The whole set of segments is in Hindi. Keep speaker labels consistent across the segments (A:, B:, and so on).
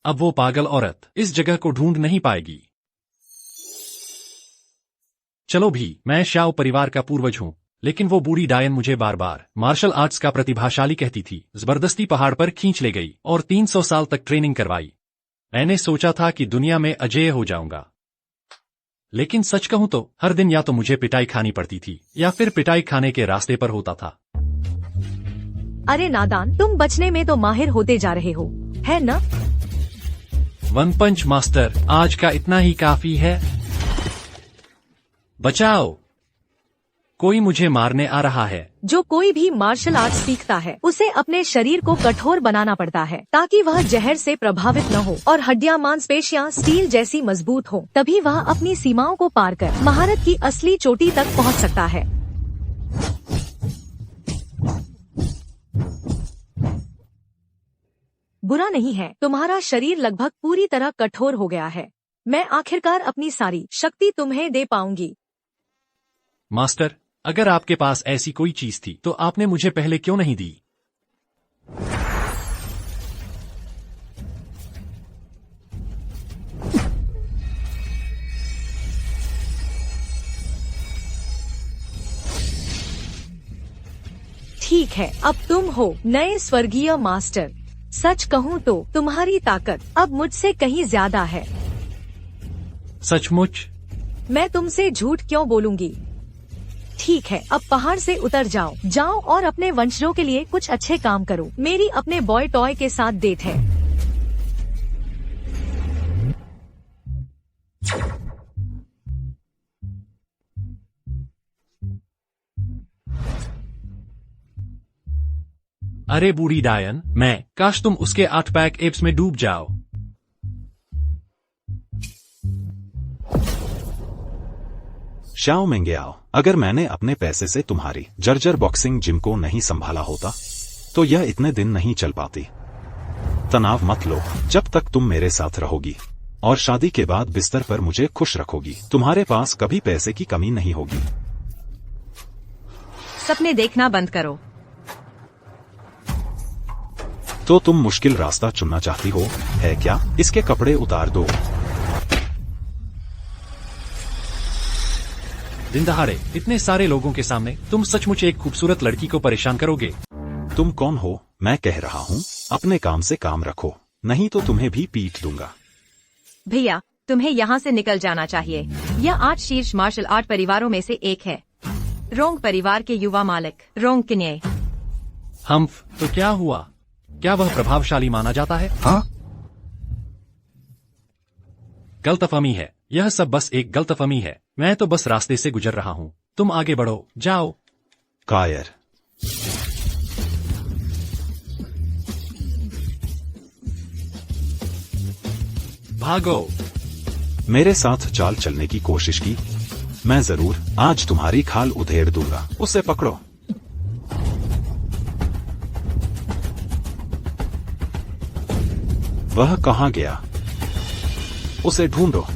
A: अब वो पागल औरत इस जगह को ढूंढ नहीं पाएगी। चलो भी, मैं श्याओ परिवार का पूर्वज हूँ, लेकिन वो बूढ़ी डायन मुझे बार बार मार्शल आर्ट्स का प्रतिभाशाली कहती थी। जबरदस्ती पहाड़ पर खींच ले गई और 300 साल तक ट्रेनिंग करवाई। मैंने सोचा था कि दुनिया में अजेय हो जाऊंगा, लेकिन सच कहूं तो हर दिन या तो मुझे पिटाई खानी पड़ती थी या फिर पिटाई खाने के रास्ते पर होता था।
B: अरे नादान, तुम बचने में तो माहिर होते जा रहे हो, है न?
A: वन पंच मास्टर, आज का इतना ही काफी है। बचाओ, कोई मुझे मारने आ रहा है।
B: जो कोई भी मार्शल आर्ट सीखता है उसे अपने शरीर को कठोर बनाना पड़ता है ताकि वह जहर से प्रभावित न हो और हड्डियां मांसपेशियां स्टील जैसी मजबूत हो। तभी वह अपनी सीमाओं को पार कर महारत की असली चोटी तक पहुंच सकता है। बुरा नहीं है, तुम्हारा शरीर लगभग पूरी तरह कठोर हो गया है। मैं आखिरकार अपनी सारी शक्ति तुम्हें दे पाऊंगी।
A: मास्टर, अगर आपके पास ऐसी कोई चीज थी तो आपने मुझे पहले क्यों नहीं दी?
B: ठीक है, अब तुम हो नए स्वर्गीय मास्टर। सच कहूँ तो तुम्हारी ताकत अब मुझसे कहीं ज्यादा है।
A: सचमुच?
B: मैं तुमसे झूठ क्यों बोलूंगी। ठीक है, अब पहाड़ से उतर जाओ और अपने वंशजों के लिए कुछ अच्छे काम करो। मेरी अपने बॉय टॉय के साथ डेट है।
A: अरे बूढ़ी डायन, काश तुम उसके 8 पैक एप्स में डूब जाओ।
C: श्याओ मेंगेआओ, अगर मैंने अपने पैसे से तुम्हारी जर्जर बॉक्सिंग जिम को नहीं संभाला होता तो यह इतने दिन नहीं चल पाती। तनाव मत लो, जब तक तुम मेरे साथ रहोगी और शादी के बाद बिस्तर पर मुझे खुश रखोगी, तुम्हारे पास कभी पैसे की कमी नहीं होगी।
D: सपने देखना बंद करो।
C: तो तुम मुश्किल रास्ता चुनना चाहती हो, है क्या? इसके कपड़े उतार दो।
A: दिन दहाड़े इतने सारे लोगों के सामने तुम सचमुच एक खूबसूरत लड़की को परेशान करोगे?
C: तुम कौन हो? मैं कह रहा हूँ, अपने काम से काम रखो, नहीं तो तुम्हें भी पीट दूंगा।
D: भैया, तुम्हें यहाँ से निकल जाना चाहिए। यह 8 शीर्ष मार्शल आर्ट परिवारों में से एक है। रोंग परिवार के युवा मालिक रोंग किन्ये।
A: हम्फ, तो क्या हुआ? क्या वह प्रभावशाली माना जाता है?
C: हाँ?
A: गलतफहमी है, यह सब बस एक गलतफहमी है। मैं तो बस रास्ते से गुजर रहा हूँ। तुम आगे बढ़ो, जाओ।
C: कायर।
A: भागो।
C: मेरे साथ चाल चलने की कोशिश की, मैं जरूर आज तुम्हारी खाल उधेड़ दूंगा। उसे पकड़ो। वह कहाँ गया? उसे ढूंढो।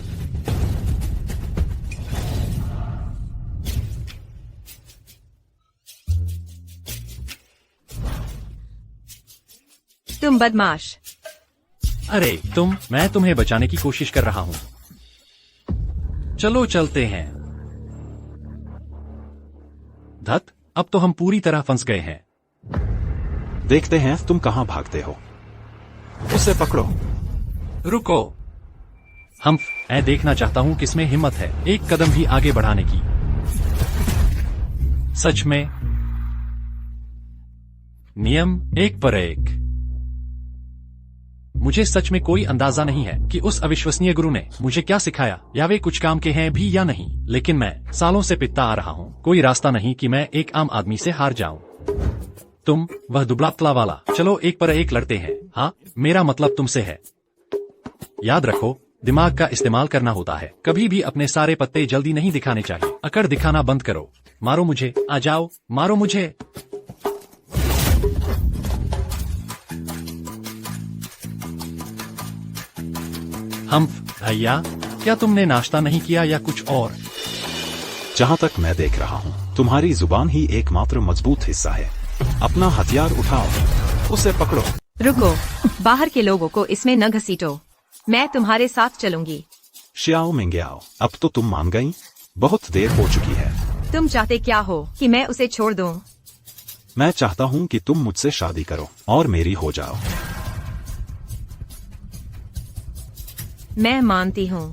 D: तुम बदमाश।
A: अरे मैं तुम्हें बचाने की कोशिश कर रहा हूँ। चलो चलते हैं। धत, अब तो हम पूरी तरह फंस गए हैं।
C: देखते हैं तुम कहाँ भागते हो। उसे पकड़ो।
A: रुको। मैं देखना चाहता हूँ किसमें हिम्मत है एक कदम भी आगे बढ़ाने की। सच में नियम एक पर एक। मुझे सच में कोई अंदाजा नहीं है कि उस अविश्वसनीय गुरु ने मुझे क्या सिखाया या वे कुछ काम के हैं भी या नहीं, लेकिन मैं सालों से पिटता आ रहा हूँ। कोई रास्ता नहीं कि मैं एक आम आदमी से हार जाऊं। तुम वह दुबला पतला वाला, चलो एक पर एक लड़ते हैं। हाँ, मेरा मतलब तुमसे है। याद रखो, दिमाग का इस्तेमाल करना होता है। कभी भी अपने सारे पत्ते जल्दी नहीं दिखाने चाहिए। अकड़ दिखाना बंद करो। मारो मुझे, आ जाओ, मारो मुझे। भैया, क्या तुमने नाश्ता नहीं किया या कुछ और?
C: जहाँ तक मैं देख रहा हूँ, तुम्हारी जुबान ही एकमात्र मजबूत हिस्सा है। अपना हथियार उठाओ। उसे पकड़ो।
D: रुको, बाहर के लोगों को इसमें न घसीटो। मैं तुम्हारे साथ चलूंगी।
C: श्याओ मिंगयाओ, अब तो तुम मान गई? बहुत देर हो चुकी है।
D: तुम चाहते क्या हो कि मैं उसे छोड़ दूं?
C: मैं चाहता हूँ कि तुम मुझसे शादी करो और मेरी हो जाओ।
D: मैं मानती हूँ।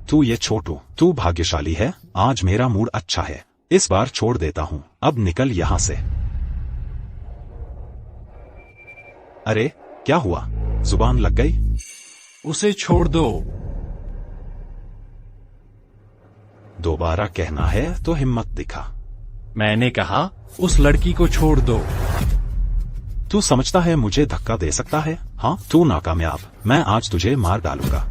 C: तू ये छोटू, तू भाग्यशाली है। आज मेरा मूड अच्छा है, इस बार छोड़ देता हूँ। अब निकल यहाँ से। अरे क्या हुआ, जुबान लग गई?
A: उसे छोड़ दो।
C: दोबारा कहना है तो हिम्मत दिखा।
A: मैंने कहा उस लड़की को छोड़ दो।
C: तू समझता है मुझे धक्का दे सकता है? हाँ, तू नाकामयाब। मैं आज तुझे मार डालूंगा।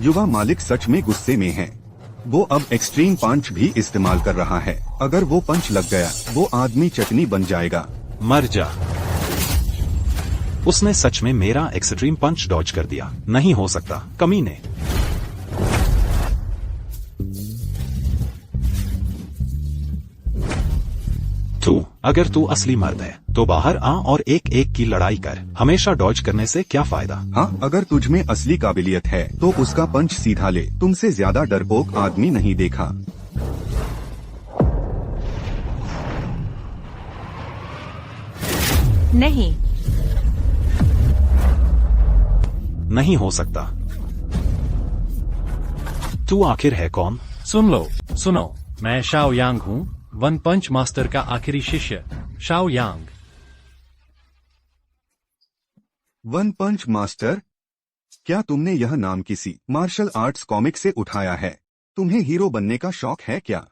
E: युवा मालिक सच में गुस्से में है। वो अब एक्सट्रीम पंच भी इस्तेमाल कर रहा है। अगर वो पंच लग गया, वो आदमी चटनी बन जाएगा।
C: मर जा। उसने सच में मेरा एक्सट्रीम पंच डॉज कर दिया। नहीं हो सकता, कमीने। अगर तू असली मर्द है तो बाहर आ और एक एक की लड़ाई कर। हमेशा डॉज करने से क्या फायदा?
E: हाँ, अगर तुझ में असली काबिलियत है तो उसका पंच सीधा ले। तुमसे ज्यादा डरपोक आदमी नहीं देखा।
D: नहीं,
C: नहीं हो सकता। तू आखिर है कौन?
A: सुनो, मैं शाओ यांग हूँ, वन पंच मास्टर का आखिरी शिष्य शाओ यांग।
E: वन पंच मास्टर? क्या तुमने यह नाम किसी मार्शल आर्ट्स कॉमिक से उठाया है? तुम्हें हीरो बनने का शौक है क्या?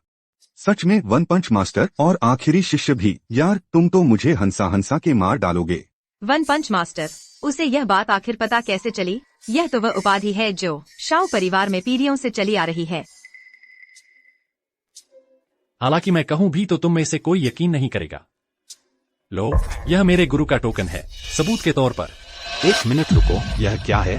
E: सच में वन पंच मास्टर और आखिरी शिष्य भी? यार, तुम तो मुझे हंसा हंसा के मार डालोगे।
D: वन पंच मास्टर, उसे यह बात आखिर पता कैसे चली? यह तो वह उपाधि है जो शाओ परिवार में पीढ़ियों से चली आ रही है।
A: हालांकि मैं कहूं भी तो तुम में से कोई यकीन नहीं करेगा। लो, यह मेरे गुरु का टोकन है, सबूत के तौर पर।
C: एक मिनट रुको, यह क्या है?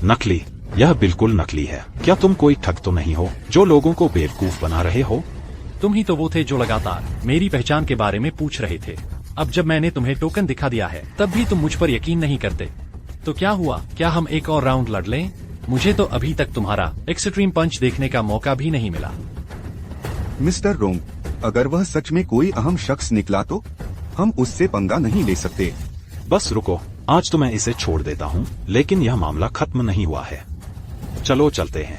C: नकली? यह बिल्कुल नकली है। क्या तुम कोई ठग तो नहीं हो जो लोगों को बेवकूफ बना रहे हो?
A: तुम ही तो वो थे जो लगातार मेरी पहचान के बारे में पूछ रहे थे। अब जब मैंने तुम्हें टोकन दिखा दिया है तब भी तुम मुझ पर यकीन नहीं करते। तो क्या हुआ? क्या हम एक और राउंड लड़ लें? मुझे तो अभी तक तुम्हारा एक्सट्रीम पंच देखने का मौका भी नहीं मिला।
E: मिस्टर रोंग, अगर वह सच में कोई अहम शख्स निकला तो हम उससे पंगा नहीं ले सकते।
C: बस रुको, आज तो मैं इसे छोड़ देता हूँ, लेकिन यह मामला खत्म नहीं हुआ है। चलो चलते हैं।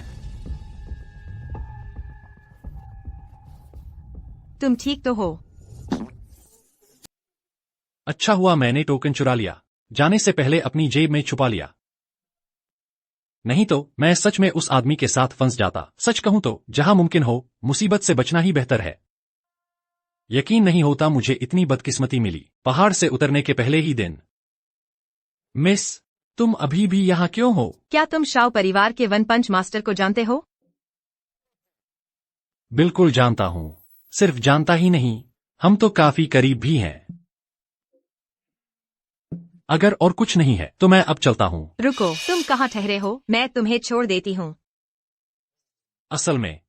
D: तुम ठीक तो हो?
A: अच्छा हुआ मैंने टोकन चुरा लिया, जाने से पहले अपनी जेब में छुपा लिया। नहीं तो मैं सच में उस आदमी के साथ फंस जाता। सच कहूं तो जहां मुमकिन हो मुसीबत से बचना ही बेहतर है। यकीन नहीं होता मुझे इतनी बदकिस्मती मिली पहाड़ से उतरने के पहले ही दिन। मिस, तुम अभी भी यहाँ क्यों हो?
D: क्या तुम शाओ परिवार के वन पंच मास्टर को जानते हो?
A: बिल्कुल जानता हूँ। सिर्फ जानता ही नहीं, हम तो काफी करीब भी हैं। अगर और कुछ नहीं है तो मैं अब चलता हूँ।
D: रुको, तुम कहाँ ठहरे हो? मैं तुम्हें छोड़ देती हूँ।
A: असल में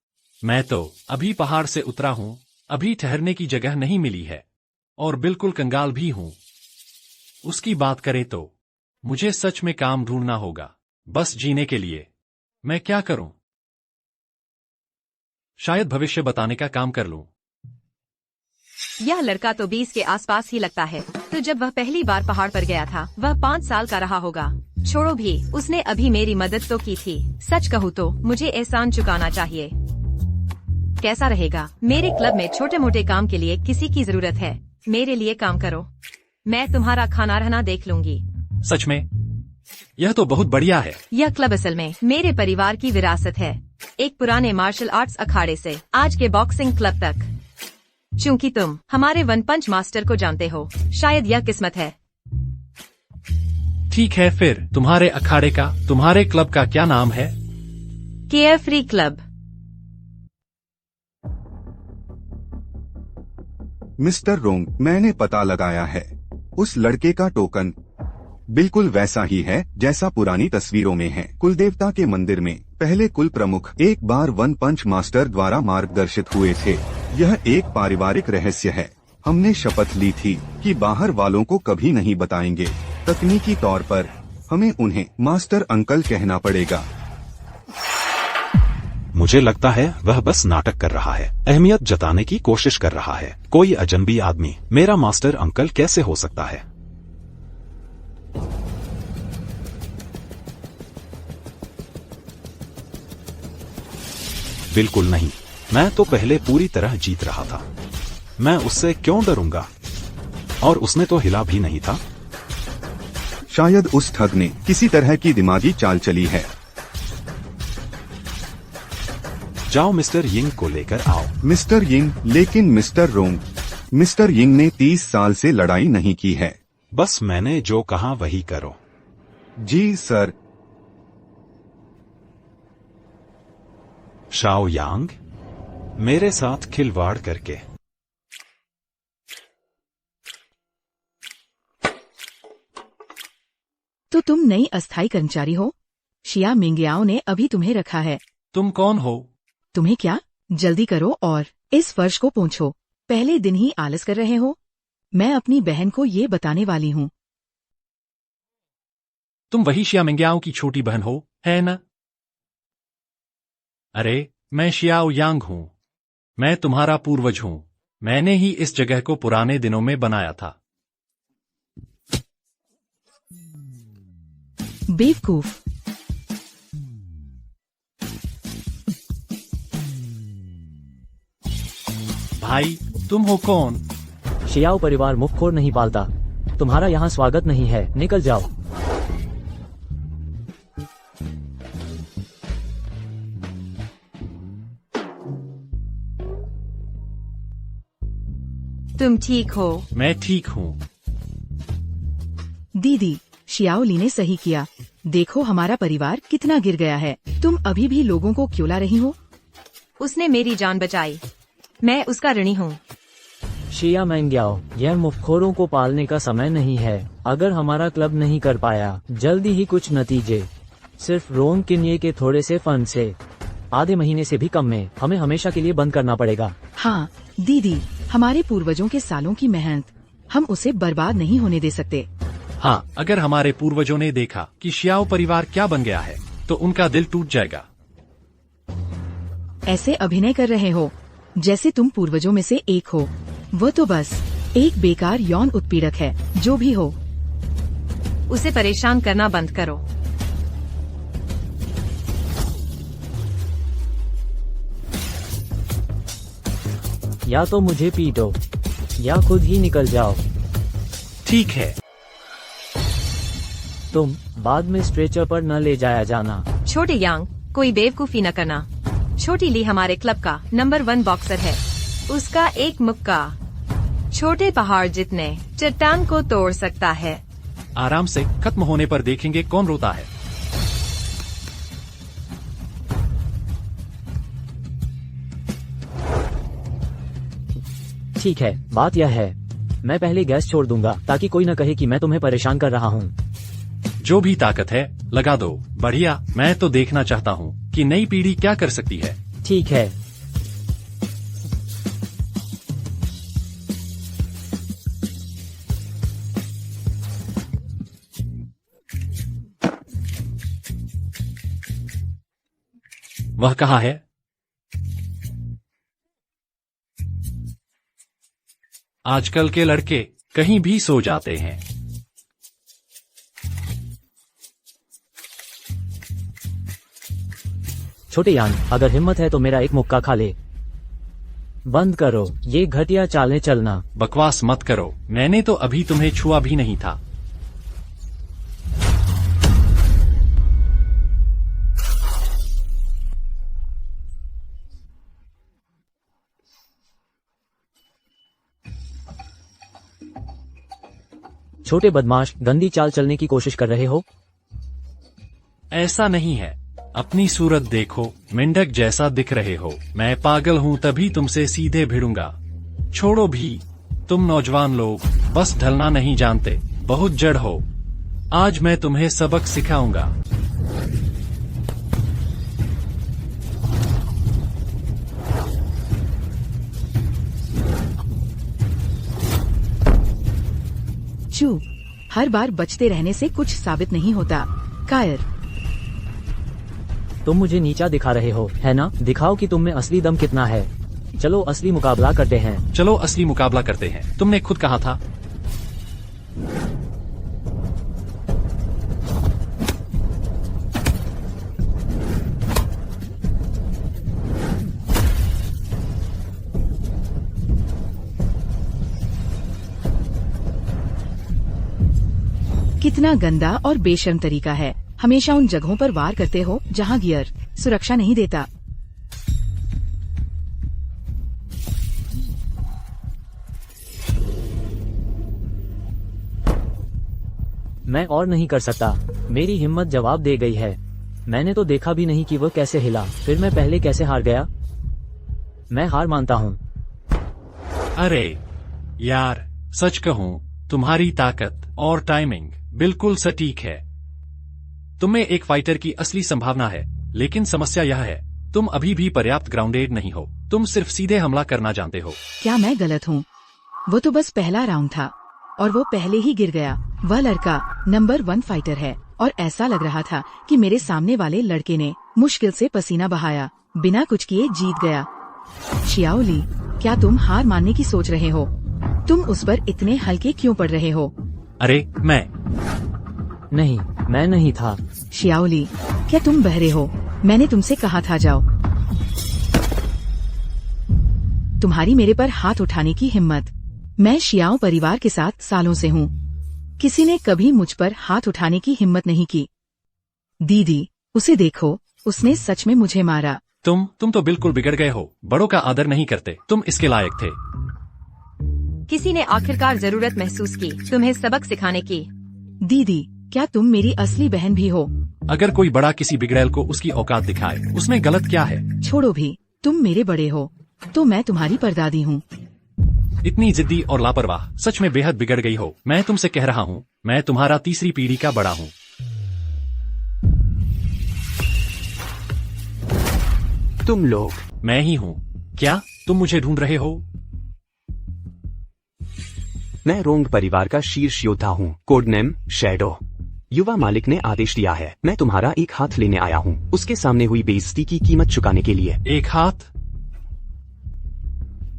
A: मैं तो अभी पहाड़ से उतरा हूँ, अभी ठहरने की जगह नहीं मिली है और बिल्कुल कंगाल भी हूँ। उसकी बात करें तो मुझे सच में काम ढूंढना होगा, बस जीने के लिए। मैं क्या करूं? शायद भविष्य बताने का काम कर लूं।
D: यह लड़का तो 20 के आसपास ही लगता है। तो जब वह पहली बार पहाड़ पर गया था वह 5 साल का रहा होगा। छोड़ो भी, उसने अभी मेरी मदद तो की थी। सच कहूँ तो मुझे एहसान चुकाना चाहिए। कैसा रहेगा? मेरे क्लब में छोटे मोटे काम के लिए किसी की जरूरत है, मेरे लिए काम करो। मैं तुम्हारा खाना रहना देख लूंगी।
A: सच में? यह तो बहुत बढ़िया है।
D: यह क्लब असल में मेरे परिवार की विरासत है, एक पुराने मार्शल आर्ट्स अखाड़े से आज के बॉक्सिंग क्लब तक। चूंकि तुम हमारे वन पंच मास्टर को जानते हो, शायद यह किस्मत है।
A: ठीक है, फिर तुम्हारे अखाड़े का, तुम्हारे क्लब का क्या नाम है?
D: Care free club.
E: मिस्टर रोंग, मैंने पता लगाया है। उस लड़के का टोकन बिल्कुल वैसा ही है जैसा पुरानी तस्वीरों में है। कुलदेवता के मंदिर में पहले कुल प्रमुख एक बार वन पंच मास्टर द्वारा मार्गदर्शित हुए थे। यह एक पारिवारिक रहस्य है। हमने शपथ ली थी कि बाहर वालों को कभी नहीं बताएंगे। तकनीकी तौर पर हमें उन्हें मास्टर अंकल कहना पड़ेगा।
C: मुझे लगता है वह बस नाटक कर रहा है, अहमियत जताने की कोशिश कर रहा है। कोई अजनबी आदमी मेरा मास्टर अंकल कैसे हो सकता है? बिल्कुल नहीं, मैं तो पहले पूरी तरह जीत रहा था। मैं उससे क्यों डरूंगा? और उसने तो हिला भी नहीं था।
E: शायद उस ठग ने किसी तरह की दिमागी चाल चली है।
C: जाओ मिस्टर यिंग को लेकर आओ।
E: Mister Ying? लेकिन मिस्टर रोंग, मिस्टर यिंग ने 30 साल से लड़ाई नहीं की है।
C: बस मैंने जो कहा वही करो।
E: जी सर।
C: शाओ यांग, मेरे साथ खिलवाड़ करके
F: तो तुम नई अस्थायी कर्मचारी हो? शिया मिंगयाओ ने अभी तुम्हें रखा है।
A: तुम कौन हो?
F: तुम्हें क्या? जल्दी करो और इस फर्श को पोंछो। पहले दिन ही आलस कर रहे हो। मैं अपनी बहन को ये बताने वाली हूँ।
A: तुम वही शिया मिंग्याओ की छोटी बहन हो, है न? अरे, मैं शियाओ यांग हूँ। मैं तुम्हारा पूर्वज हूँ। मैंने ही इस जगह को पुराने दिनों में बनाया था।
F: बेवकूफ।
A: भाई, तुम हो कौन?
G: शियाओ परिवार मुफ्तखोर नहीं पालता। तुम्हारा यहाँ स्वागत नहीं है, निकल जाओ।
D: तुम ठीक हो?
A: मैं ठीक हूँ।
F: दीदी, शियाओली ने सही किया। देखो हमारा परिवार कितना गिर गया है। तुम अभी भी लोगों को क्यों ला रही हो?
D: उसने मेरी जान बचाई। मैं उसका ऋणी हूँ।
G: शिया मिंग्याओ, यह मुफ्तखोरों को पालने का समय नहीं है। अगर हमारा क्लब नहीं कर पाया, जल्दी ही कुछ नतीजे। सिर्फ रोंग किन्ये के थोड़े से फंड से आधे महीने से भी कम में हमें हमेशा के लिए बंद करना पड़ेगा।
F: हाँ दीदी, हमारे पूर्वजों के सालों की मेहनत हम उसे बर्बाद नहीं होने दे सकते।
A: हाँ, अगर हमारे पूर्वजों ने देखा कि शियाओ परिवार क्या बन गया है, तो उनका दिल टूट जाएगा।
F: ऐसे अभिनय कर रहे हो जैसे तुम पूर्वजों में से एक हो। वो तो बस एक बेकार यौन उत्पीड़क है। जो भी हो,
D: उसे परेशान करना बंद करो।
G: या तो मुझे पीटो या खुद ही निकल जाओ।
A: ठीक है।
G: तुम बाद में स्ट्रेचर पर न ले जाया जाना।
D: छोटे यांग, कोई बेवकूफी न करना। छोटी ली हमारे क्लब का नंबर 1 बॉक्सर है। उसका एक मुक्का छोटे पहाड़ जितने चट्टान को तोड़ सकता है।
A: आराम से, खत्म होने पर देखेंगे कौन रोता है।
G: ठीक है, बात यह है, मैं पहले गैस छोड़ दूंगा ताकि कोई न कहे कि मैं तुम्हें परेशान कर रहा हूँ।
A: जो भी ताकत है लगा दो। बढ़िया, मैं तो देखना चाहता हूँ कि नई पीढ़ी क्या कर सकती है।
G: ठीक है।
A: वह कहाँ है? आजकल के लड़के कहीं भी सो जाते हैं।
G: छोटे यान, अगर हिम्मत है तो मेरा एक मुक्का खा ले। बंद करो ये घटिया चालें चलना।
A: बकवास मत करो, मैंने तो अभी तुम्हें छुआ भी नहीं था।
G: छोटे बदमाश, गंदी चाल चलने की कोशिश कर रहे हो?
A: ऐसा नहीं है। अपनी सूरत देखो, मेंढक जैसा दिख रहे हो। मैं पागल हूँ तभी तुमसे सीधे भिड़ूंगा। छोड़ो भी। तुम नौजवान लोग बस ढलना नहीं जानते, बहुत जड़ हो। आज मैं तुम्हें सबक सिखाऊंगा।
F: चुप, हर बार बचते रहने से कुछ साबित नहीं होता। कायर,
G: तुम मुझे नीचा दिखा रहे हो, है ना? दिखाओ कि तुम में असली दम कितना है। चलो असली मुकाबला करते हैं।
A: चलो असली मुकाबला करते हैं। तुमने खुद कहा था।
F: कितना गंदा और बेशर्म तरीका है। हमेशा उन जगहों पर वार करते हो जहां गियर सुरक्षा नहीं देता।
G: मैं और नहीं कर सकता। मेरी हिम्मत जवाब दे गई है। मैंने तो देखा भी नहीं कि वह कैसे हिला। फिर मैं पहले कैसे हार गया? मैं हार मानता हूँ।
A: अरे यार, सच कहूँ, तुम्हारी ताकत और टाइमिंग बिल्कुल सटीक है। तुम्हें एक फाइटर की असली संभावना है, लेकिन समस्या यह है, तुम अभी भी पर्याप्त ग्राउंडेड नहीं हो। तुम सिर्फ सीधे हमला करना जानते हो।
F: क्या मैं गलत हूँ? वो तो बस पहला राउंड था और वो पहले ही गिर गया। वह लड़का नंबर 1 फाइटर है और ऐसा लग रहा था कि मेरे सामने वाले लड़के ने मुश्किल से पसीना बहाया, बिना कुछ किए जीत गया। शियाओली, क्या तुम हार मानने की सोच रहे हो? तुम उस पर इतने हल्के क्यों पड़ रहे हो?
A: अरे मैं
G: नहीं था।
F: शियाओली, क्या तुम बहरे हो? मैंने तुमसे कहा था जाओ। तुम्हारी मेरे पर हाथ उठाने की हिम्मत। मैं शियाओ परिवार के साथ सालों से हूँ। किसी ने कभी मुझ पर हाथ उठाने की हिम्मत नहीं की। दीदी, उसे देखो, उसने सच में मुझे मारा।
A: तुम तो बिल्कुल बिगड़ गए हो। बड़ों का आदर नहीं करते। तुम इसके लायक थे।
D: किसी ने आखिरकार जरूरत महसूस की तुम्हें सबक सिखाने की।
F: दीदी, क्या तुम मेरी असली बहन भी हो?
A: अगर कोई बड़ा किसी बिगड़ैल को उसकी औकात दिखाए, उसमें गलत क्या है?
F: छोड़ो भी, तुम मेरे बड़े हो, तो मैं तुम्हारी परदादी हूँ।
A: इतनी जिद्दी और लापरवाह, सच में बेहद बिगड़ गई हो। मैं तुमसे कह रहा हूँ, मैं तुम्हारा तीसरी पीढ़ी का बड़ा हूँ।
H: तुम लोग।
A: मैं ही हूँ। क्या तुम मुझे ढूंढ रहे हो?
H: मैं रोंग परिवार का शीर्ष योद्धा हूँ, कोडनेम शैडो। युवा मालिक ने आदेश दिया है, मैं तुम्हारा एक हाथ लेने आया हूँ, उसके सामने हुई बेइज्जती की कीमत चुकाने के लिए।
A: एक हाथ?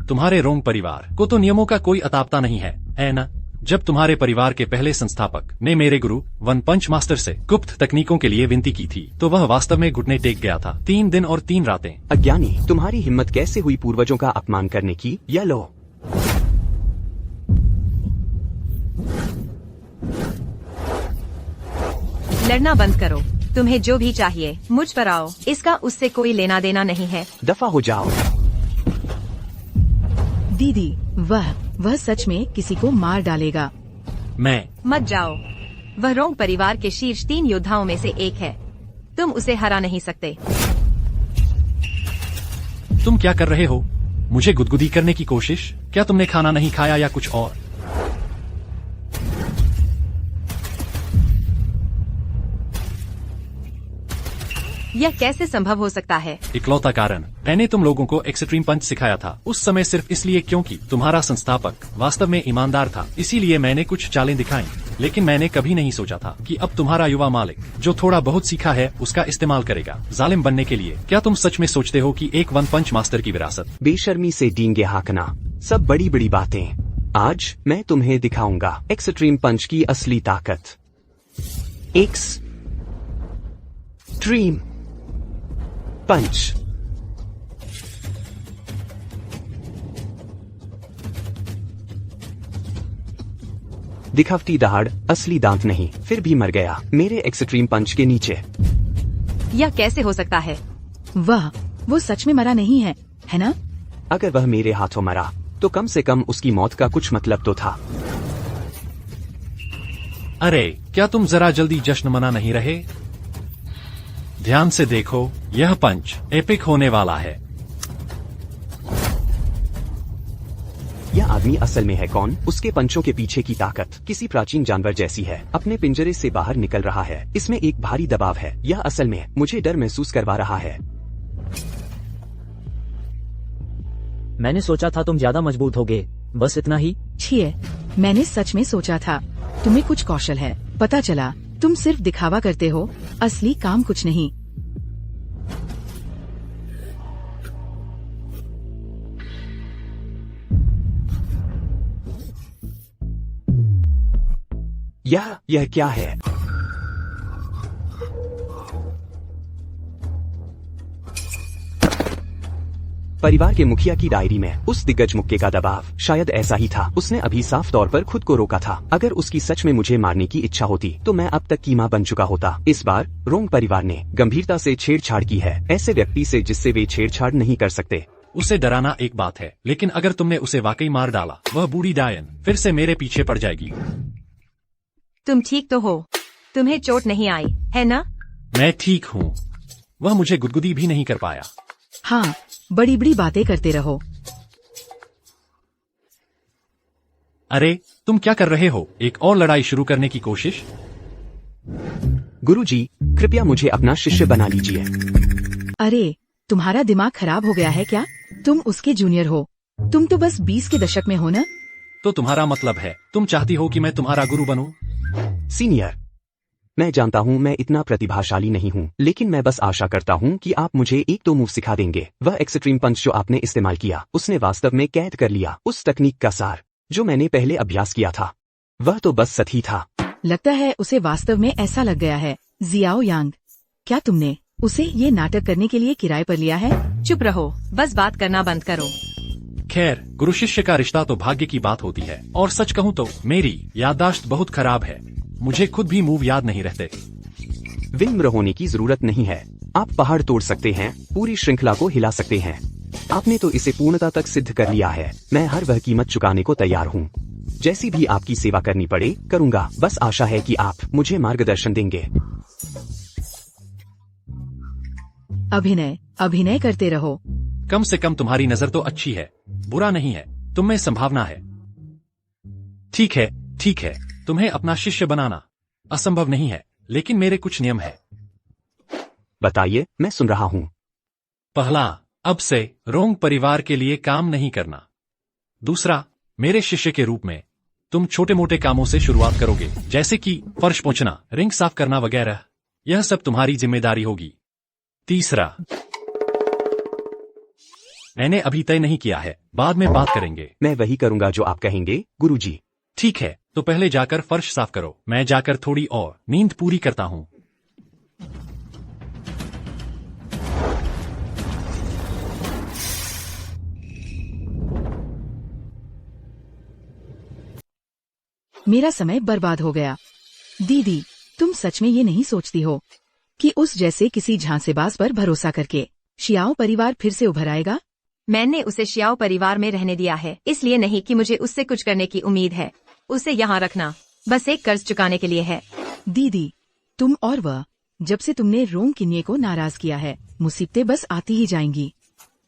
A: तुम्हारे रोंग परिवार को तो नियमों का कोई अतापता नहीं है ना? जब तुम्हारे परिवार के पहले संस्थापक ने मेरे गुरु वन पंच मास्टर से गुप्त तकनीकों के लिए विनती की थी, तो वह वास्तव में घुटने टेक गया था। 3 दिन और 3 रातें।
H: अज्ञानी, तुम्हारी हिम्मत कैसे हुई पूर्वजों का अपमान करने की? या लो।
D: लड़ना बंद करो। तुम्हें जो भी चाहिए मुझ पर आओ। इसका उससे कोई लेना देना नहीं है।
H: दफा हो जाओ।
F: दीदी, वह सच में किसी को मार डालेगा।
A: मैं।
D: मत जाओ। वह रोंग परिवार के शीर्ष 3 योद्धाओं में से एक है। तुम उसे हरा नहीं सकते।
A: तुम क्या कर रहे हो? मुझे गुदगुदी करने की कोशिश? क्या तुमने खाना नहीं खाया या कुछ और?
D: यह कैसे संभव हो सकता है?
A: इकलौता कारण, मैंने तुम लोगों को एक्सट्रीम पंच सिखाया था, उस समय सिर्फ इसलिए क्योंकि तुम्हारा संस्थापक वास्तव में ईमानदार था। इसीलिए मैंने कुछ चालें दिखाई, लेकिन मैंने कभी नहीं सोचा था कि अब तुम्हारा युवा मालिक, जो थोड़ा बहुत सीखा है, उसका इस्तेमाल करेगा जालिम बनने के लिए। क्या तुम सच में सोचते हो कि एक वन पंच मास्टर की विरासत?
H: बेशर्मी से डींगे हाँकना, सब बड़ी बड़ी बातें। आज मैं तुम्हें दिखाऊंगा एक्सट्रीम पंच की असली ताकत। एक्सट्रीम पंच। दिखावटी दहाड़, असली दांत नहीं। फिर भी मर गया मेरे एक्सट्रीम पंच के नीचे।
D: यह कैसे हो सकता है?
F: वो सच में मरा नहीं है ना?
H: अगर वह मेरे हाथों मरा, तो कम से कम उसकी मौत का कुछ मतलब तो था।
A: अरे, क्या तुम जरा जल्दी जश्न मना नहीं रहे? ध्यान से देखो, यह पंच एपिक होने वाला है।
H: यह आदमी असल में है कौन? उसके पंचों के पीछे की ताकत किसी प्राचीन जानवर जैसी है, अपने पिंजरे से बाहर निकल रहा है। इसमें एक भारी दबाव है। यह असल में मुझे डर महसूस करवा रहा है।
G: मैंने सोचा था तुम ज्यादा मजबूत होगे, बस इतना ही।
F: छिए, मैंने सच में सोचा था तुम्हें कुछ कौशल है। पता चला तुम सिर्फ दिखावा करते हो, असली काम कुछ नहीं।
H: यह क्या है? परिवार के मुखिया की डायरी में उस दिग्गज मुक्के का दबाव शायद ऐसा ही था। उसने अभी साफ तौर पर खुद को रोका था। अगर उसकी सच में मुझे मारने की इच्छा होती तो मैं अब तक कीमा बन चुका होता। इस बार रोंग परिवार ने गंभीरता से छेड़छाड़ की है, ऐसे व्यक्ति से जिससे वे छेड़छाड़ नहीं कर सकते।
A: उसे डराना एक बात है, लेकिन अगर तुमने उसे वाकई मार डाला, वह बूढ़ी डायन फिर से मेरे पीछे पड़ जाएगी।
D: तुम ठीक तो हो? तुम्हें चोट नहीं आई है ना?
A: मैं ठीक हूँ। वह मुझे गुदगुदी भी नहीं कर पाया।
F: हाँ, बड़ी बड़ी बातें करते रहो।
A: अरे तुम क्या कर रहे हो? एक और लड़ाई शुरू करने की कोशिश?
H: गुरुजी, कृपया मुझे अपना शिष्य बना लीजिए।
F: अरे तुम्हारा दिमाग खराब हो गया है क्या? तुम उसके जूनियर हो। तुम तो बस 20 के दशक में हो ना?
A: तो तुम्हारा मतलब है तुम चाहती हो कि मैं तुम्हारा गुरु बनूं?
H: सीनियर, मैं जानता हूँ मैं इतना प्रतिभाशाली नहीं हूँ, लेकिन मैं बस आशा करता हूँ कि आप मुझे एक दो मूव सिखा देंगे। वह एक्सट्रीम पंच जो आपने इस्तेमाल किया, उसने वास्तव में कैद कर लिया उस तकनीक का सार जो मैंने पहले अभ्यास किया था। वह तो बस सतही था।
F: लगता है उसे वास्तव में ऐसा लग गया है। जियाओ यांग, क्या तुमने उसे ये नाटक करने के लिए किराए पर लिया है?
D: चुप रहो, बस बात करना बंद करो।
A: खैर, गुरु शिष्य का रिश्ता तो भाग्य की बात होती है, और सच कहूँ तो मेरी याददाश्त बहुत खराब है। मुझे खुद भी मूव याद नहीं रहते।
H: विनम्र होने की जरूरत नहीं है। आप पहाड़ तोड़ सकते हैं, पूरी श्रृंखला को हिला सकते हैं। आपने तो इसे पूर्णता तक सिद्ध कर लिया है। मैं हर वह कीमत चुकाने को तैयार हूँ। जैसी भी आपकी सेवा करनी पड़े करूँगा। बस आशा है कि आप मुझे मार्गदर्शन देंगे।
F: अभिनय करते रहो।
A: कम से कम तुम्हारी नजर तो अच्छी है, बुरा नहीं है। तुम में संभावना है। ठीक है, तुम्हें अपना शिष्य बनाना असंभव नहीं है, लेकिन मेरे कुछ नियम है।
H: बताइए, मैं सुन रहा हूँ।
A: पहला, अब से रोंग परिवार के लिए काम नहीं करना। दूसरा, मेरे शिष्य के रूप में तुम छोटे मोटे कामों से शुरुआत करोगे, जैसे कि फर्श पोंछना, रिंग साफ करना वगैरह। यह सब तुम्हारी जिम्मेदारी होगी। तीसरा, मैंने अभी तय नहीं किया है, बाद में बात करेंगे।
H: मैं वही करूँगा जो आप कहेंगे, गुरुजी।
A: ठीक है, तो पहले जाकर फर्श साफ करो। मैं जाकर थोड़ी और नींद पूरी करता हूँ।
F: मेरा समय बर्बाद हो गया। दीदी, तुम सच में ये नहीं सोचती हो कि उस जैसे किसी झांसेबाज पर भरोसा करके शियाओ परिवार फिर से उभर आएगा?
D: मैंने उसे शियाओ परिवार में रहने दिया है, इसलिए नहीं कि मुझे उससे कुछ करने की उम्मीद है। उसे यहाँ रखना बस एक कर्ज चुकाने के लिए है।
F: दीदी, तुम और वह, जब से तुमने रोंग किन्ये को नाराज किया है, मुसीबतें बस आती ही जाएंगी।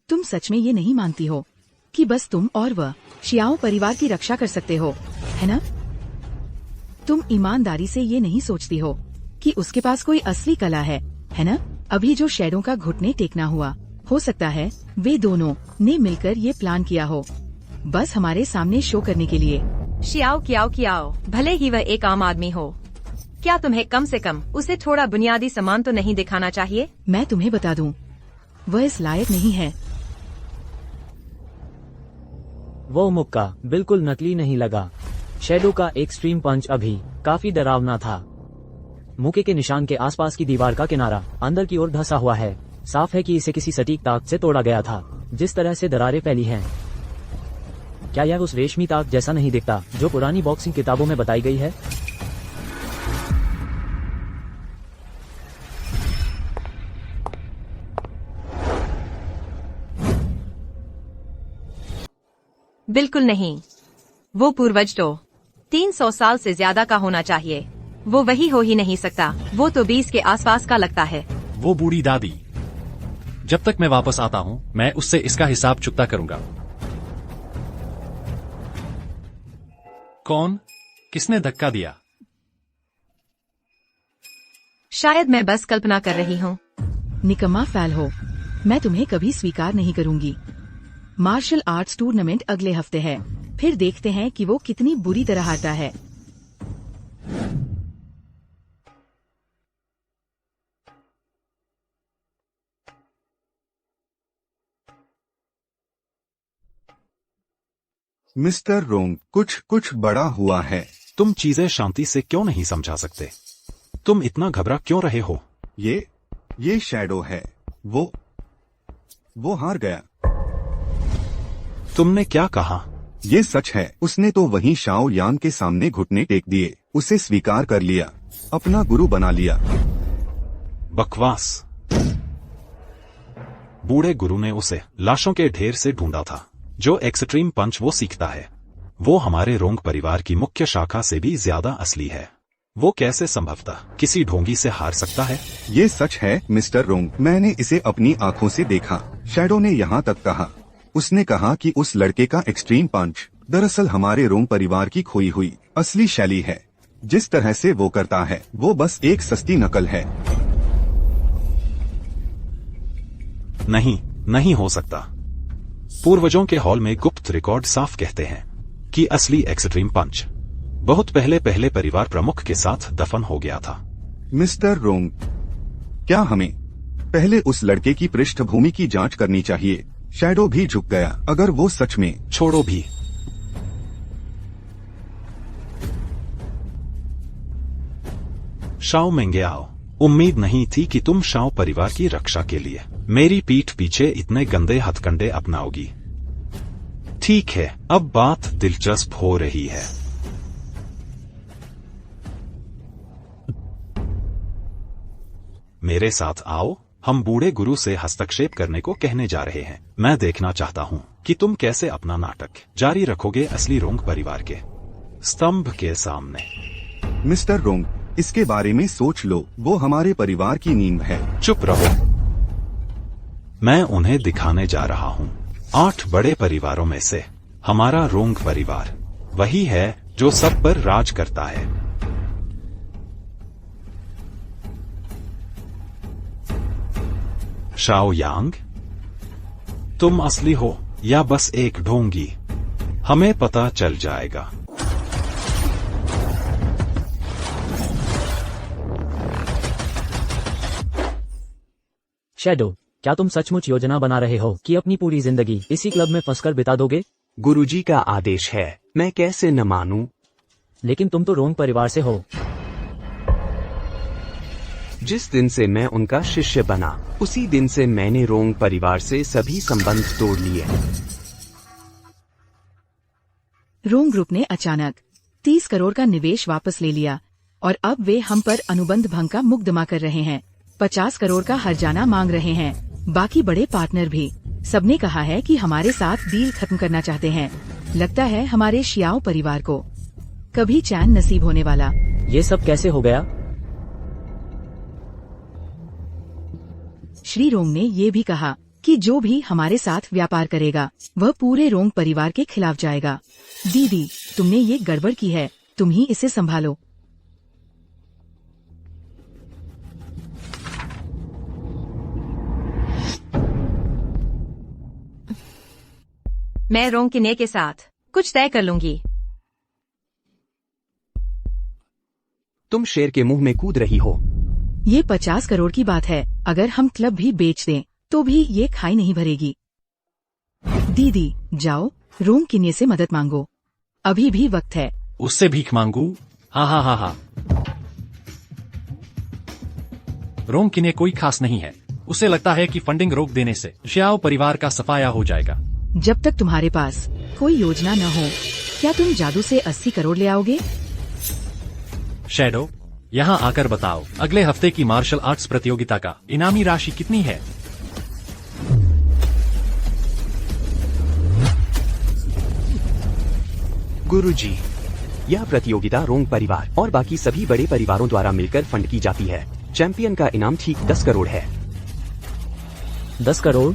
F: तुम सच में ये नहीं मानती हो कि बस तुम और वह शियाओ परिवार की रक्षा कर सकते हो, है ना? तुम ईमानदारी से ये नहीं सोचती हो कि उसके पास कोई असली कला है ना? अभी जो शैडो का घुटने टेकना हुआ, हो सकता है वे दोनों ने मिलकर ये प्लान किया हो, बस हमारे सामने शो करने के लिए।
D: शियाओ कियाओ, भले ही वह एक आम आदमी हो, क्या तुम्हें कम से कम उसे थोड़ा बुनियादी सामान तो नहीं दिखाना चाहिए?
F: मैं तुम्हें बता दूं, वह इस लायक नहीं है।
G: वो मुक्का बिल्कुल नकली नहीं लगा। शैडो का एक्सट्रीम पंच अभी काफी डरावना था। मुक्के के निशान के आसपास की दीवार का किनारा अंदर की ओर धंसा हुआ है। साफ है कि इसे किसी सटीक ताक से तोड़ा गया था। जिस तरह से दरारें फैली हैं, क्या यह उस रेशमी ताक जैसा नहीं दिखता जो पुरानी बॉक्सिंग किताबों में बताई गई है?
D: बिल्कुल नहीं। वो पूर्वज तो 300 साल से ज्यादा का होना चाहिए। वो वही हो ही नहीं सकता। वो तो 20 के आसपास का लगता है।
A: वो बूढ़ी दादी। जब तक मैं वापस आता हूँ, मैं उससे इसका हिसाब चुकता करूंगा। कौन? किसने धक्का दिया?
D: शायद मैं बस कल्पना कर रही हूँ।
F: निकम्मा फैल हो, मैं तुम्हें कभी स्वीकार नहीं करूंगी। मार्शल आर्ट्स टूर्नामेंट अगले हफ्ते है, फिर देखते हैं कि वो कितनी बुरी तरह हारता है।
E: मिस्टर रोंग, कुछ बड़ा हुआ है।
C: तुम चीजें शांति से क्यों नहीं समझा सकते? तुम इतना घबरा क्यों रहे हो?
E: ये शैडो है। वो हार गया।
C: तुमने क्या कहा?
E: ये सच है। उसने तो वहीं शाओ यांग के सामने घुटने टेक दिए, उसे स्वीकार कर लिया, अपना गुरु बना लिया।
C: बकवास। बूढ़े गुरु ने उसे लाशों के ढेर से ढूंढा था। जो एक्सट्रीम पंच वो सीखता है, वो हमारे रोंग परिवार की मुख्य शाखा से भी ज्यादा असली है। वो कैसे संभवतः किसी ढोंगी से हार सकता है?
E: ये सच है मिस्टर रोंग, मैंने इसे अपनी आंखों से देखा। शैडो ने यहाँ तक कहा। उसने कहा कि उस लड़के का एक्सट्रीम पंच दरअसल हमारे रोंग परिवार की खोई हुई असली शैली है। जिस तरह से वो करता है, वो बस एक सस्ती नकल है।
C: नहीं हो सकता। पूर्वजों के हॉल में गुप्त रिकॉर्ड साफ कहते हैं कि असली एक्सट्रीम पंच बहुत पहले परिवार प्रमुख के साथ दफन हो गया था।
E: मिस्टर रोंग, क्या हमें पहले उस लड़के की पृष्ठभूमि की जांच करनी चाहिए? शैडो भी झुक गया। अगर वो सच में
C: छोड़ो भी। शाओ मेंगेआओ, उम्मीद नहीं थी कि तुम शाओ परिवार की रक्षा के लिए मेरी पीठ पीछे इतने गंदे हथकंडे अपनाओगी। ठीक है, अब बात दिलचस्प हो रही है। मेरे साथ आओ, हम बूढ़े गुरु से हस्तक्षेप करने को कहने जा रहे हैं। मैं देखना चाहता हूँ कि तुम कैसे अपना नाटक जारी रखोगे असली रोंग परिवार के स्तंभ के सामने।
E: मिस्टर रोंग, इसके बारे में सोच लो, वो हमारे परिवार की नींव है।
C: चुप रहो। मैं उन्हें दिखाने जा रहा हूँ। 8 बड़े परिवारों में से हमारा रोंग परिवार वही है जो सब पर राज करता है। शाओ यांग, तुम असली हो या बस एक ढोंगी, हमें पता चल जाएगा।
G: शैडो, क्या तुम सचमुच योजना बना रहे हो कि अपनी पूरी जिंदगी इसी क्लब में फंसकर बिता दोगे?
H: गुरुजी का आदेश है, मैं कैसे न मानूं?
G: लेकिन तुम तो रोंग परिवार से हो।
H: जिस दिन से मैं उनका शिष्य बना, उसी दिन से मैंने रोंग परिवार से सभी संबंध तोड़ लिए।
F: रोंग ग्रुप ने अचानक 30 करोड़ का निवेश वापस ले लिया और अब वे हम पर अनुबंध भंग का मुकदमा कर रहे हैं। 50 करोड़ का हर्जाना मांग रहे हैं। बाकी बड़े पार्टनर भी सबने कहा है कि हमारे साथ डील खत्म करना चाहते हैं। लगता है हमारे शियाओ परिवार को कभी चैन नसीब होने वाला।
G: ये सब कैसे हो गया?
F: श्री रोंग ने ये भी कहा कि जो भी हमारे साथ व्यापार करेगा वह पूरे रोंग परिवार के खिलाफ जाएगा। दीदी, तुमने ये गड़बड़ की है, तुम ही इसे संभालो।
D: मैं रोंग किन्हे के साथ कुछ तय कर लूंगी।
H: तुम शेर के मुंह में कूद रही हो।
F: ये 50 करोड़ की बात है। अगर हम क्लब भी बेच दें तो भी ये खाई नहीं भरेगी। दीदी, जाओ रोंग किन्हे से मदद मांगो, अभी भी वक्त है।
A: उससे भीख मांगू? हा। रोंग किन्हे कोई खास नहीं है। उसे लगता है कि फंडिंग रोक देने से शियाओ परिवार का सफाया हो जाएगा।
F: जब तक तुम्हारे पास कोई योजना न हो, क्या तुम जादू से 80 करोड़ ले आओगे?
A: शैडो, यहाँ आकर बताओ, अगले हफ्ते की मार्शल आर्ट्स प्रतियोगिता का इनामी राशि कितनी है?
H: गुरुजी, यह प्रतियोगिता रोंग परिवार और बाकी सभी बड़े परिवारों द्वारा मिलकर फंड की जाती है। चैंपियन का इनाम ठीक 10 करोड़ है।
G: 10 करोड़?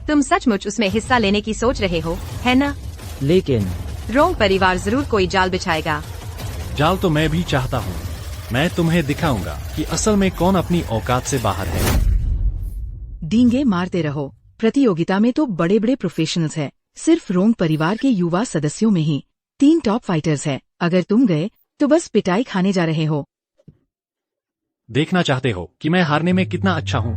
D: तुम सचमुच उसमें हिस्सा लेने की सोच रहे हो, है ना?
G: लेकिन
D: रोंग परिवार जरूर कोई जाल बिछाएगा।
A: जाल तो मैं भी चाहता हूँ। मैं तुम्हें दिखाऊंगा कि असल में कौन अपनी औकात से बाहर है।
F: डींगे मारते रहो। प्रतियोगिता में तो बड़े बड़े प्रोफेशनल्स हैं। सिर्फ रोंग परिवार के युवा सदस्यों में ही 3 टॉप फाइटर्स हैं। अगर तुम गए तो बस पिटाई खाने जा रहे हो।
A: देखना चाहते हो कि मैं हारने में कितना अच्छा हूँ?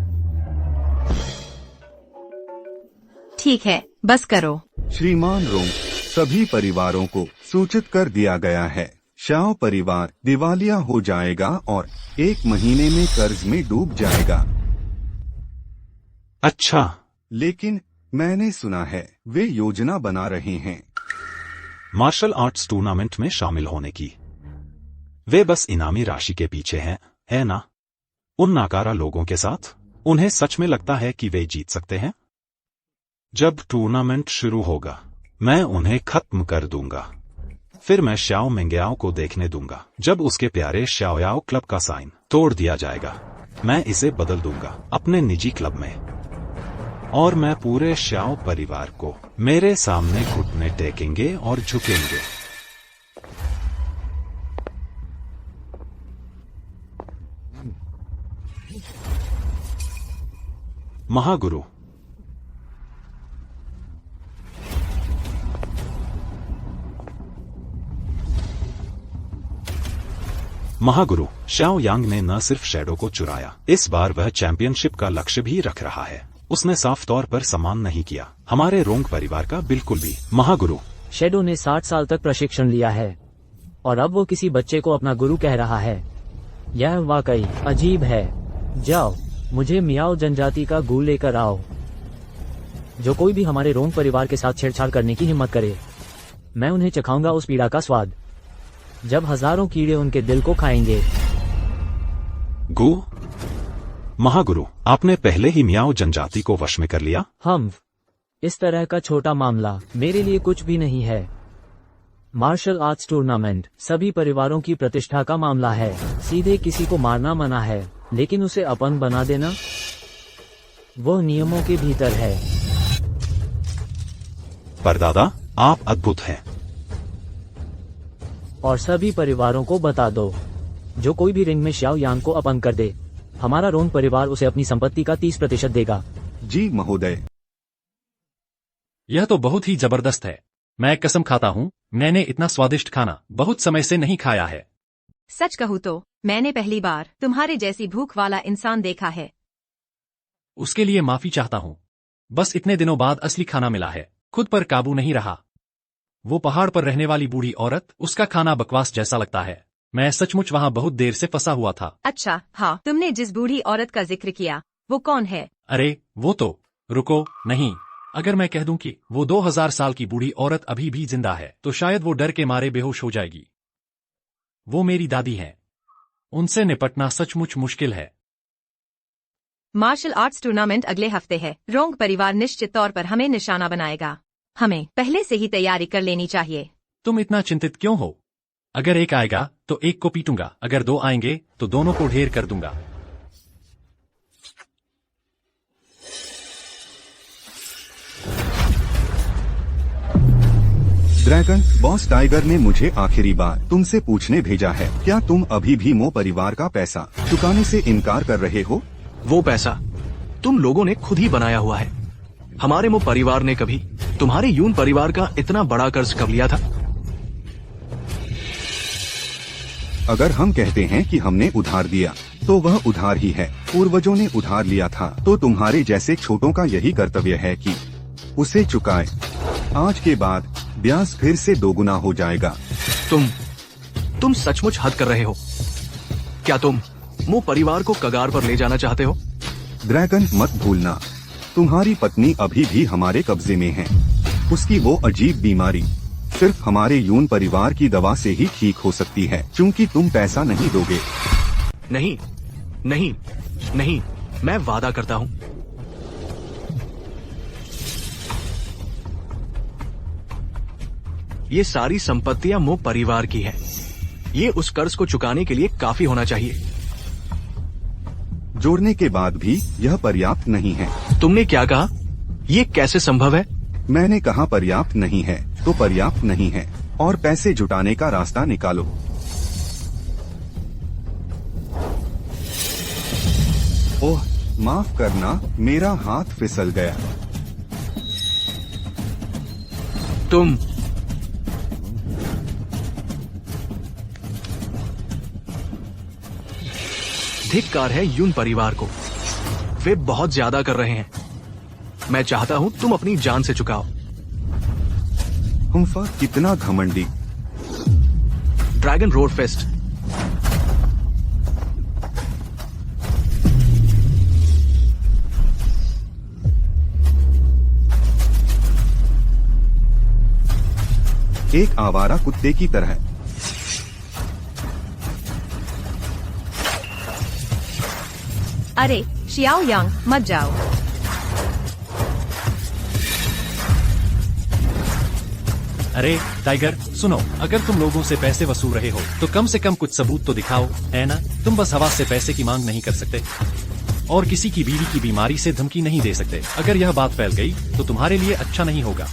D: ठीक है, बस करो।
E: श्रीमान रोंग, सभी परिवारों को सूचित कर दिया गया है। शाओ परिवार दिवालिया हो जाएगा और 1 महीने में कर्ज में डूब जाएगा।
C: अच्छा,
E: लेकिन मैंने सुना है वे योजना बना रहे हैं
C: मार्शल आर्ट्स टूर्नामेंट में शामिल होने की। वे बस इनामी राशि के पीछे हैं, है ना? उन नाकारा लोगों के साथ उन्हें सच में लगता है कि वे जीत सकते हैं? जब टूर्नामेंट शुरू होगा मैं उन्हें खत्म कर दूंगा। फिर मैं श्याओ मेंगयाओ को देखने दूंगा जब उसके प्यारे श्याओयाओ क्लब का साइन तोड़ दिया जाएगा। मैं इसे बदल दूंगा अपने निजी क्लब में, और मैं पूरे श्याओ परिवार को मेरे सामने घुटने टेकेंगे और झुकेंगे। महागुरु, महागुरु, श्याओ यांग ने न सिर्फ शैडो को चुराया, इस बार वह चैंपियनशिप का लक्ष्य भी रख रहा है। उसने साफ तौर पर सम्मान नहीं किया हमारे रोंग परिवार का, बिल्कुल भी। महागुरु,
G: शेडो ने 60 साल तक प्रशिक्षण लिया है और अब वो किसी बच्चे को अपना गुरु कह रहा है। यह वाकई अजीब है। जाओ, मुझे मियाओ जनजाति का गू लेकर आओ। जो कोई भी हमारे रोंग परिवार के साथ छेड़छाड़ करने की हिम्मत करे, मैं उन्हें चखाऊंगा उस पीड़ा का स्वाद, जब हजारों कीड़े उनके दिल को खाएंगे।
C: गू? महागुरु, आपने पहले ही मियाओ जनजाति को वश में कर लिया?
G: इस तरह का छोटा मामला मेरे लिए कुछ भी नहीं है। मार्शल आर्ट्स टूर्नामेंट सभी परिवारों की प्रतिष्ठा का मामला है। सीधे किसी को मारना मना है, लेकिन उसे अपन बना देना वो नियमों के भीतर है।
C: परदादा, आप अद्भुत हैं।
G: और सभी परिवारों को बता दो, जो कोई भी रिंग में श्याओ यांग को अपन कर दे, हमारा रोंग परिवार उसे अपनी संपत्ति का 30% देगा।
E: जी महोदय।
A: यह तो बहुत ही जबरदस्त है। मैं कसम खाता हूँ, मैंने इतना स्वादिष्ट खाना बहुत समय से नहीं खाया है।
D: सच कहूँ तो मैंने पहली बार तुम्हारे जैसी भूख वाला इंसान देखा है।
A: उसके लिए माफी चाहता हूँ। बस इतने दिनों बाद असली खाना मिला है, खुद पर काबू नहीं रहा। वो पहाड़ पर रहने वाली बूढ़ी औरत, उसका खाना बकवास जैसा लगता है। मैं सचमुच वहाँ बहुत देर से फंसा हुआ था।
D: अच्छा, हाँ, तुमने जिस बूढ़ी औरत का जिक्र किया वो कौन है?
A: अरे वो तो, रुको, नहीं, अगर मैं कह दूं कि वो 2000 साल की बूढ़ी औरत अभी भी जिंदा है तो शायद वो डर के मारे बेहोश हो जाएगी। वो मेरी दादी है। उनसे निपटना सचमुच मुश्किल है।
D: मार्शल आर्ट्स टूर्नामेंट अगले हफ्ते है। रोंग परिवार निश्चित तौर पर हमें निशाना बनाएगा। हमें पहले से ही तैयारी कर लेनी चाहिए।
A: तुम इतना चिंतित क्यों हो? अगर एक आएगा तो एक को पीटूंगा, अगर 2 आएंगे तो दोनों को ढेर कर दूंगा।
E: ड्रैगन बॉस टाइगर ने मुझे आखिरी बार तुमसे पूछने भेजा है, क्या तुम अभी भी मो परिवार का पैसा चुकाने से इनकार कर रहे हो?
I: वो पैसा तुम लोगों ने खुद ही बनाया हुआ है। हमारे मो परिवार ने कभी तुम्हारे यून परिवार का इतना बड़ा कर्ज कब लिया था?
E: अगर हम कहते हैं कि हमने उधार दिया तो वह उधार ही है। पूर्वजों ने उधार लिया था तो तुम्हारे जैसे छोटों का यही कर्तव्य है कि उसे चुकाए। आज के बाद ब्याज फिर से 2 गुना हो जाएगा।
I: तुम सचमुच हद कर रहे हो। क्या तुम मो परिवार को कगार पर ले जाना चाहते हो?
E: ड्रैगन, मत भूलना, तुम्हारी पत्नी अभी भी हमारे कब्जे में है। उसकी वो अजीब बीमारी सिर्फ हमारे यून परिवार की दवा से ही ठीक हो सकती है, क्योंकि तुम पैसा नहीं दोगे।
I: नहीं नहीं नहीं, मैं वादा करता हूँ। ये सारी संपत्तियां मो परिवार की है। ये उस कर्ज को चुकाने के लिए काफी होना चाहिए।
E: जोड़ने के बाद भी यह पर्याप्त नहीं है।
I: तुमने क्या कहा? ये कैसे संभव है?
E: मैंने कहा पर्याप्त नहीं है तो पर्याप्त नहीं है। और पैसे जुटाने का रास्ता निकालो। ओह, माफ करना, मेरा हाथ फिसल गया।
I: तुम धिक्कार है यून परिवार को। वे बहुत ज्यादा कर रहे हैं। मैं चाहता हूं तुम अपनी जान से चुकाओ।
E: हुम्फा कितना घमंडी।
I: Dragon road fest.
E: एक आवारा कुत्ते की तरह।
D: अरे शियाओ यांग, मत जाओ।
A: अरे टाइगर सुनो, अगर तुम लोगों से पैसे वसूल रहे हो तो कम से कम कुछ सबूत तो दिखाओ, है ना? तुम बस हवा से पैसे की मांग नहीं कर सकते और किसी की बीवी की बीमारी से धमकी नहीं दे सकते। अगर यह बात फैल गई तो तुम्हारे लिए अच्छा नहीं होगा।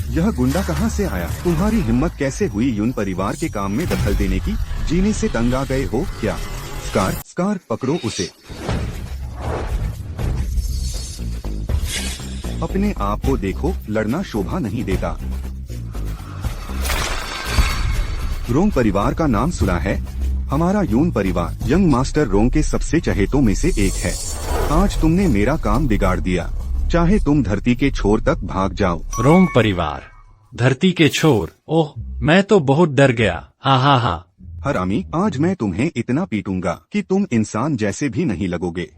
E: यह गुंडा कहाँ से आया? तुम्हारी हिम्मत कैसे हुई यून परिवार के काम में दखल देने की? जीने से तंग आ गए हो क्या? स्कार पकड़ो उसे। अपने आप को देखो, लड़ना शोभा नहीं देता। रोंग परिवार का नाम सुना है? हमारा यून परिवार यंग मास्टर रोंग के सबसे चहेतों में से एक है। आज तुमने मेरा काम बिगाड़ दिया, चाहे तुम धरती के छोर तक भाग जाओ।
A: रोंग परिवार, धरती के छोर? ओह, मैं तो बहुत डर गया। हा।
E: हरामी, आज मैं तुम्हें इतना पीटूंगा कि तुम इंसान जैसे भी नहीं लगोगे।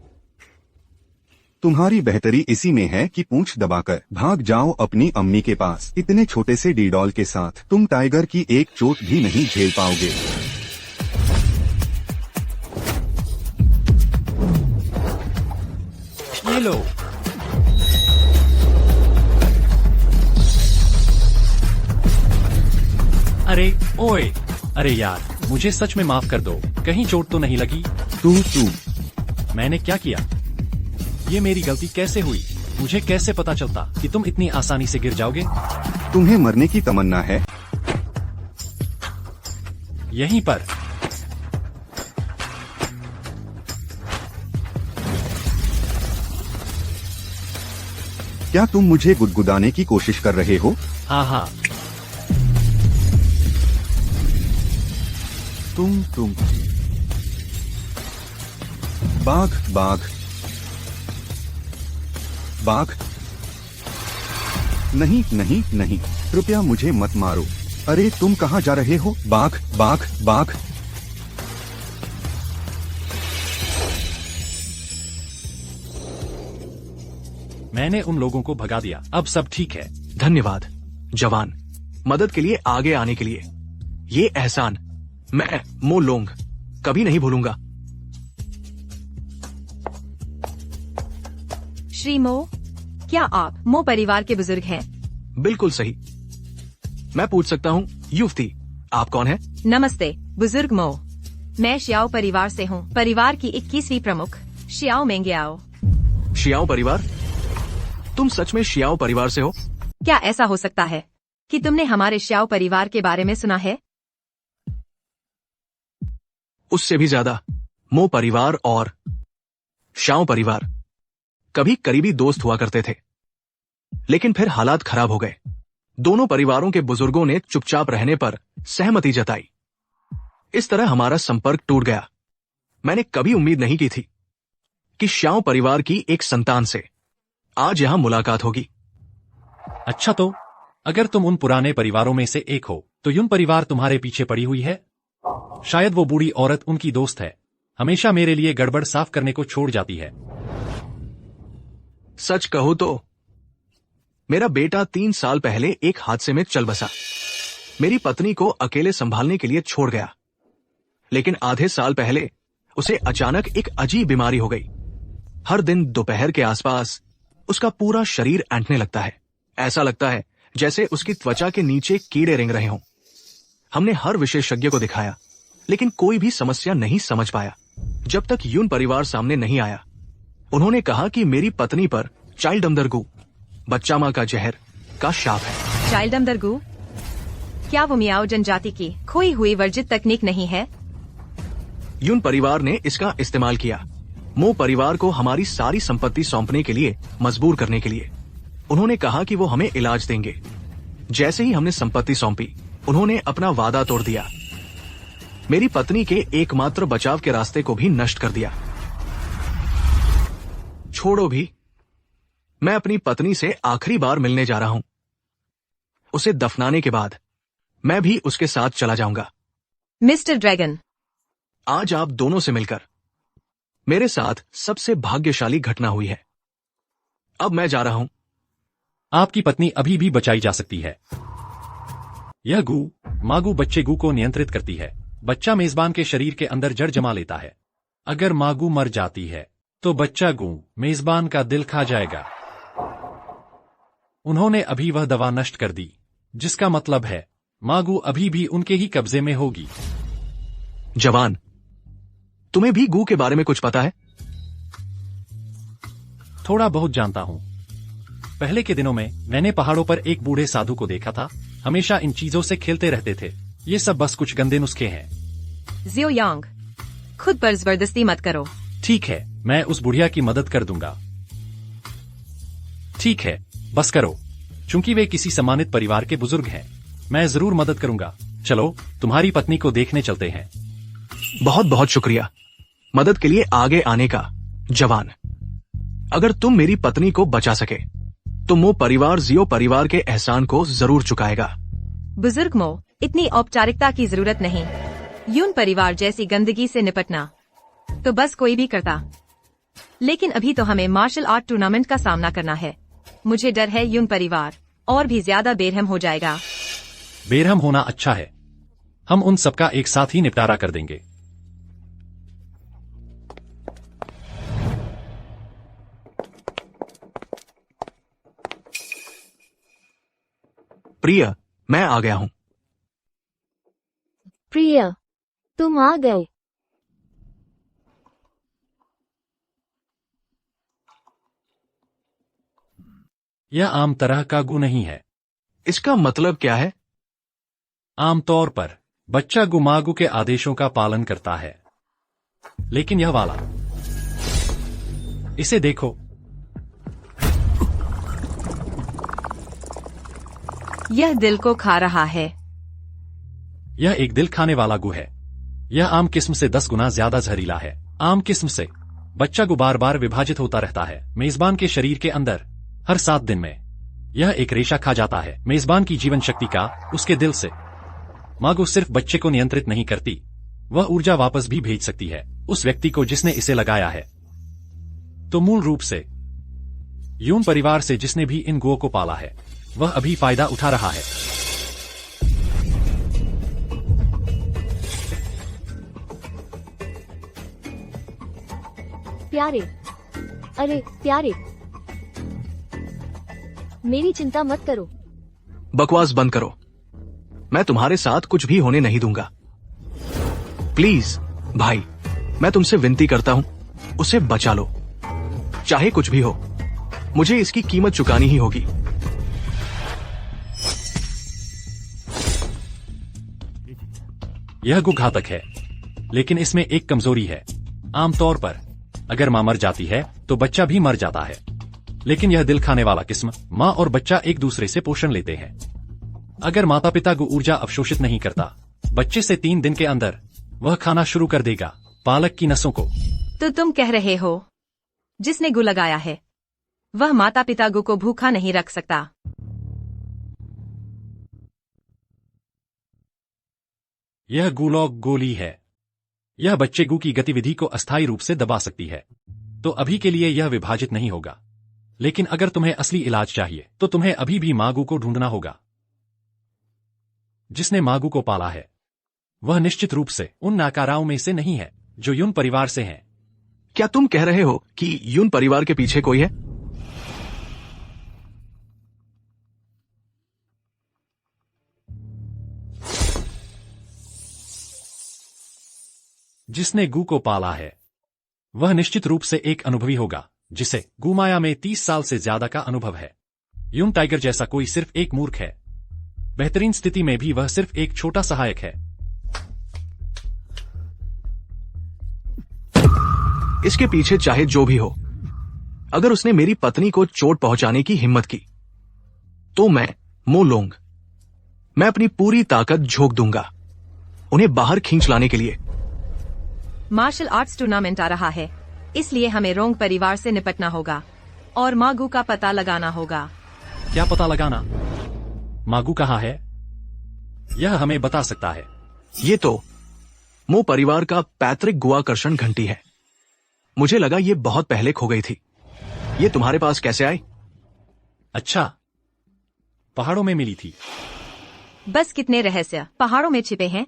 E: तुम्हारी बेहतरी इसी में है कि पूंछ दबाकर भाग जाओ अपनी अम्मी के पास। इतने छोटे से डीडॉल के साथ तुम टाइगर की एक चोट भी नहीं झेल पाओगे।
A: ये लो। अरे ओए, अरे यार, मुझे सच में माफ कर दो। कहीं चोट तो नहीं लगी?
E: तू
A: मैंने क्या किया? ये मेरी गलती कैसे हुई? मुझे कैसे पता चलता कि तुम इतनी आसानी से गिर जाओगे?
E: तुम्हें मरने की तमन्ना है?
A: यहीं पर।
E: क्या तुम मुझे गुदगुदाने की कोशिश कर रहे हो?
A: हाँ।
E: तुम बाघ। नहीं, कृपया मुझे मत मारो। अरे तुम कहाँ जा रहे हो? बाघ।
A: मैंने उन लोगों को भगा दिया, अब सब ठीक है।
I: धन्यवाद जवान, मदद के लिए आगे आने के लिए। ये एहसान मैं मो लोंग कभी नहीं भूलूंगा।
D: श्री मो, क्या आप मो परिवार के बुजुर्ग हैं?
I: बिल्कुल सही। मैं पूछ सकता हूँ युवती, आप कौन है?
D: नमस्ते बुजुर्ग मो, मैं शियाओ परिवार से हूँ। परिवार की 21वीं प्रमुख शियाओ मेंगियाओ।
I: शियाओ परिवार? तुम सच में शियाओ परिवार से हो?
D: क्या ऐसा हो सकता है कि तुमने हमारे शियाओ परिवार के बारे में सुना है?
I: उससे भी ज्यादा। मो परिवार और शियाओ परिवार कभी करीबी दोस्त हुआ करते थे, लेकिन फिर हालात खराब हो गए। दोनों परिवारों के बुजुर्गों ने चुपचाप रहने पर सहमति जताई। इस तरह हमारा संपर्क टूट गया। मैंने कभी उम्मीद नहीं की थी कि शियाओ परिवार की एक संतान से आज यहां मुलाकात होगी।
A: अच्छा, तो अगर तुम उन पुराने परिवारों में से एक हो तो यून परिवार तुम्हारे पीछे पड़ी हुई है। शायद वो बूढ़ी औरत उनकी दोस्त है, हमेशा मेरे लिए गड़बड़ साफ करने को छोड़ जाती है।
I: सच कहूं तो मेरा बेटा 3 साल पहले एक हादसे में चल बसा। मेरी पत्नी को अकेले संभालने के लिए छोड़ गया, लेकिन आधे साल पहले उसे अचानक एक अजीब बीमारी हो गई। हर दिन दोपहर के आसपास उसका पूरा शरीर ऐंठने लगता है। ऐसा लगता है जैसे उसकी त्वचा के नीचे कीड़े रेंग रहे हों। हमने हर विशेषज्ञ को दिखाया, लेकिन कोई भी समस्या नहीं समझ पाया जब तक यून परिवार सामने नहीं आया। उन्होंने कहा कि मेरी पत्नी पर चाइल्ड अंदरगू, बच्चा मां का जहर का शाप है।
D: चाइल्ड अंदरगू? क्या वो मियाओ जनजाति की खोई हुई वर्जित तकनीक नहीं है?
I: यून परिवार ने इसका इस्तेमाल किया मो परिवार को हमारी सारी संपत्ति सौंपने के लिए मजबूर करने के लिए। उन्होंने कहा कि वो हमें इलाज देंगे। जैसे ही हमने संपत्ति सौंपी, उन्होंने अपना वादा तोड़ दिया। मेरी पत्नी के एकमात्र बचाव के रास्ते को भी नष्ट कर दिया। छोड़ो भी, मैं अपनी पत्नी से आखिरी बार मिलने जा रहा हूं। उसे दफनाने के बाद मैं भी उसके साथ चला जाऊंगा।
D: मिस्टर ड्रैगन,
I: आज आप दोनों से मिलकर मेरे साथ सबसे भाग्यशाली घटना हुई है। अब मैं जा रहा हूं।
A: आपकी पत्नी अभी भी बचाई जा सकती है। यह गू मागू बच्चे गू को नियंत्रित करती है। बच्चा मेजबान के शरीर के अंदर जड़ जमा लेता है। अगर मागू मर जाती है तो बच्चा गू मेजबान का दिल खा जाएगा। उन्होंने अभी वह दवा नष्ट कर दी, जिसका मतलब है मागू अभी भी उनके ही कब्जे में होगी।
I: जवान, तुम्हें भी गू के बारे में कुछ पता है?
A: थोड़ा बहुत जानता हूं। पहले के दिनों में मैंने पहाड़ों पर एक बूढ़े साधु को देखा था। हमेशा इन चीजों से खेलते रहते थे। ये सब बस कुछ गंदे नुस्खे हैं।
D: जियो यांग, खुद पर जबरदस्ती मत करो।
A: ठीक है, मैं उस बुढ़िया की मदद कर दूंगा। ठीक है, बस करो। चूंकि वे किसी सम्मानित परिवार के बुजुर्ग हैं, मैं जरूर मदद करूंगा। चलो, तुम्हारी पत्नी को देखने चलते हैं।
I: बहुत बहुत शुक्रिया मदद के लिए आगे आने का, जवान। अगर तुम मेरी पत्नी को बचा सके तो मो परिवार जियो परिवार के एहसान को जरूर चुकाएगा।
D: बुजुर्ग मो, इतनी औपचारिकता की जरूरत नहीं। यून परिवार जैसी गंदगी से निपटना तो बस कोई भी करता। लेकिन अभी तो हमें मार्शल आर्ट टूर्नामेंट का सामना करना है। मुझे डर है यून परिवार और भी ज्यादा बेरहम हो जाएगा।
A: बेरहम होना अच्छा है। हम उन सबका एक साथ ही निपटारा कर देंगे।
I: प्रिय, मैं आ गया हूं।
J: प्रिय, तुम आ गए।
A: यह आम तरह का गु नहीं है।
I: इसका मतलब क्या है?
A: आमतौर पर बच्चा गुमागु के आदेशों का पालन करता है, लेकिन यह वाला, इसे देखो।
D: यह दिल को खा रहा है।
A: यह एक दिल खाने वाला गु है। यह आम किस्म से 10 गुना ज्यादा जहरीला है। आम किस्म से बच्चा गु बार बार विभाजित होता रहता है मेजबान के शरीर के अंदर। हर 7 दिन में यह एक रेशा खा जाता है मेजबान की जीवन शक्ति का, उसके दिल से। मागू सिर्फ बच्चे को नियंत्रित नहीं करती, वह ऊर्जा वापस भी भेज सकती है उस व्यक्ति को जिसने इसे लगाया है। तो मूल रूप से यून परिवार से जिसने भी इन गुओं को पाला है, वह अभी फायदा उठा रहा है।
J: प्यारे, अरे प्यारे, मेरी चिंता मत करो।
I: बकवास बंद करो। मैं तुम्हारे साथ कुछ भी होने नहीं दूंगा। प्लीज भाई, मैं तुमसे विनती करता हूं, उसे बचा लो। चाहे कुछ भी हो, मुझे इसकी कीमत चुकानी ही होगी।
A: यह गु घातक है, लेकिन इसमें एक कमजोरी है। आमतौर पर अगर मां मर जाती है तो बच्चा भी मर जाता है, लेकिन यह दिल खाने वाला किस्म, मां और बच्चा एक दूसरे से पोषण लेते हैं। अगर माता पिता गु ऊर्जा अवशोषित नहीं करता, बच्चे से 3 दिन के अंदर वह खाना शुरू कर देगा पालक की नसों को।
D: तो तुम कह रहे हो जिसने गु लगाया है वह माता पिता गु को भूखा नहीं रख सकता?
A: यह गुलॉग गोली है। यह बच्चे गु की गतिविधि को अस्थायी रूप से दबा सकती है। तो अभी के लिए यह विभाजित नहीं होगा, लेकिन अगर तुम्हें असली इलाज चाहिए तो तुम्हें अभी भी मागू को ढूंढना होगा। जिसने मागू को पाला है वह निश्चित रूप से उन नाकाराओं में से नहीं है जो यून परिवार से हैं।
I: क्या तुम कह रहे हो कि यून परिवार के पीछे कोई है?
A: जिसने गु को पाला है वह निश्चित रूप से एक अनुभवी होगा, जिसे गुमाया में 30 साल से ज्यादा का अनुभव है। यून टाइगर जैसा कोई सिर्फ एक मूर्ख है। बेहतरीन स्थिति में भी वह सिर्फ एक छोटा सहायक है।
I: इसके पीछे चाहे जो भी हो, अगर उसने मेरी पत्नी को चोट पहुंचाने की हिम्मत की तो मैं मो लोंग, मैं अपनी पूरी ताकत झोंक दूंगा उन्हें बाहर खींच लाने के लिए।
D: मार्शल आर्ट्स टूर्नामेंट आ रहा है, इसलिए हमें रोंग परिवार से निपटना होगा और मागू का पता लगाना होगा।
A: क्या पता लगाना? मागू कहाँ है? यह हमें बता सकता है।
I: ये तो मो परिवार का पैतृक गुआकर्षण घंटी है। मुझे लगा ये बहुत पहले खो गई थी। ये तुम्हारे पास कैसे आई?
A: अच्छा, पहाड़ों में मिली थी।
D: बस कितने रहस्य पहाड़ों में छिपे हैं।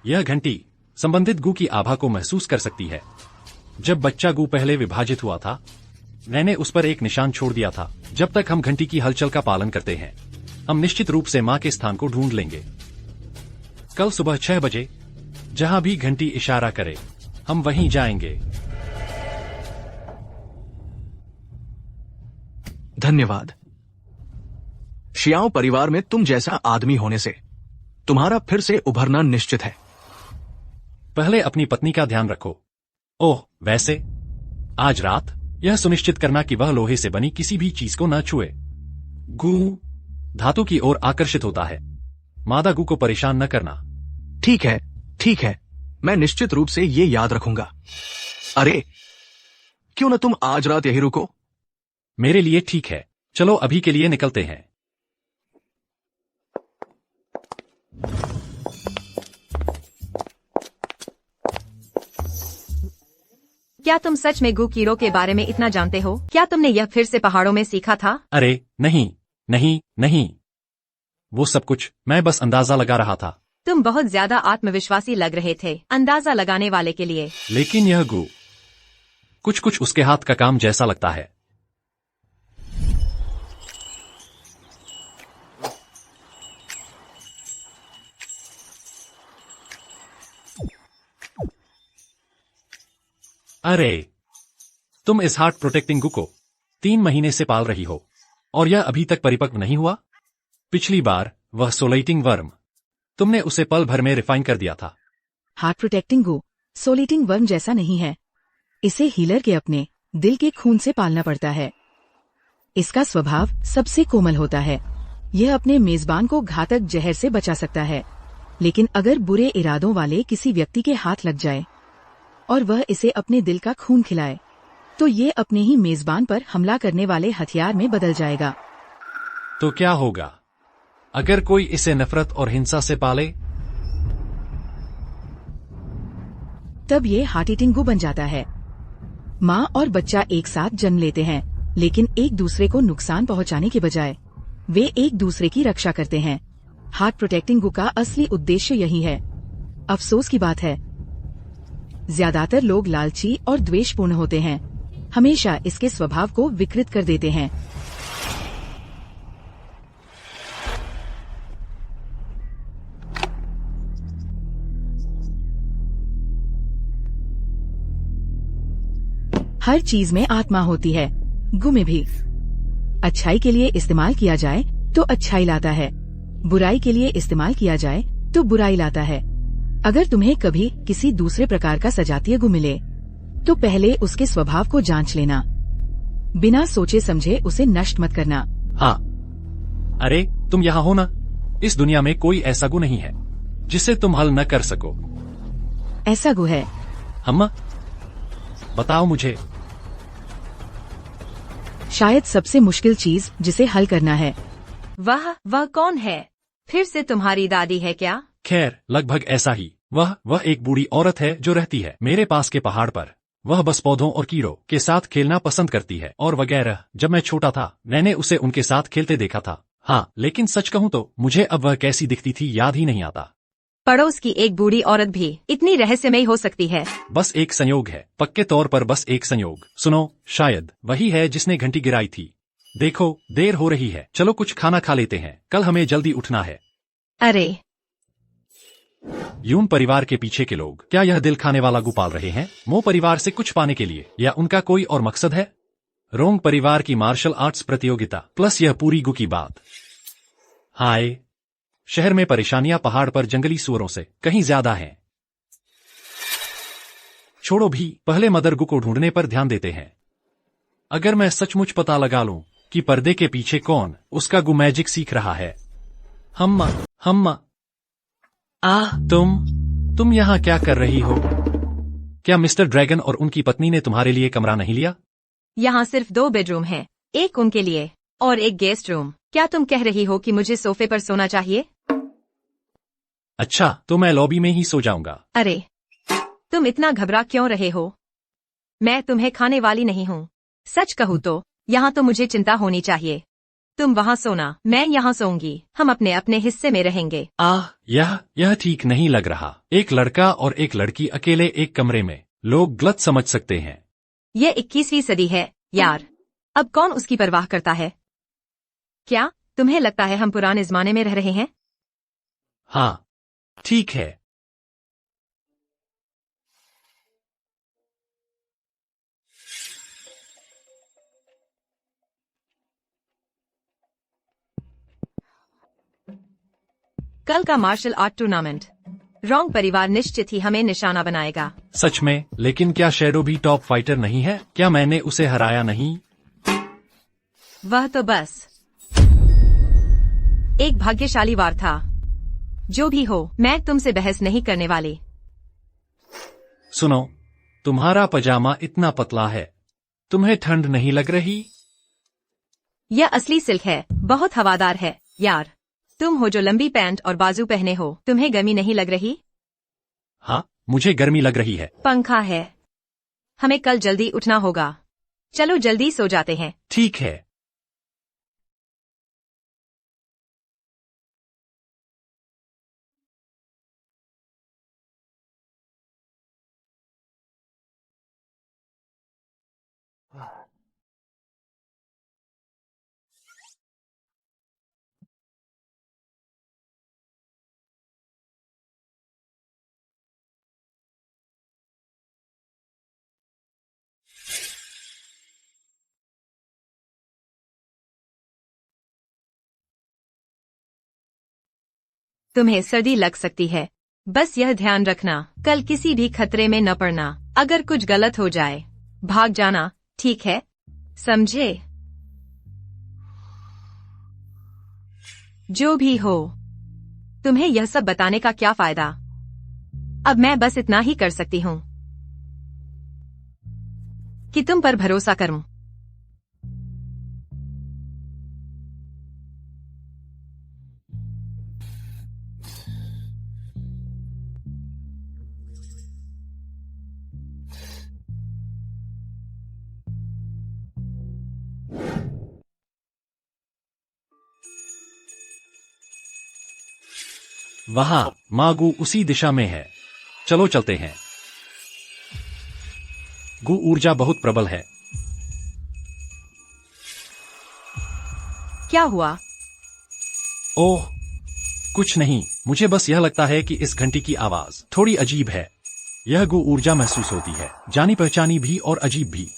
A: यह घंटी संबंधित गू की आभा को महसूस कर सकती है। जब बच्चा गू पहले विभाजित हुआ था, मैंने उस पर एक निशान छोड़ दिया था। जब तक हम घंटी की हलचल का पालन करते हैं, हम निश्चित रूप से मां के स्थान को ढूंढ लेंगे। कल सुबह 6 बजे जहां भी घंटी इशारा करे, हम वहीं जाएंगे।
I: धन्यवाद। शियाओ परिवार में तुम जैसा आदमी होने से तुम्हारा फिर से उभरना निश्चित है।
A: पहले अपनी पत्नी का ध्यान रखो। ओह, वैसे आज रात यह सुनिश्चित करना कि वह लोहे से बनी किसी भी चीज को न छुए। गू धातु की ओर आकर्षित होता है। मादा गू को परेशान न करना।
I: ठीक है, ठीक है, मैं निश्चित रूप से ये याद रखूंगा। अरे, क्यों न तुम आज रात यही रुको?
A: मेरे लिए ठीक है। चलो अभी के लिए निकलते हैं।
D: क्या तुम सच में गू कीड़ों के बारे में इतना जानते हो? क्या तुमने यह फिर से पहाड़ों में सीखा था?
A: अरे नहीं नहीं नहीं, वो सब कुछ मैं बस अंदाजा लगा रहा था।
D: तुम बहुत ज्यादा आत्मविश्वासी लग रहे थे अंदाजा लगाने वाले के लिए।
A: लेकिन यह गू कुछ कुछ उसके हाथ का काम जैसा लगता है। अरे, तुम इस हार्ट प्रोटेक्टिंग गू को 3 महीने से पाल रही हो और यह अभी तक परिपक्व नहीं हुआ? पिछली बार वह सोलेटिंग वर्म, तुमने उसे पल भर में रिफाइन कर दिया था।
F: हार्ट प्रोटेक्टिंग गो सोलेटिंग वर्म जैसा नहीं है। इसे हीलर के अपने दिल के खून से पालना पड़ता है। इसका स्वभाव सबसे कोमल होता है। यह अपने मेजबान को घातक जहर से बचा सकता है, लेकिन अगर बुरे इरादों वाले किसी व्यक्ति के हाथ लग जाए और वह इसे अपने दिल का खून खिलाए, तो ये अपने ही मेजबान पर हमला करने वाले हथियार में बदल जाएगा।
A: तो क्या होगा अगर कोई इसे नफरत और हिंसा से पाले?
F: तब ये हार्ट ईटिंग गू बन जाता है। माँ और बच्चा एक साथ जन्म लेते हैं, लेकिन एक दूसरे को नुकसान पहुँचाने के बजाय वे एक दूसरे की रक्षा करते हैं। हार्ट प्रोटेक्टिंग गू का असली उद्देश्य यही है। अफसोस की बात है, ज्यादातर लोग लालची और द्वेषपूर्ण होते हैं, हमेशा इसके स्वभाव को विकृत कर देते हैं। हर चीज में आत्मा होती है, गू में भी। अच्छाई के लिए इस्तेमाल किया जाए तो अच्छाई लाता है, बुराई के लिए इस्तेमाल किया जाए तो बुराई लाता है। अगर तुम्हें कभी किसी दूसरे प्रकार का सजातीय गू मिले, तो पहले उसके स्वभाव को जांच लेना। बिना सोचे समझे उसे नष्ट मत करना।
A: हाँ, अरे तुम यहाँ हो ना? इस दुनिया में कोई ऐसा गू नहीं है जिसे तुम हल न कर सको।
F: ऐसा गू है।
A: अम्मा, बताओ मुझे।
F: शायद सबसे मुश्किल चीज जिसे हल करना है।
D: वह कौन है? फिर से तुम्हारी दादी है क्या?
A: खैर, लगभग ऐसा ही। वह एक बूढ़ी औरत है जो रहती है मेरे पास के पहाड़ पर। वह बस पौधों और कीड़ों के साथ खेलना पसंद करती है और वगैरह। जब मैं छोटा था, मैंने उसे उनके साथ खेलते देखा था। हाँ, लेकिन सच कहूँ तो मुझे अब वह कैसी दिखती थी याद ही नहीं आता।
D: पड़ोस की एक बूढ़ी औरत भी इतनी रहस्यमयी हो सकती है?
A: बस एक संयोग है, पक्के तौर पर बस एक संयोग। सुनो, शायद वही है जिसने घंटी गिराई थी। देखो, देर हो रही है, चलो कुछ खाना खा लेते हैं, कल हमें जल्दी उठना है।
D: अरे,
A: यून परिवार के पीछे के लोग क्या यह दिल खाने वाला गू पाल रहे हैं? मो परिवार से कुछ पाने के लिए, या उनका कोई और मकसद है? रोंग परिवार की मार्शल आर्ट्स प्रतियोगिता प्लस यह पूरी गु की बात। हाय, शहर में परेशानियां पहाड़ पर जंगली सुअरों से कहीं ज्यादा हैं। छोड़ो भी, पहले मदर गु को ढूंढने पर ध्यान देते हैं। अगर मैं सचमुच पता लगा लूं कि पर्दे के पीछे कौन उसका गु मैजिक सीख रहा है। हम्मा तुम यहाँ क्या कर रही हो? क्या मिस्टर ड्रैगन और उनकी पत्नी ने तुम्हारे लिए कमरा नहीं लिया?
D: यहाँ सिर्फ 2 बेडरूम हैं, एक उनके लिए और एक गेस्ट रूम। क्या तुम कह रही हो कि मुझे सोफे पर सोना चाहिए?
A: अच्छा, तो मैं लॉबी में ही सो जाऊंगा।
D: अरे, तुम इतना घबरा क्यों रहे हो? मैं तुम्हें खाने वाली नहीं हूँ। सच कहूँ तो यहाँ तो मुझे चिंता होनी चाहिए। तुम वहाँ सोना, मैं यहाँ सोऊंगी। हम अपने अपने हिस्से में रहेंगे।
A: यह ठीक नहीं लग रहा। एक लड़का और एक लड़की अकेले एक कमरे में, लोग गलत समझ सकते हैं।
D: ये 21वीं सदी है यार, अब कौन उसकी परवाह करता है? क्या तुम्हें लगता है हम पुराने जमाने में रह रहे हैं?
A: हाँ, ठीक है।
D: कल का मार्शल आर्ट टूर्नामेंट, रोंग परिवार निश्चित ही हमें निशाना बनाएगा।
A: सच में? लेकिन क्या शैडो भी टॉप फाइटर नहीं है? क्या मैंने उसे हराया नहीं?
D: वह तो बस एक भाग्यशाली वार था। जो भी हो, मैं तुमसे बहस नहीं करने वाली।
A: सुनो, तुम्हारा पजामा इतना पतला है, तुम्हें ठंड नहीं लग रही?
D: यह असली सिल्क है, बहुत हवादार है यार। तुम हो जो लंबी पैंट और बाजू पहने हो, तुम्हें गर्मी नहीं लग रही?
A: हाँ, मुझे गर्मी लग रही है।
D: पंखा है। हमें कल जल्दी उठना होगा। चलो जल्दी सो जाते हैं।
A: ठीक है।
D: तुम्हें सर्दी लग सकती है, बस यह ध्यान रखना कल किसी भी खतरे में न पड़ना। अगर कुछ गलत हो जाए, भाग जाना, ठीक है? समझे? जो भी हो, तुम्हें यह सब बताने का क्या फायदा? अब मैं बस इतना ही कर सकती हूँ कि तुम पर भरोसा करूं।
A: वहाँ मागू उसी दिशा में है। चलो चलते हैं। गु ऊर्जा बहुत प्रबल है।
D: क्या हुआ?
A: ओह, कुछ नहीं। मुझे बस यह लगता है कि इस घंटी की आवाज थोड़ी अजीब है। यह गु ऊर्जा महसूस होती है, जानी पहचानी भी और अजीब भी।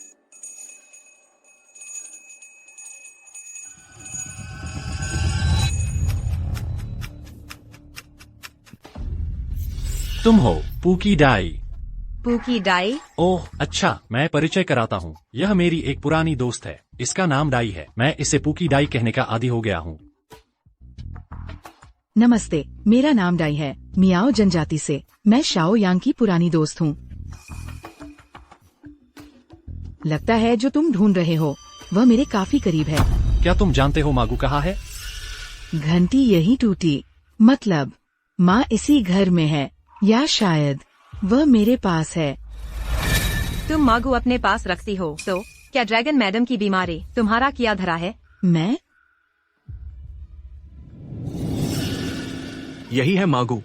A: तुम हो पूकी डाई।
D: Pookie die?
A: ओह अच्छा, मैं परिचय कराता हूँ। यह मेरी एक पुरानी दोस्त है। इसका नाम डाई है। मैं इसे पूकी डाई कहने का आदी हो गया हूँ।
F: नमस्ते, मेरा नाम डाई है, मियाओ जनजाति से। मैं शाओ यांग की पुरानी दोस्त हूँ। लगता है जो तुम ढूंढ रहे हो वह मेरे काफी करीब है।
A: क्या तुम जानते हो मागू कहाँ है?
F: घंटी यही टूटी, मतलब माँ इसी घर में है, या शायद वह मेरे पास है।
D: तुम मागू अपने पास रखती हो, तो क्या ड्रैगन मैडम की बीमारी तुम्हारा किया धरा है?
F: मैं?
I: यही है मागू,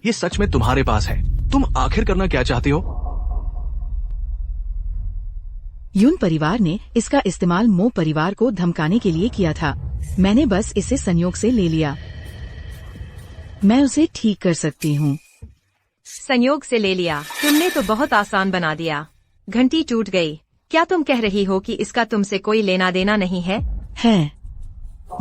I: ये सच में तुम्हारे पास है। तुम आखिर करना क्या चाहते हो?
F: यून परिवार ने इसका इस्तेमाल मो परिवार को धमकाने के लिए किया था। मैंने बस इसे संयोग से ले लिया। मैं उसे ठीक कर सकती हूँ।
D: संयोग से ले लिया? तुमने तो बहुत आसान बना दिया। घंटी टूट गई, क्या तुम कह रही हो कि इसका तुमसे कोई लेना देना नहीं है?
F: है।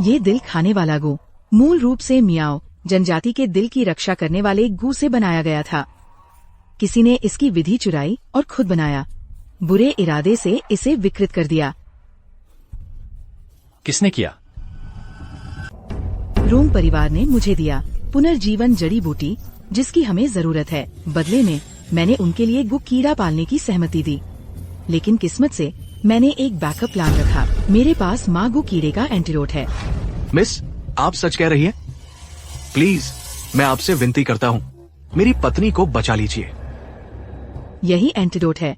F: ये दिल खाने वाला गू मूल रूप से मियाओ जनजाति के दिल की रक्षा करने वाले गू से बनाया गया था। किसी ने इसकी विधि चुराई और खुद बनाया, बुरे इरादे से इसे विकृत कर दिया।
A: किसने किया?
F: रोम परिवार ने मुझे दिया पुनर्जीवन जड़ी बूटी जिसकी हमें जरूरत है। बदले में मैंने उनके लिए गु कीड़ा पालने की सहमति दी, लेकिन किस्मत से मैंने एक बैकअप प्लान रखा। मेरे पास माँ गु कीड़े का एंटीडोट है।
I: मिस, आप सच कह रही हैं? प्लीज, मैं आपसे विनती करता हूँ, मेरी पत्नी को बचा लीजिए।
F: यही एंटीडोट है।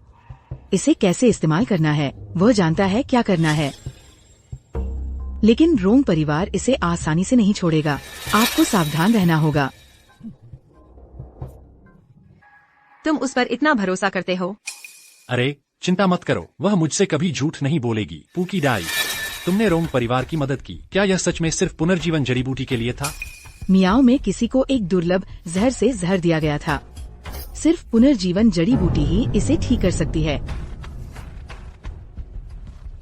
F: इसे कैसे इस्तेमाल करना है वह जानता है क्या करना है, लेकिन रोम परिवार इसे आसानी से नहीं छोड़ेगा। आपको सावधान रहना होगा।
D: तुम उस पर इतना भरोसा करते हो?
A: अरे चिंता मत करो, वह मुझसे कभी झूठ नहीं बोलेगी। पूकी डाई, तुमने रोम परिवार की मदद की। क्या यह सच में सिर्फ पुनर्जीवन जड़ी बूटी के लिए था?
F: मियाओ में किसी को एक दुर्लभ जहर से जहर दिया गया था। सिर्फ पुनर्जीवन जड़ी बूटी ही इसे ठीक कर सकती है।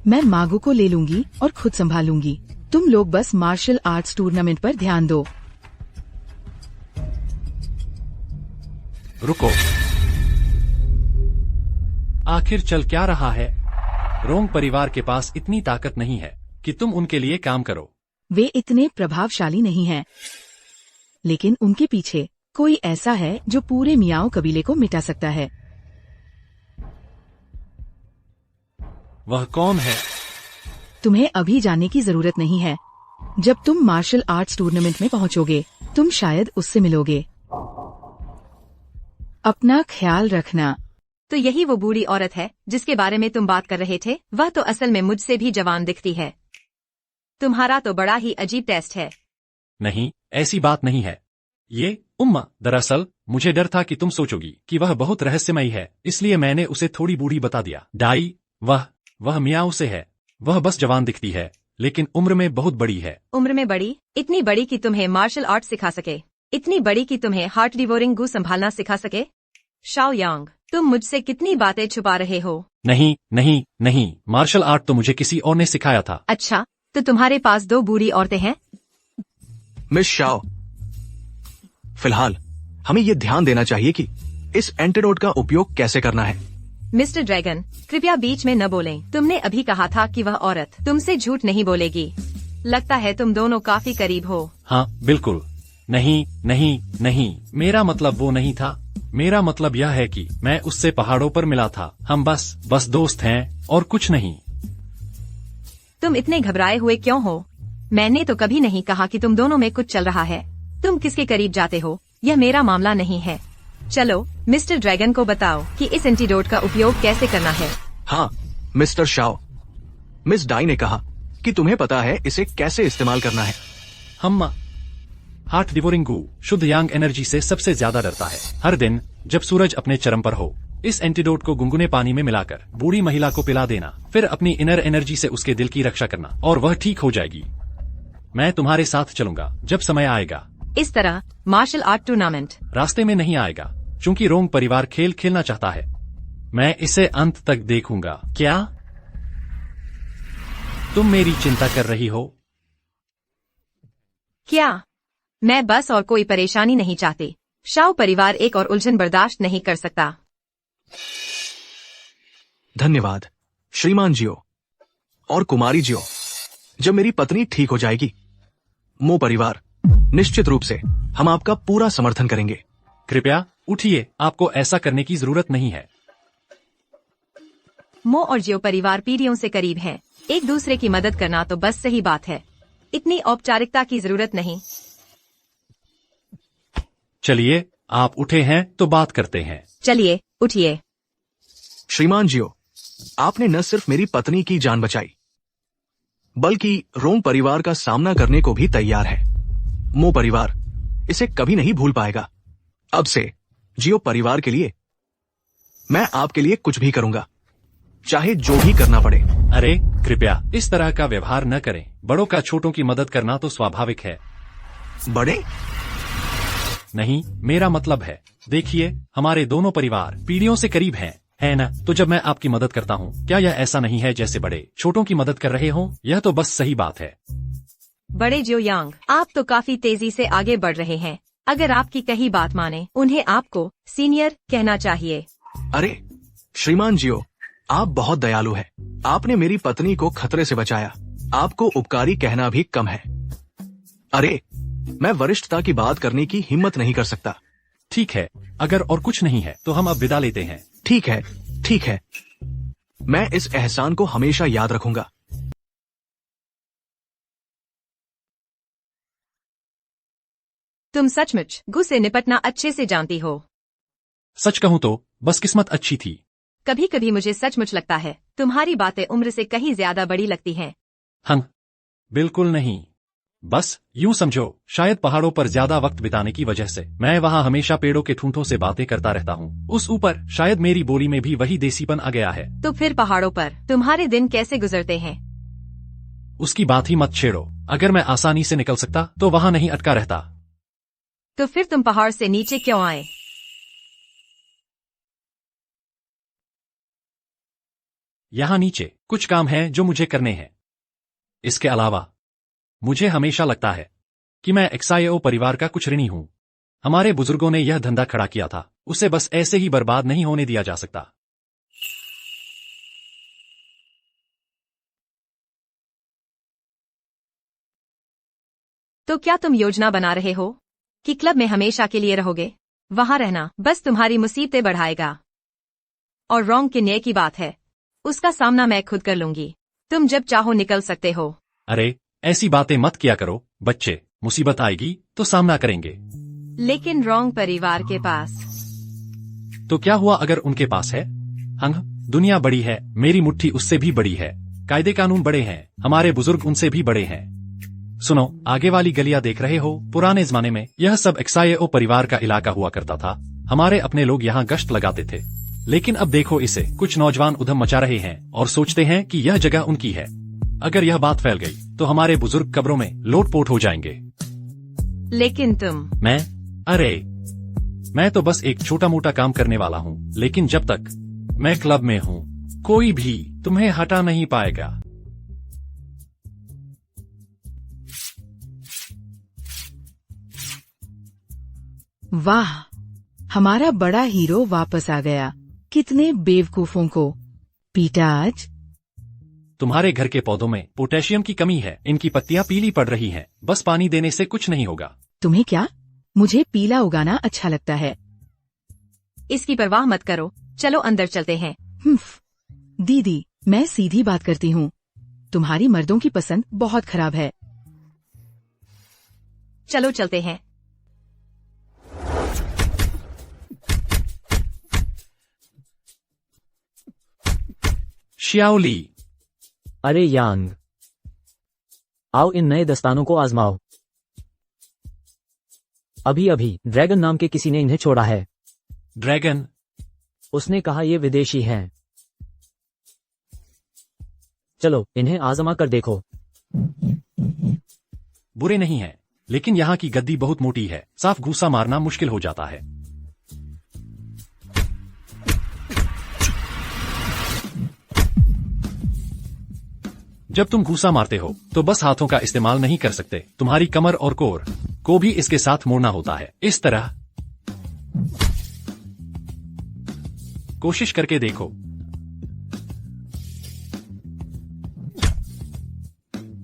F: मैं मागू को ले लूंगी और खुद संभालूंगी। तुम लोग बस मार्शल आर्ट्स टूर्नामेंट पर ध्यान दो।
A: रुको, आखिर चल क्या रहा है? रोंग परिवार के पास इतनी ताकत नहीं है कि तुम उनके लिए काम करो।
F: वे इतने प्रभावशाली नहीं हैं, लेकिन उनके पीछे कोई ऐसा है जो पूरे मियाओ कबीले को मिटा सकता है।
A: वह कौन है?
F: तुम्हें अभी जानने की जरूरत नहीं है। जब तुम मार्शल आर्ट्स टूर्नामेंट में पहुंचोगे, तुम शायद उससे मिलोगे। अपना ख्याल रखना।
D: तो यही वो बूढ़ी औरत है जिसके बारे में तुम बात कर रहे थे? वह तो असल में मुझसे भी जवान दिखती है। तुम्हारा तो बड़ा ही अजीब टेस्ट है।
A: नहीं, ऐसी बात नहीं है। ये उम्मा, दरअसल मुझे डर था कि तुम सोचोगी कि वह बहुत रहस्यमयी है, इसलिए मैंने उसे थोड़ी बूढ़ी बता दिया। डाई, वह मियाओ से है। वह बस जवान दिखती है, लेकिन उम्र में बहुत बड़ी है।
D: उम्र में बड़ी? इतनी बड़ी कि तुम्हें मार्शल आर्ट सिखा सके? इतनी बड़ी कि तुम्हें हार्ट डिवोरिंग गू संभालना सिखा सके? शाओ यांग, तुम मुझसे कितनी बातें छुपा रहे हो?
A: नहीं, मार्शल आर्ट तो मुझे किसी और ने सिखाया था।
D: अच्छा, तो तुम्हारे पास 2 बूढ़ी औरतें हैं?
I: मिस शाओ, फिलहाल हमें ये ध्यान देना चाहिए कि इस एंटीडोट का उपयोग कैसे करना है।
D: मिस्टर ड्रैगन, कृपया बीच में न बोलें। तुमने अभी कहा था कि वह औरत तुमसे झूठ नहीं बोलेगी। लगता है तुम दोनों काफी करीब हो।
A: हाँ, बिल्कुल। नहीं, मेरा मतलब वो नहीं था। मेरा मतलब यह है कि मैं उससे पहाड़ों पर मिला था। हम बस दोस्त हैं और कुछ नहीं।
D: तुम इतने घबराए हुए क्यों हो? मैंने तो कभी नहीं कहा कि तुम दोनों में कुछ चल रहा है। तुम किसके करीब जाते हो, यह मेरा मामला नहीं है। चलो, मिस्टर ड्रैगन को बताओ कि इस एंटीडोट का उपयोग कैसे करना है।
I: हाँ, मिस्टर शाओ, मिस डाई ने कहा कि तुम्हें पता है इसे कैसे इस्तेमाल करना है।
A: हम हार्ट डिवोरिंग गू शुद्ध यांग एनर्जी से सबसे ज्यादा डरता है। हर दिन जब सूरज अपने चरम पर हो, इस एंटीडोट को गुनगुने पानी में मिलाकर बूढ़ी महिला को पिला देना, फिर अपनी इनर एनर्जी से उसके दिल की रक्षा करना और वह ठीक हो जाएगी। मैं तुम्हारे साथ चलूंगा जब समय आएगा।
D: इस तरह मार्शल आर्ट टूर्नामेंट
A: रास्ते में नहीं आएगा, क्योंकि रोंग परिवार खेल खेलना चाहता है। मैं इसे अंत तक देखूंगा। क्या तुम मेरी चिंता कर रही हो?
D: क्या? मैं बस और कोई परेशानी नहीं चाहती। शाओ परिवार एक और उलझन बर्दाश्त नहीं कर सकता।
I: धन्यवाद श्रीमान जियो और कुमारी जियो। जब मेरी पत्नी ठीक हो जाएगी, मो परिवार, निश्चित रूप से हम आपका पूरा समर्थन करेंगे।
A: कृपया उठिए, आपको ऐसा करने की जरूरत नहीं है।
D: मो और जियो परिवार पीढ़ियों से करीब हैं। एक दूसरे की मदद करना तो बस सही बात है। इतनी औपचारिकता की जरूरत नहीं।
A: चलिए, आप उठे हैं तो बात करते हैं।
D: चलिए, उठिए।
I: श्रीमान जियो, आपने न सिर्फ मेरी पत्नी की जान बचाई, बल्कि रोंग परिवार का सामना करने को भी तैयार है। मो परिवार इसे कभी नहीं भूल पाएगा। अब से जियो परिवार के लिए मैं आपके लिए कुछ भी करूंगा, चाहे जो भी करना पड़े।
A: अरे कृपया इस तरह का व्यवहार न करें। बड़ों का छोटों की मदद करना तो स्वाभाविक है।
I: बड़े?
A: नहीं, मेरा मतलब है, देखिए, हमारे दोनों परिवार पीढ़ियों से करीब हैं, है न? तो जब मैं आपकी मदद करता हूँ, क्या यह ऐसा नहीं है जैसे बड़े छोटों की मदद कर रहे हों? यह तो बस सही बात है।
D: बड़े जो यांग, आप तो काफी तेजी से आगे बढ़ रहे हैं। अगर आपकी कही बात माने, उन्हें आपको सीनियर कहना चाहिए।
I: अरे श्रीमान जियो, आप बहुत दयालु हैं। आपने मेरी पत्नी को खतरे से बचाया। आपको उपकारी कहना भी कम है। अरे मैं वरिष्ठता की बात करने की हिम्मत नहीं कर सकता।
A: ठीक है, अगर और कुछ नहीं है तो हम अब विदा लेते हैं।
I: ठीक है, ठीक है। मैं इस एहसान को हमेशा याद रखूंगा।
D: तुम सचमुच गु से निपटना अच्छे से जानती हो।
A: सच कहूँ तो बस किस्मत अच्छी थी।
D: कभी कभी मुझे सचमुच लगता है तुम्हारी बातें उम्र से कहीं ज्यादा बड़ी लगती हैं।
A: बिल्कुल नहीं। बस यूं समझो, शायद पहाड़ों पर ज्यादा वक्त बिताने की वजह से मैं वहाँ हमेशा पेड़ों के ठूंठों से बातें करता रहता हूँ। उस ऊपर शायद मेरी बोली में भी वही देसीपन आ गया है।
D: तो फिर पहाड़ों पर तुम्हारे दिन कैसे गुजरते हैं?
A: उसकी बात ही मत छेड़ो। अगर मैं आसानी से निकल सकता तो वहाँ नहीं अटका रहता।
D: तो फिर तुम पहाड़ से नीचे क्यों आए?
A: यहाँ नीचे कुछ काम है जो मुझे करने हैं। इसके अलावा मुझे हमेशा लगता है कि मैं एक्सायो परिवार का कुछ ऋणी हूँ। हमारे बुजुर्गों ने यह धंधा खड़ा किया था, उसे बस ऐसे ही बर्बाद नहीं होने दिया जा सकता।
D: तो क्या तुम योजना बना रहे हो कि क्लब में हमेशा के लिए रहोगे? वहां रहना बस तुम्हारी मुसीबतें बढ़ाएगा। और रोंग के न्याय की बात है, उसका सामना मैं खुद कर लूंगी। तुम जब चाहो निकल सकते हो।
A: अरे ऐसी बातें मत किया करो बच्चे, मुसीबत आएगी तो सामना करेंगे।
D: लेकिन रोंग परिवार के पास।
A: तो क्या हुआ अगर उनके पास है? दुनिया बड़ी है, मेरी मुट्ठी उससे भी बड़ी है। कायदे कानून बड़े हैं, हमारे बुजुर्ग उनसे भी बड़े हैं। सुनो, आगे वाली गलियां देख रहे हो? पुराने जमाने में यह सब एक्सायो परिवार का इलाका हुआ करता था। हमारे अपने लोग यहाँ गश्त लगाते थे। लेकिन अब देखो इसे, कुछ नौजवान उधम मचा रहे हैं और सोचते हैं कि यह जगह उनकी है। अगर यह बात फैल गई तो हमारे बुजुर्ग कब्रों में लोटपोट हो जाएंगे।
D: लेकिन तुम?
A: मैं तो बस एक छोटा मोटा काम करने वाला हूँ। लेकिन जब तक मैं क्लब में हूँ, कोई भी तुम्हें हटा नहीं पाएगा।
F: वाह, हमारा बड़ा हीरो वापस आ गया। कितने बेवकूफों को पीटा आज।
A: तुम्हारे घर के पौधों में पोटेशियम की कमी है, इनकी पत्तियां पीली पड़ रही हैं। बस पानी देने से कुछ नहीं होगा।
F: तुम्हें क्या? मुझे पीला उगाना अच्छा लगता है।
D: इसकी परवाह मत करो, चलो अंदर चलते हैं।
F: दीदी, मैं सीधी बात करती हूँ। तुम्हारी मर्दों की पसंद बहुत खराब है।
D: चलो चलते हैं।
A: श्याओली।
G: अरे यांग, आओ इन नए दस्तानों को आजमाओ। अभी अभी ड्रैगन नाम के किसी ने इन्हें छोड़ा है।
A: ड्रैगन?
G: उसने कहा ये विदेशी हैं। चलो इन्हें आजमा कर देखो।
A: बुरे नहीं है, लेकिन यहाँ की गद्दी बहुत मोटी है, साफ घूसा मारना मुश्किल हो जाता है। जब तुम घूसा मारते हो तो बस हाथों का इस्तेमाल नहीं कर सकते, तुम्हारी कमर और कोर को भी इसके साथ मोड़ना होता है। इस तरह कोशिश करके देखो।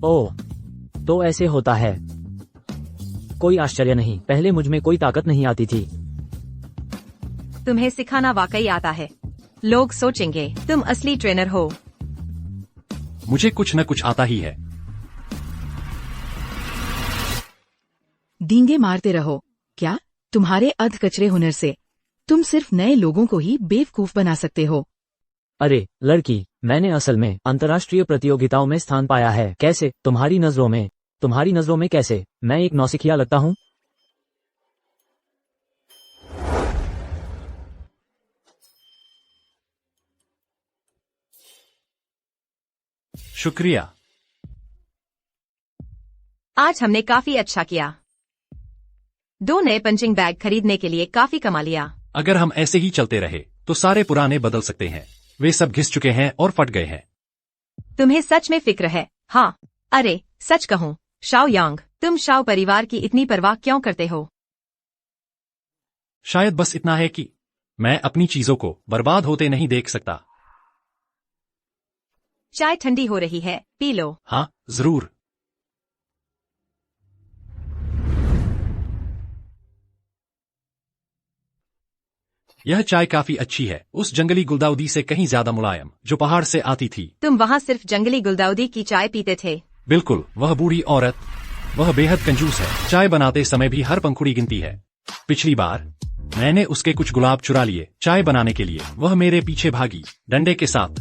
G: ओह, तो ऐसे होता है। कोई आश्चर्य नहीं, पहले मुझ में कोई ताकत नहीं आती थी।
D: तुम्हें सिखाना वाकई आता है। लोग सोचेंगे तुम असली ट्रेनर हो।
A: मुझे कुछ न कुछ आता ही है।
F: डींगे मारते रहो। क्या? तुम्हारे अध कचरे हुनर से तुम सिर्फ नए लोगों को ही बेवकूफ बना सकते हो।
G: अरे लड़की, मैंने असल में अंतर्राष्ट्रीय प्रतियोगिताओं में स्थान पाया है। कैसे? तुम्हारी नजरों में कैसे? मैं एक नौसिखिया लगता हूँ?
A: शुक्रिया।
D: आज हमने काफी अच्छा किया। 2 नए पंचिंग बैग खरीदने के लिए काफी कमा लिया।
A: अगर हम ऐसे ही चलते रहे तो सारे पुराने बदल सकते हैं। वे सब घिस चुके हैं और फट गए हैं।
D: तुम्हें सच में फिक्र है? हाँ। अरे सच कहूँ शाओ यांग, तुम शाओ परिवार की इतनी परवाह क्यों करते हो?
A: शायद बस इतना है कि मैं अपनी चीजों को बर्बाद होते नहीं देख सकता।
D: चाय ठंडी हो रही है, पी लो।
A: हाँ जरूर। यह चाय काफी अच्छी है, उस जंगली गुलदाउदी से कहीं ज्यादा मुलायम जो पहाड़ से आती थी।
D: तुम वहाँ सिर्फ जंगली गुलदाउदी की चाय पीते थे?
A: बिल्कुल। वह बूढ़ी औरत, वह बेहद कंजूस है। चाय बनाते समय भी हर पंखुड़ी गिनती है। पिछली बार मैंने उसके कुछ गुलाब चुरा लिए चाय बनाने के लिए। वह मेरे पीछे भागी डंडे के साथ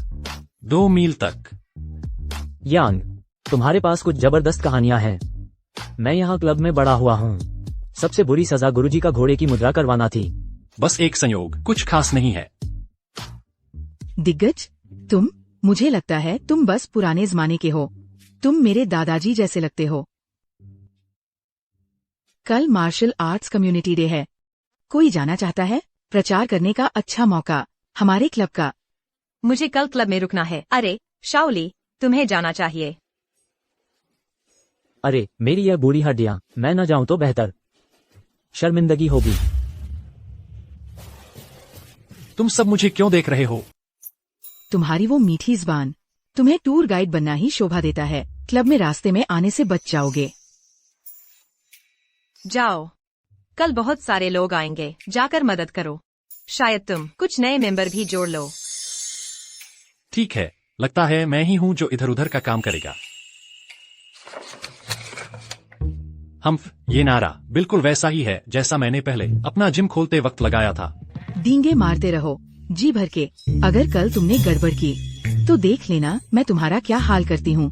A: 2 मील तक।
G: यांग, तुम्हारे पास कुछ जबरदस्त कहानियां हैं। मैं यहाँ क्लब में बड़ा हुआ हूँ। सबसे बुरी सजा गुरुजी का घोड़े की मुद्रा करवाना थी।
A: बस एक संयोग, कुछ खास नहीं है।
F: दिग्गज, मुझे लगता है तुम बस पुराने जमाने के हो। तुम मेरे दादाजी जैसे लगते हो। कल मार्शल आर्ट्स कम्युनिटी डे है। कोई जाना चाहता है? प्रचार करने का अच्छा मौका हमारे क्लब का।
D: मुझे कल क्लब में रुकना है। अरे शाओली, तुम्हें जाना चाहिए।
G: अरे मेरी यह बूढ़ी हड्डियां, मैं न जाऊं तो बेहतर। शर्मिंदगी होगी।
A: तुम सब मुझे क्यों देख रहे हो?
F: तुम्हारी वो मीठी ज़बान। तुम्हें टूर गाइड बनना ही शोभा देता है। क्लब में रास्ते में आने से बच जाओगे।
D: जाओ, कल बहुत सारे लोग आएंगे, जाकर मदद करो। शायद तुम कुछ नए मेंबर भी जोड़ लो।
A: ठीक है, लगता है मैं ही हूँ जो इधर उधर का काम करेगा। ये नारा बिल्कुल वैसा ही है जैसा मैंने पहले अपना जिम खोलते वक्त लगाया था।
F: डींगे मारते रहो जी भर के। अगर कल तुमने गड़बड़ की तो देख लेना मैं तुम्हारा क्या हाल करती हूँ।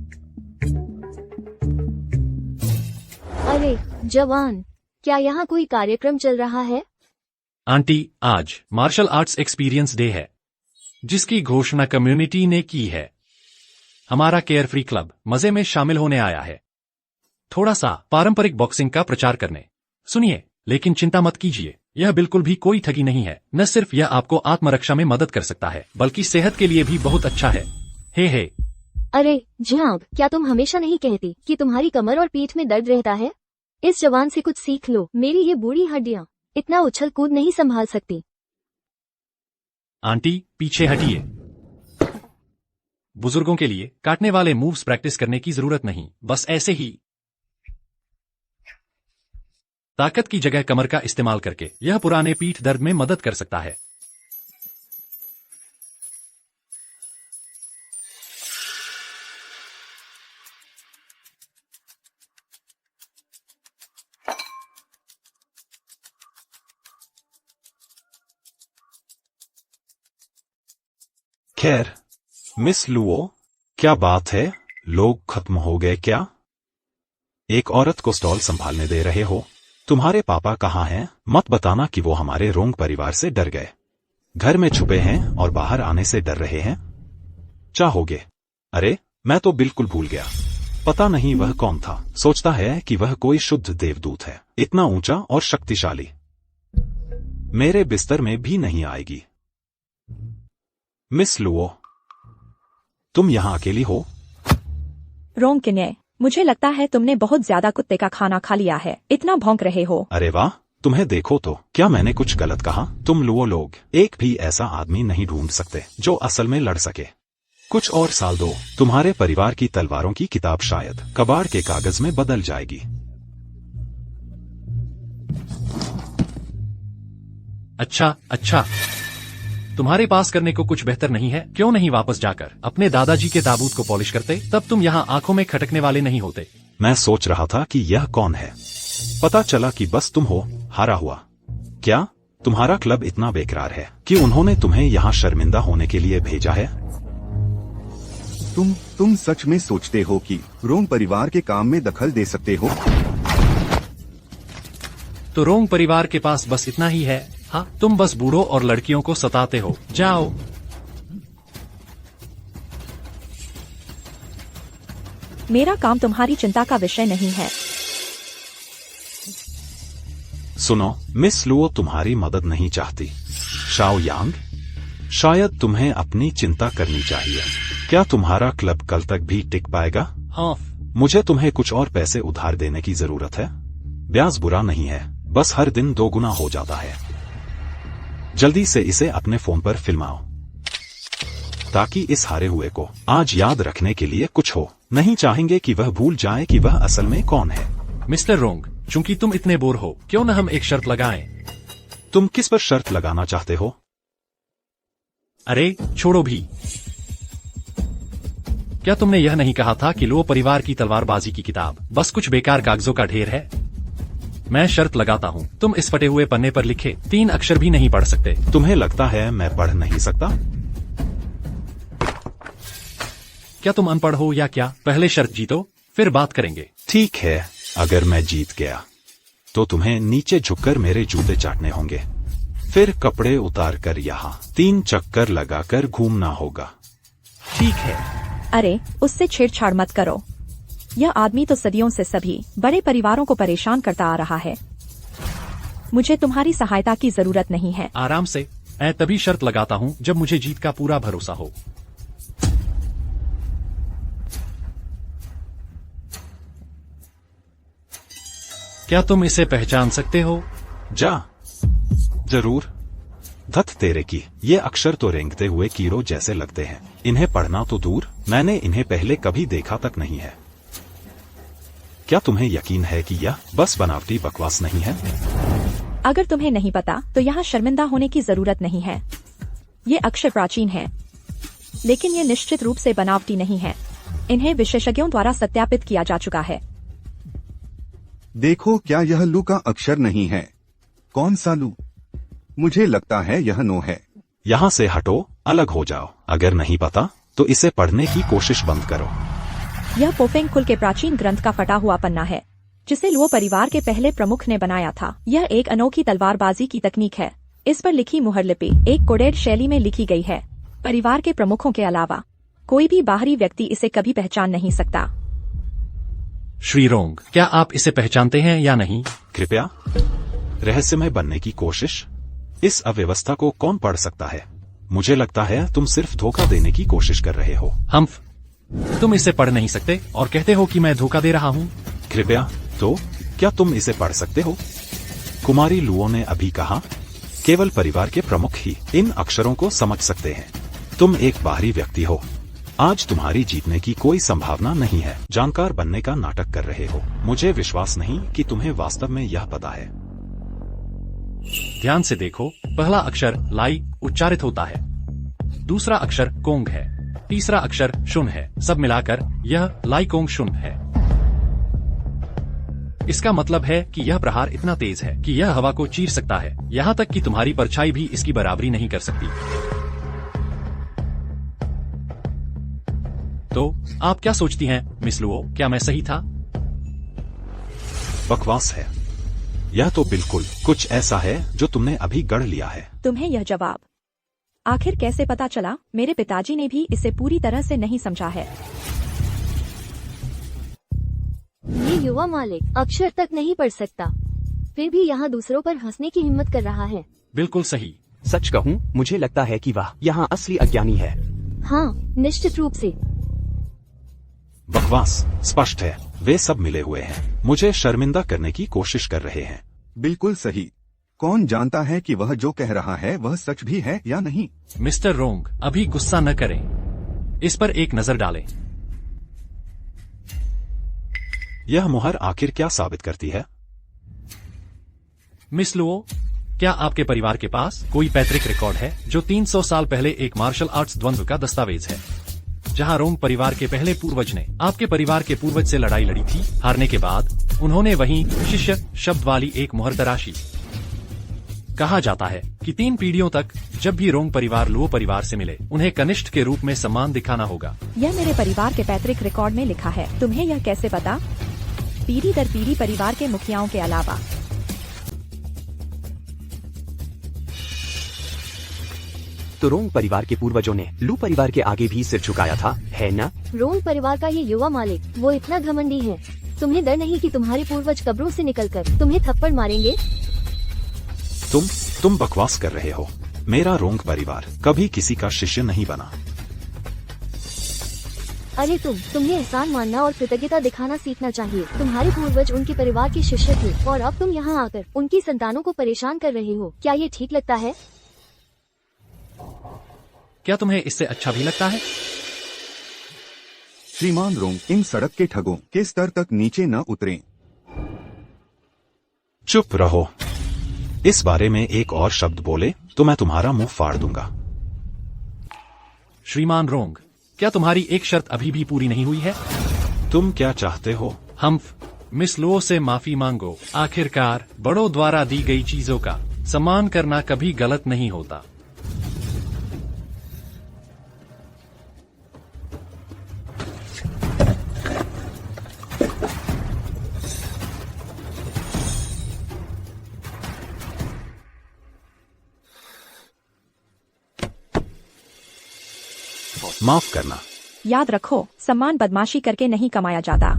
J: अरे जवान, क्या यहाँ कोई कार्यक्रम चल रहा है?
A: आंटी, आज मार्शल आर्ट्स एक्सपीरियंस डे है जिसकी घोषणा कम्युनिटी ने की है। हमारा केयर फ्री क्लब मजे में शामिल होने आया है, थोड़ा सा पारंपरिक बॉक्सिंग का प्रचार करने। सुनिए, लेकिन चिंता मत कीजिए, यह बिल्कुल भी कोई ठगी नहीं है। न सिर्फ यह आपको आत्मरक्षा में मदद कर सकता है बल्कि सेहत के लिए भी बहुत अच्छा है। हे।
J: अरे झांग, क्या तुम हमेशा नहीं कहती कि तुम्हारी कमर और पीठ में दर्द रहता है? इस जवान से कुछ सीख लो। मेरी ये बूढ़ी हड्डियां इतना उछल कूद नहीं संभाल सकती।
A: आंटी, पीछे हटिए। बुजुर्गों के लिए काटने वाले मूव्स प्रैक्टिस करने की जरूरत नहीं, बस ऐसे ही ताकत की जगह कमर का इस्तेमाल करके यह पुराने पीठ दर्द में मदद कर सकता है।
C: खैर, मिस लुओ, क्या बात है? लोग खत्म हो गए क्या? एक औरत को स्टॉल संभालने दे रहे हो? तुम्हारे पापा कहाँ हैं? मत बताना कि वो हमारे रोंग परिवार से डर गए, घर में छुपे हैं और बाहर आने से डर रहे हैं। चाहोगे? अरे मैं तो बिल्कुल भूल गया। पता नहीं वह कौन था। सोचता है कि वह कोई शुद्ध देवदूत है, इतना ऊंचा और शक्तिशाली। मेरे बिस्तर में भी नहीं आएगी। मिस लुओ, तुम यहाँ अकेली हो?
K: रोंग किन्ये, मुझे लगता है तुमने बहुत ज्यादा कुत्ते का खाना खा लिया है, इतना भौंक रहे हो।
C: अरे वाह, तुम्हें देखो तो। क्या मैंने कुछ गलत कहा? तुम लुओ लोग एक भी ऐसा आदमी नहीं ढूंढ सकते जो असल में लड़ सके। कुछ और साल दो, तुम्हारे परिवार की तलवारों की किताब शायद कबाड़ के कागज में बदल जाएगी।
A: अच्छा, तुम्हारे पास करने को कुछ बेहतर नहीं है? क्यों नहीं वापस जाकर अपने दादाजी के ताबूत को पॉलिश करते? तब तुम यहाँ आंखों में खटकने वाले नहीं होते।
C: मैं सोच रहा था कि यह कौन है, पता चला कि बस तुम हो, हारा हुआ। क्या तुम्हारा क्लब इतना बेकार है कि उन्होंने तुम्हें यहाँ शर्मिंदा होने के लिए भेजा है?
E: तुम सच में सोचते हो कि रोंग परिवार के काम में दखल दे सकते हो?
A: तो रोंग परिवार के पास बस इतना ही है। हाँ, तुम बस बूढ़ों और लड़कियों को सताते हो। जाओ।
K: मेरा काम तुम्हारी चिंता का विषय नहीं है।
C: सुनो, मिस लुओ तुम्हारी मदद नहीं चाहती। शाओ यांग, शायद तुम्हें अपनी चिंता करनी चाहिए। क्या तुम्हारा क्लब कल तक भी टिक पाएगा?
A: हाँ।
C: मुझे तुम्हें कुछ और पैसे उधार देने की जरूरत है। ब्याज बुरा नहीं है, बस हर दिन 2 गुना हो जाता है। जल्दी से इसे अपने फोन पर फिल्माओ ताकि इस हारे हुए को आज याद रखने के लिए कुछ हो। नहीं चाहेंगे कि वह भूल जाए कि वह असल में कौन है।
A: मिस्टर रोंग, चूंकि तुम इतने बोर हो, क्यों न हम एक शर्त लगाएं?
C: तुम किस पर शर्त लगाना चाहते हो?
A: अरे छोड़ो भी। क्या तुमने यह नहीं कहा था कि लो परिवार की तलवारबाजी की किताब बस कुछ बेकार कागजों का ढेर है? मैं शर्त लगाता हूँ, तुम इस फटे हुए पन्ने पर लिखे 3 अक्षर भी नहीं पढ़ सकते।
C: तुम्हें लगता है मैं पढ़ नहीं सकता?
A: क्या तुम अनपढ़ हो या क्या? पहले शर्त जीतो, फिर बात करेंगे।
C: ठीक है, अगर मैं जीत गया तो तुम्हें नीचे झुककर मेरे जूते चाटने होंगे। फिर कपड़े उतारकर यहाँ 3 चक्कर लगाकर घूमना होगा।
A: ठीक है।
K: अरे उससे छेड़छाड़ मत करो। यह आदमी तो सदियों से सभी बड़े परिवारों को परेशान करता आ रहा है। मुझे तुम्हारी सहायता की जरूरत नहीं है।
A: आराम से। मैं तभी शर्त लगाता हूँ जब मुझे जीत का पूरा भरोसा हो। क्या तुम इसे पहचान सकते हो?
C: जा। जरूर। धत तेरे की, ये अक्षर तो रेंगते हुए कीड़ों जैसे लगते हैं। इन्हें पढ़ना तो दूर, मैंने इन्हें पहले कभी देखा तक नहीं है। क्या तुम्हें यकीन है कि यह बस बनावटी बकवास नहीं है?
K: अगर तुम्हें नहीं पता तो यहाँ शर्मिंदा होने की जरूरत नहीं है। ये अक्षर प्राचीन है, लेकिन ये निश्चित रूप से बनावटी नहीं है। इन्हें विशेषज्ञों द्वारा सत्यापित किया जा चुका है।
E: देखो, क्या यह लू का अक्षर नहीं है? कौन सा लू? मुझे लगता है यह नो है।
C: यहाँ से हटो, अलग हो जाओ। अगर नहीं पता तो इसे पढ़ने की कोशिश बंद करो।
K: यह पोफेंग खुल के प्राचीन ग्रंथ का फटा हुआ पन्ना है, जिसे लुओ परिवार के पहले प्रमुख ने बनाया था। यह एक अनोखी तलवारबाजी की तकनीक है। इस पर लिखी मुहर लिपि एक कोडेड शैली में लिखी गई है। परिवार के प्रमुखों के अलावा कोई भी बाहरी व्यक्ति इसे कभी पहचान नहीं सकता।
A: श्री रोंग, क्या आप इसे पहचानते हैं या नहीं?
C: कृपया। रहस्यमय बनने की कोशिश? इस अव्यवस्था को कौन पढ़ सकता है? मुझे लगता है तुम सिर्फ धोखा देने की कोशिश कर रहे हो।
A: हम्फ, तुम इसे पढ़ नहीं सकते और कहते हो कि मैं धोखा दे रहा हूँ।
C: कृपया। तो क्या तुम इसे पढ़ सकते हो? कुमारी लुओ ने अभी कहा, केवल परिवार के प्रमुख ही इन अक्षरों को समझ सकते हैं। तुम एक बाहरी व्यक्ति हो। आज तुम्हारी जीतने की कोई संभावना नहीं है। जानकार बनने का नाटक कर रहे हो। मुझे विश्वास नहीं कि तुम्हें वास्तव में यह पता है।
A: ध्यान से देखो, पहला अक्षर लाई उच्चारित होता है, दूसरा अक्षर कोंग है, तीसरा अक्षर शुन है। सब मिलाकर यह लाई कोंग शुन है। इसका मतलब है कि यह प्रहार इतना तेज है कि यह हवा को चीर सकता है, यहाँ तक कि तुम्हारी परछाई भी इसकी बराबरी नहीं कर सकती। तो आप क्या सोचती हैं, मिस लुओ? क्या मैं सही था?
C: बकवास है। यह तो बिल्कुल कुछ ऐसा है जो तुमने अभी गढ़ लिया है।
K: तुम्हें यह जवाब आखिर कैसे पता चला? मेरे पिताजी ने भी इसे पूरी तरह से नहीं समझा है।
J: ये युवा मालिक अक्षर तक नहीं पढ़ सकता, फिर भी यहाँ दूसरों पर हंसने की हिम्मत कर रहा है।
A: बिल्कुल सही।
H: सच कहूँ, मुझे लगता है कि वह यहाँ असली अज्ञानी है।
J: हाँ, निश्चित रूप से।
C: बकवास स्पष्ट है। वे सब मिले हुए हैं, मुझे शर्मिंदा करने की कोशिश कर रहे हैं।
E: बिल्कुल सही। कौन जानता है कि वह जो कह रहा है वह सच भी है या नहीं?
A: मिस्टर रोंग, अभी गुस्सा न करें, इस पर एक नजर डालें।
C: यह मुहर आखिर क्या साबित करती है?
A: मिस लुओ, क्या आपके परिवार के पास कोई पैतृक रिकॉर्ड है जो 300 साल पहले एक मार्शल आर्ट्स द्वंद्व का दस्तावेज है, जहां रोंग परिवार के पहले पूर्वज ने आपके परिवार के पूर्वज से लड़ाई लड़ी थी? हारने के बाद उन्होंने वहीं शिष्य शब्द वाली एक मुहर तराशी। कहा जाता है कि 3 पीढ़ियों तक जब भी रोंग परिवार लुओ परिवार से मिले, उन्हें कनिष्ठ के रूप में सम्मान दिखाना होगा।
K: यह मेरे परिवार के पैतृक रिकॉर्ड में लिखा है। तुम्हें यह कैसे पता? पीढ़ी दर पीढ़ी परिवार के मुखियाओं के अलावा।
H: तो रोंग परिवार के पूर्वजों ने लू परिवार के आगे भी सिर झुकाया था, है न?
J: रोंग परिवार का ये युवा मालिक, वो इतना घमंडी है। तुम्हें डर नहीं कि तुम्हारे पूर्वज कब्रों से निकलकर तुम्हें थप्पड़ मारेंगे?
C: तुम बकवास कर रहे हो। मेरा रोंग परिवार कभी किसी का शिष्य नहीं बना।
J: अरे तुम्हें एहसान मानना और कृतज्ञता दिखाना सीखना चाहिए। तुम्हारे पूर्वज उनके परिवार के शिष्य थे और अब तुम यहाँ आकर उनकी संतानों को परेशान कर रहे हो। क्या ये ठीक लगता है?
A: क्या तुम्हें इससे अच्छा भी लगता है?
E: श्रीमान रोंग, इन सड़क के ठगों के स्तर तक नीचे न उतरें।
C: चुप रहो। इस बारे में एक और शब्द बोले तो मैं तुम्हारा मुंह फाड़ दूंगा।
A: श्रीमान रोंग, क्या तुम्हारी एक शर्त अभी भी पूरी नहीं हुई है?
C: तुम क्या चाहते हो?
A: हम मिस लो से माफी मांगो। आखिरकार बड़ों द्वारा दी गई चीजों का सम्मान करना कभी गलत नहीं होता।
C: माफ करना।
K: याद रखो, सम्मान बदमाशी करके नहीं कमाया जाता।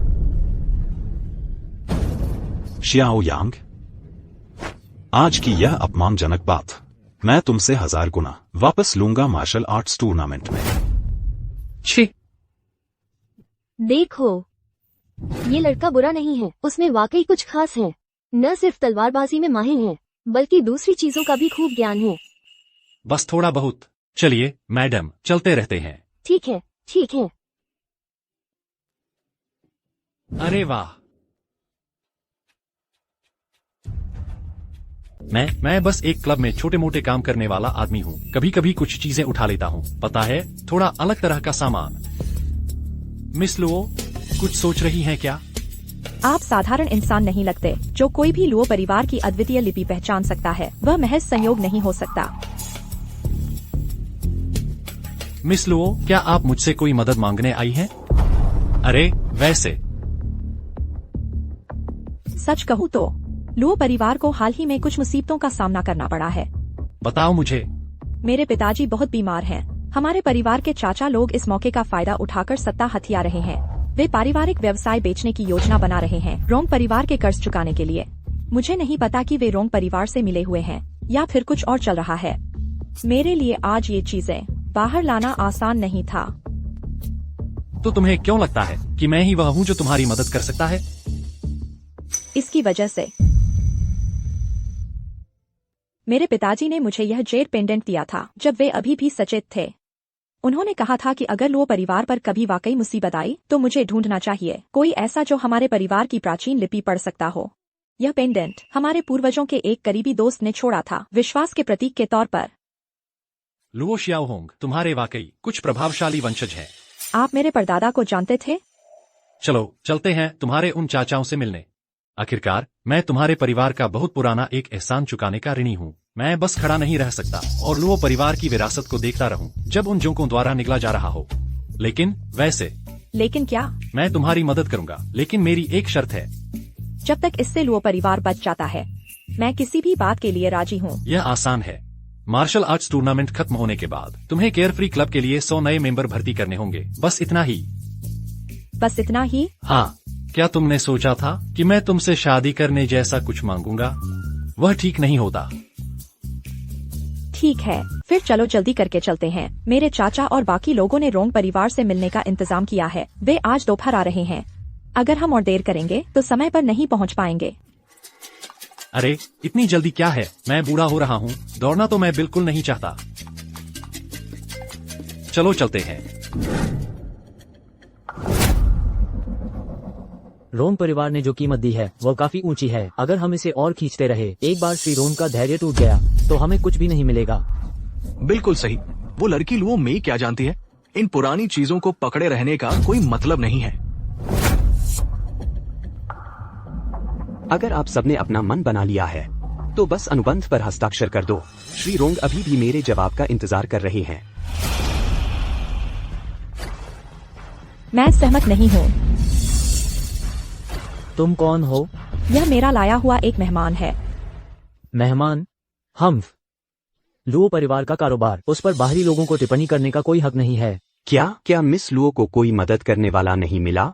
C: शियाओ यांग, आज की यह अपमानजनक बात मैं तुमसे 1000 गुना वापस लूंगा मार्शल आर्ट्स टूर्नामेंट में।
A: छी!
J: देखो, ये लड़का बुरा नहीं है, उसमें वाकई कुछ खास है। न सिर्फ तलवारबाजी में माहिर है, बल्कि दूसरी चीजों का भी खूब ज्ञान है।
A: बस थोड़ा बहुत। चलिए मैडम, चलते रहते हैं।
J: ठीक है, ठीक है।
A: अरे वाह! मैं बस एक क्लब में छोटे मोटे काम करने वाला आदमी हूँ। कभी कभी कुछ चीजें उठा लेता हूँ, पता है, थोड़ा अलग तरह का सामान। मिस लुओ, कुछ सोच रही हैं क्या?
K: आप साधारण इंसान नहीं लगते। जो कोई भी लुओ परिवार की अद्वितीय लिपि पहचान सकता है, वह महज संयोग नहीं हो सकता।
A: मिस लुओ, क्या आप मुझसे कोई मदद मांगने आई हैं? अरे वैसे
K: सच कहूँ तो लुओ परिवार को हाल ही में कुछ मुसीबतों का सामना करना पड़ा है।
A: बताओ मुझे।
K: मेरे पिताजी बहुत बीमार हैं। हमारे परिवार के चाचा लोग इस मौके का फायदा उठाकर सत्ता हथिया रहे हैं। वे पारिवारिक व्यवसाय बेचने की योजना बना रहे हैं, रोंग परिवार के कर्ज चुकाने के लिए। मुझे नहीं पता कि वे रोंग परिवार से मिले हुए हैं या फिर कुछ और चल रहा है। मेरे लिए आज ये चीजें बाहर लाना आसान नहीं था।
A: तो तुम्हें क्यों लगता है कि मैं ही वह हूँ जो तुम्हारी मदद कर सकता है?
K: इसकी वजह से मेरे पिताजी ने मुझे यह जेड पेंडेंट दिया था जब वे अभी भी सचेत थे। उन्होंने कहा था कि अगर लुओ परिवार पर कभी वाकई मुसीबत आई तो मुझे ढूंढना चाहिए कोई ऐसा जो हमारे परिवार की प्राचीन लिपि पढ़ सकता हो। यह पेंडेंट हमारे पूर्वजों के एक करीबी दोस्त ने छोड़ा था, विश्वास के प्रतीक के तौर पर।
A: लुओ शियाओहोंग, तुम्हारे वाकई कुछ प्रभावशाली वंशज हैं।
K: आप मेरे परदादा को जानते थे?
A: चलो चलते हैं तुम्हारे उन चाचाओं से मिलने। आखिरकार मैं तुम्हारे परिवार का बहुत पुराना एक एहसान चुकाने का ऋणी हूँ। मैं बस खड़ा नहीं रह सकता और लुओ परिवार की विरासत को देखता रहूं जब उन जोंकों द्वारा निगला जा रहा हो। लेकिन
K: क्या?
A: मैं तुम्हारी मदद करूंगा, लेकिन मेरी एक शर्त है।
K: जब तक इससे लुओ परिवार बच जाता है, मैं किसी भी बात के लिए राजी हूँ।
A: यह आसान है। मार्शल आर्ट्स टूर्नामेंट खत्म होने के बाद तुम्हें केयर फ्री क्लब के लिए 100 नए मेंबर भर्ती करने होंगे। बस इतना ही।
K: बस इतना ही?
A: हाँ। क्या तुमने सोचा था कि मैं तुमसे शादी करने जैसा कुछ मांगूंगा? वह ठीक नहीं होता।
K: ठीक है, फिर चलो जल्दी करके चलते हैं। मेरे चाचा और बाकी लोगों ने रोंग परिवार से मिलने का इंतजाम किया है। वे आज दोपहर आ रहे हैं। अगर हम और देर करेंगे तो समय पर नहीं पहुंच पाएंगे।
A: अरे इतनी जल्दी क्या है? मैं बूढ़ा हो रहा हूँ, दौड़ना तो मैं बिल्कुल नहीं चाहता। चलो चलते हैं।
G: रोंग परिवार ने जो कीमत दी है वह काफी ऊंची है। अगर हम इसे और खींचते रहे, एक बार श्री रोंग का धैर्य टूट गया तो हमें कुछ भी नहीं मिलेगा।
I: बिल्कुल सही। वो लड़की लुओ मेई क्या जानती है? इन पुरानी चीजों को पकड़े रहने का कोई मतलब नहीं है।
H: अगर आप सबने अपना मन बना लिया है तो बस अनुबंध पर हस्ताक्षर कर दो। श्री रोंग अभी भी मेरे जवाब का इंतजार कर रहे हैं।
K: मैं सहमत नहीं हूँ।
G: तुम कौन हो?
K: यह मेरा लाया हुआ एक मेहमान है।
G: मेहमान? हम्फ। लुओ परिवार का कारोबार, उस पर बाहरी लोगों को टिप्पणी करने का कोई हक नहीं है।
H: क्या मिस लुओ को कोई मदद करने वाला नहीं मिला,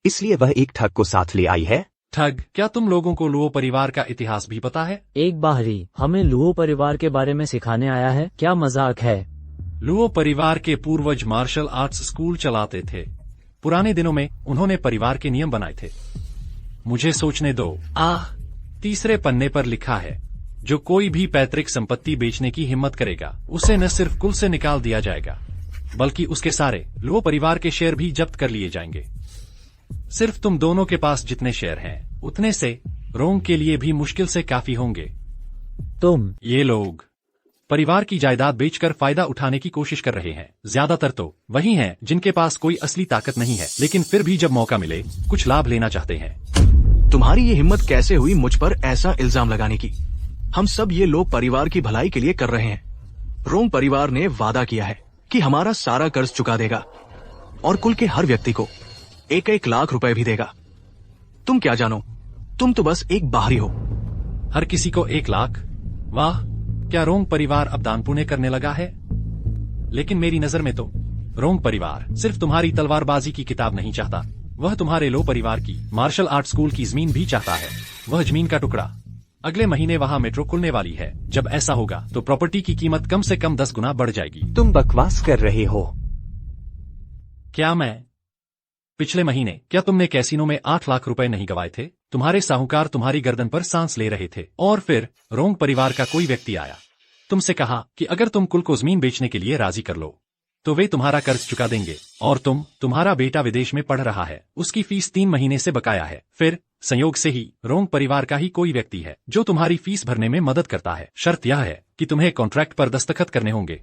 H: इसलिए वह एक ठग को साथ ले आई है?
A: ठग, क्या तुम लोगों को लुओ परिवार का इतिहास भी पता है?
G: एक बाहरी हमें लुओ परिवार के बारे में सिखाने आया है, क्या मजाक है?
A: लुओ परिवार के पूर्वज मार्शल आर्ट्स स्कूल चलाते थे। पुराने दिनों में उन्होंने परिवार के नियम बनाए थे। मुझे सोचने दो। तीसरे पन्ने पर लिखा है, जो कोई भी पैतृक संपत्ति बेचने की हिम्मत करेगा उसे न सिर्फ कुल से निकाल दिया जाएगा बल्कि उसके सारे लुओ परिवार के शेयर भी जब्त कर लिए जाएंगे। सिर्फ तुम दोनों के पास जितने शेयर हैं उतने से रोंग के लिए भी मुश्किल से काफी होंगे। ये लोग परिवार की जायदाद बेचकर फायदा उठाने की कोशिश कर रहे हैं। ज्यादातर तो वही हैं जिनके पास कोई असली ताकत नहीं है लेकिन फिर भी जब मौका मिले कुछ लाभ लेना चाहते हैं।
I: तुम्हारी ये हिम्मत कैसे हुई मुझ पर ऐसा इल्जाम लगाने की? हम सब ये लोग परिवार की भलाई के लिए कर रहे हैं। रोंग परिवार ने वादा किया है कि हमारा सारा कर्ज चुका देगा और कुल के हर व्यक्ति को 1-1 लाख रुपए भी देगा। तुम क्या जानो, तुम तो बस एक बाहरी हो।
A: हर किसी को 1 लाख? वाह, क्या रोंग परिवार अब दान पुण्य करने लगा है? लेकिन मेरी नजर में तो रोंग परिवार सिर्फ तुम्हारी तलवारबाजी की किताब नहीं चाहता, वह तुम्हारे लो परिवार की मार्शल आर्ट स्कूल की जमीन भी चाहता है। वह जमीन का टुकड़ा। अगले महीने वहाँ मेट्रो खुलने वाली है। जब ऐसा होगा तो प्रॉपर्टी की कीमत कम से कम 10 गुना बढ़ जाएगी।
H: तुम बकवास कर रहे हो।
A: क्या मैं? पिछले महीने क्या तुमने कैसीनो में 8 लाख रुपए नहीं गवाए थे? तुम्हारे साहूकार तुम्हारी गर्दन पर सांस ले रहे थे और फिर रोंग परिवार का कोई व्यक्ति आया, तुमसे कहा कि अगर तुम कुल को जमीन बेचने के लिए राजी कर लो तो वे तुम्हारा कर्ज चुका देंगे। और तुम्हारा बेटा विदेश में पढ़ रहा है, उसकी फीस 3 महीने से बकाया है। फिर संयोग से ही रोंग परिवार का ही कोई व्यक्ति है जो तुम्हारी फीस भरने में मदद करता है। शर्त यह है कि तुम्हें कॉन्ट्रैक्ट पर दस्तखत करने होंगे।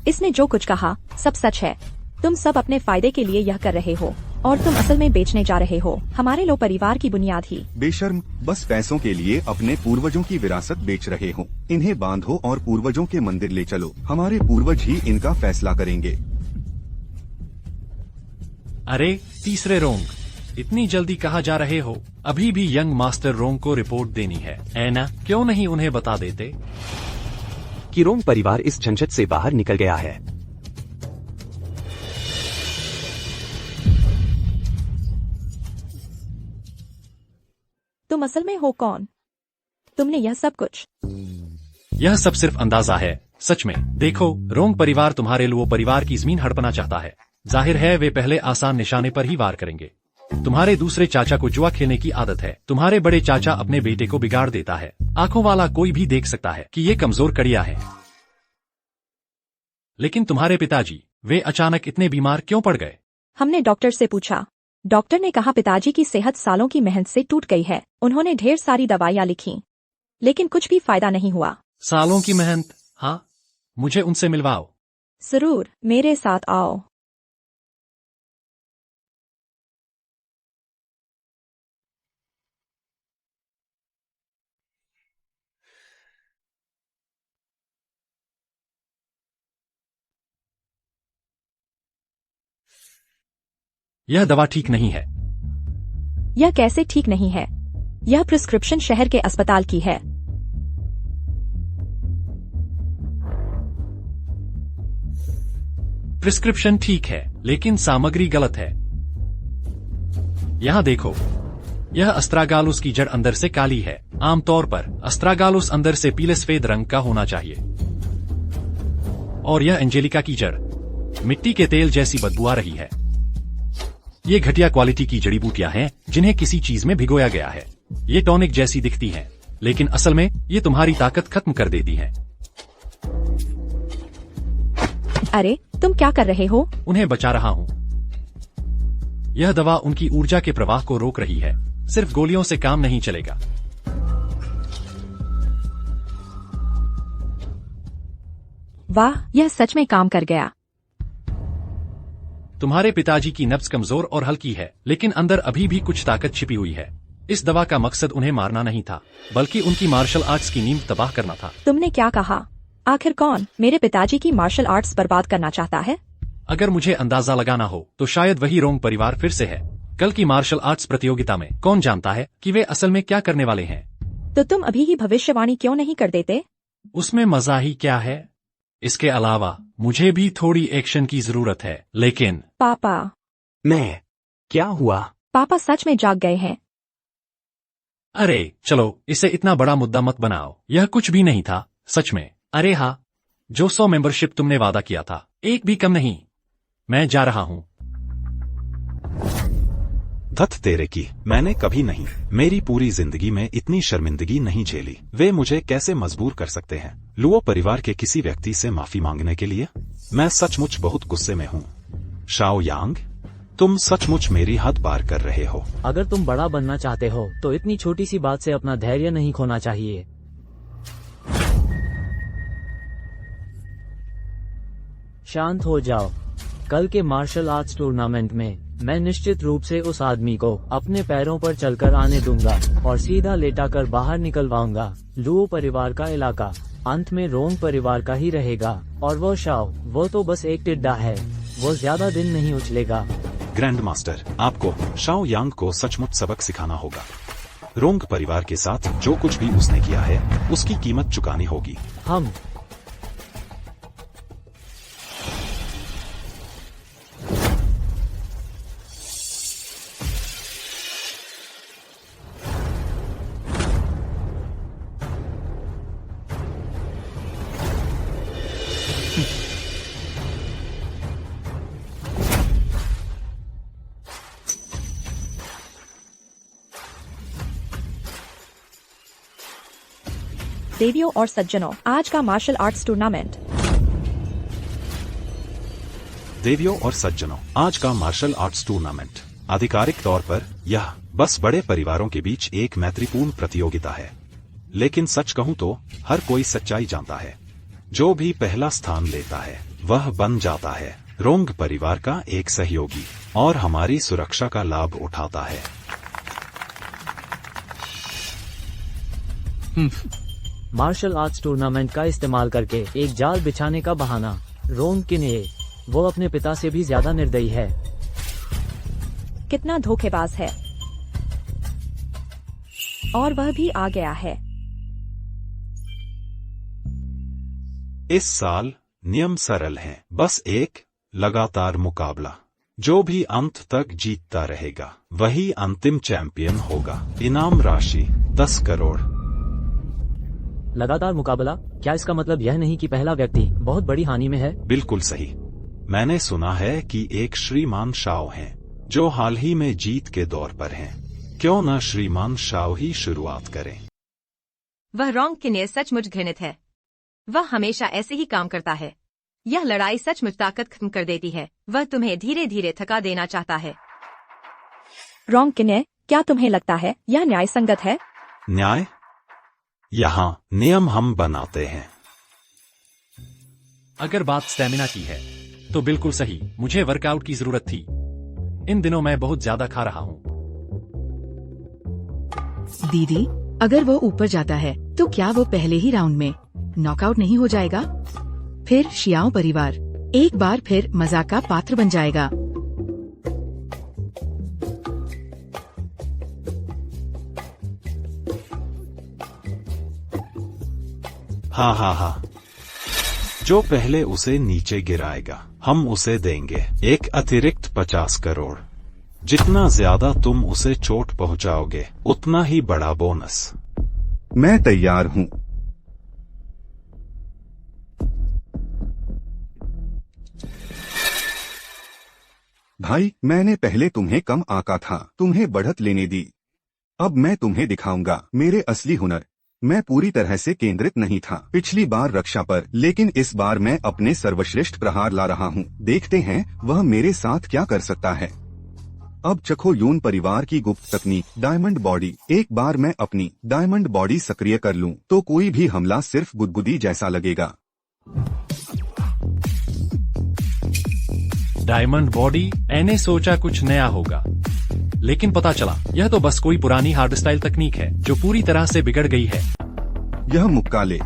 K: इसने जो कुछ कहा सब सच है। तुम सब अपने फायदे के लिए यह कर रहे हो और तुम असल में बेचने जा रहे हो हमारे लो परिवार की बुनियाद ही।
E: बेशर्म, बस पैसों के लिए अपने पूर्वजों की विरासत बेच रहे हो। इन्हें बांधो और पूर्वजों के मंदिर ले चलो। हमारे पूर्वज ही इनका फैसला करेंगे।
A: अरे तीसरे रोंग, इतनी जल्दी कहाँ जा रहे हो? अभी भी यंग मास्टर रोंग को रिपोर्ट देनी है। ऐना, क्यों नहीं उन्हें बता देते
H: कि रोंग परिवार इस झंझट से बाहर निकल गया है?
K: तुम असल में हो कौन? तुमने यह सब कुछ?
A: यह सब सिर्फ अंदाजा है। सच में देखो, रोंग परिवार तुम्हारे लुओ परिवार की जमीन हड़पना चाहता है। जाहिर है वे पहले आसान निशाने पर ही वार करेंगे। तुम्हारे दूसरे चाचा को जुआ खेलने की आदत है। तुम्हारे बड़े चाचा अपने बेटे को बिगाड़ देता है। आंखों वाला कोई भी देख सकता है कि ये कमजोर कड़िया है। लेकिन तुम्हारे पिताजी, वे अचानक इतने बीमार क्यों पड़ गए?
K: हमने डॉक्टर से पूछा। डॉक्टर ने कहा पिताजी की सेहत सालों की मेहनत से टूट गई है। उन्होंने ढेर सारी दवाइयाँ लिखी लेकिन कुछ भी फायदा नहीं हुआ।
A: सालों की मेहनत? हाँ, मुझे उनसे मिलवाओ।
K: जरूर, मेरे साथ आओ।
A: यह दवा ठीक नहीं है।
K: यह कैसे ठीक नहीं है? यह प्रिस्क्रिप्शन शहर के अस्पताल की है।
A: प्रिस्क्रिप्शन ठीक है लेकिन सामग्री गलत है। यहाँ देखो, यह अस्ट्रागालुस की जड़ अंदर से काली है। आमतौर पर अस्ट्रागालुस अंदर से पीले सफेद रंग का होना चाहिए। और यह एंजेलिका की जड़ मिट्टी के तेल जैसी बदबू आ रही है। ये घटिया क्वालिटी की जड़ी बूटियां हैं जिन्हें किसी चीज में भिगोया गया है। ये टॉनिक जैसी दिखती हैं, लेकिन असल में ये तुम्हारी ताकत खत्म कर देती हैं।
K: अरे तुम क्या कर रहे हो?
A: उन्हें बचा रहा हूँ। यह दवा उनकी ऊर्जा के प्रवाह को रोक रही है। सिर्फ गोलियों से काम नहीं चलेगा।
K: वाह, यह सच में काम कर गया।
A: तुम्हारे पिताजी की नब्ज कमजोर और हल्की है लेकिन अंदर अभी भी कुछ ताकत छिपी हुई है। इस दवा का मकसद उन्हें मारना नहीं था बल्कि उनकी मार्शल आर्ट्स की नींव तबाह करना था।
K: तुमने क्या कहा? आखिर कौन मेरे पिताजी की मार्शल आर्ट्स बर्बाद करना चाहता है?
A: अगर मुझे अंदाजा लगाना हो तो शायद वही रोंग परिवार फिर से है। कल की मार्शल आर्ट्स प्रतियोगिता में कौन जानता है कि वे असल में क्या करने वाले हैं।
K: तो तुम अभी ही भविष्यवाणी क्यों नहीं कर देते?
A: उसमें मजा ही क्या है? इसके अलावा मुझे भी थोड़ी एक्शन की जरूरत है। लेकिन
K: पापा,
H: मैं? क्या हुआ?
K: पापा सच में जाग गए हैं।
A: अरे चलो, इसे इतना बड़ा मुद्दा मत बनाओ। यह कुछ भी नहीं था, सच में। अरे हाँ, जो 100 मेंबरशिप तुमने वादा किया था, एक भी कम नहीं। मैं जा रहा हूँ।
C: धत तेरे की, मैंने कभी नहीं, मेरी पूरी जिंदगी में इतनी शर्मिंदगी नहीं झेली। वे मुझे कैसे मजबूर कर सकते हैं लुओ परिवार के किसी व्यक्ति से माफी मांगने के लिए? मैं सचमुच बहुत गुस्से में हूँ। शाओ यांग, तुम सचमुच मेरी हद पार कर रहे हो।
G: अगर तुम बड़ा बनना चाहते हो तो इतनी छोटी सी बात से अपना धैर्य नहीं खोना चाहिए। शांत हो जाओ। कल के मार्शल आर्ट्स टूर्नामेंट में मैं निश्चित रूप से उस आदमी को अपने पैरों पर चलकर आने दूंगा और सीधा लेटाकर बाहर निकलवाऊंगा। लुओ परिवार का इलाका अंत में रोंग परिवार का ही रहेगा। और वो शाओ, वो तो बस एक टिड्डा है, वो ज्यादा दिन नहीं उछलेगा।
C: ग्रैंड मास्टर, आपको शाओ यांग को सचमुच सबक सिखाना होगा। रोंग परिवार के साथ जो कुछ भी उसने किया है, उसकी कीमत चुकानी होगी।
G: हम
K: देवियों और सज्जनों, आज का मार्शल आर्ट्स टूर्नामेंट।
C: देवियों और सज्जनों, आज का मार्शल आर्ट्स टूर्नामेंट आधिकारिक तौर पर यह बस बड़े परिवारों के बीच एक मैत्रीपूर्ण प्रतियोगिता है। लेकिन सच कहूं तो हर कोई सच्चाई जानता है। जो भी पहला स्थान लेता है वह बन जाता है रोंग परिवार का एक सहयोगी और हमारी सुरक्षा का लाभ उठाता है।
G: मार्शल आर्ट्स टूर्नामेंट का इस्तेमाल करके एक जाल बिछाने का बहाना। रोंग किन्हे, वो अपने पिता से भी ज्यादा निर्दयी है।
K: कितना धोखेबाज है। और वह भी आ गया है।
C: इस साल नियम सरल हैं, बस एक लगातार मुकाबला। जो भी अंत तक जीतता रहेगा वही अंतिम चैंपियन होगा। इनाम राशि 10 करोड़।
G: लगातार मुकाबला? क्या इसका मतलब यह नहीं कि पहला व्यक्ति बहुत बड़ी हानि में है?
C: बिल्कुल सही। मैंने सुना है कि एक श्रीमान शाओ हैं जो हाल ही में जीत के दौर पर हैं। क्यों न श्रीमान शाओ ही शुरुआत करें?
D: वह रोंग किन्हे सचमुच घृणित है। वह हमेशा ऐसे ही काम करता है। यह लड़ाई सचमुच ताकत खत्म कर देती है। वह तुम्हें धीरे धीरे थका देना चाहता है।
K: रोंग किन्हे, क्या तुम्हें लगता है यह न्याय संगत है?
C: न्याय? यहाँ नियम हम बनाते हैं।
A: अगर बात स्टेमिना की है तो बिल्कुल सही, मुझे वर्कआउट की जरूरत थी। इन दिनों मैं बहुत ज्यादा खा रहा हूँ।
F: दीदी, अगर वो ऊपर जाता है तो क्या वो पहले ही राउंड में नॉकआउट नहीं हो जाएगा? फिर शियाओ परिवार एक बार फिर मजाक का पात्र बन जाएगा।
C: हाँ हाँ हाँ, जो पहले उसे नीचे गिराएगा हम उसे देंगे एक अतिरिक्त 50 करोड़। जितना ज्यादा तुम उसे चोट पहुंचाओगे उतना ही बड़ा बोनस।
E: मैं तैयार हूँ। भाई, मैंने पहले तुम्हें कम आंका था, तुम्हें बढ़त लेने दी। अब मैं तुम्हें दिखाऊंगा मेरे असली हुनर। मैं पूरी तरह से केंद्रित नहीं था पिछली बार रक्षा पर, लेकिन इस बार मैं अपने सर्वश्रेष्ठ प्रहार ला रहा हूँ। देखते हैं वह मेरे साथ क्या कर सकता है। अब चखो यून परिवार की गुप्त तकनीक डायमंड बॉडी। एक बार मैं अपनी डायमंड बॉडी सक्रिय कर लूं तो कोई भी हमला सिर्फ गुदगुदी जैसा लगेगा।
A: डायमंड बॉडी, मैंने सोचा कुछ नया होगा, लेकिन पता चला यह तो बस कोई पुरानी हार्ड स्टाइल तकनीक है जो पूरी तरह से बिगड़ गई है।
E: यह मुक्का ले।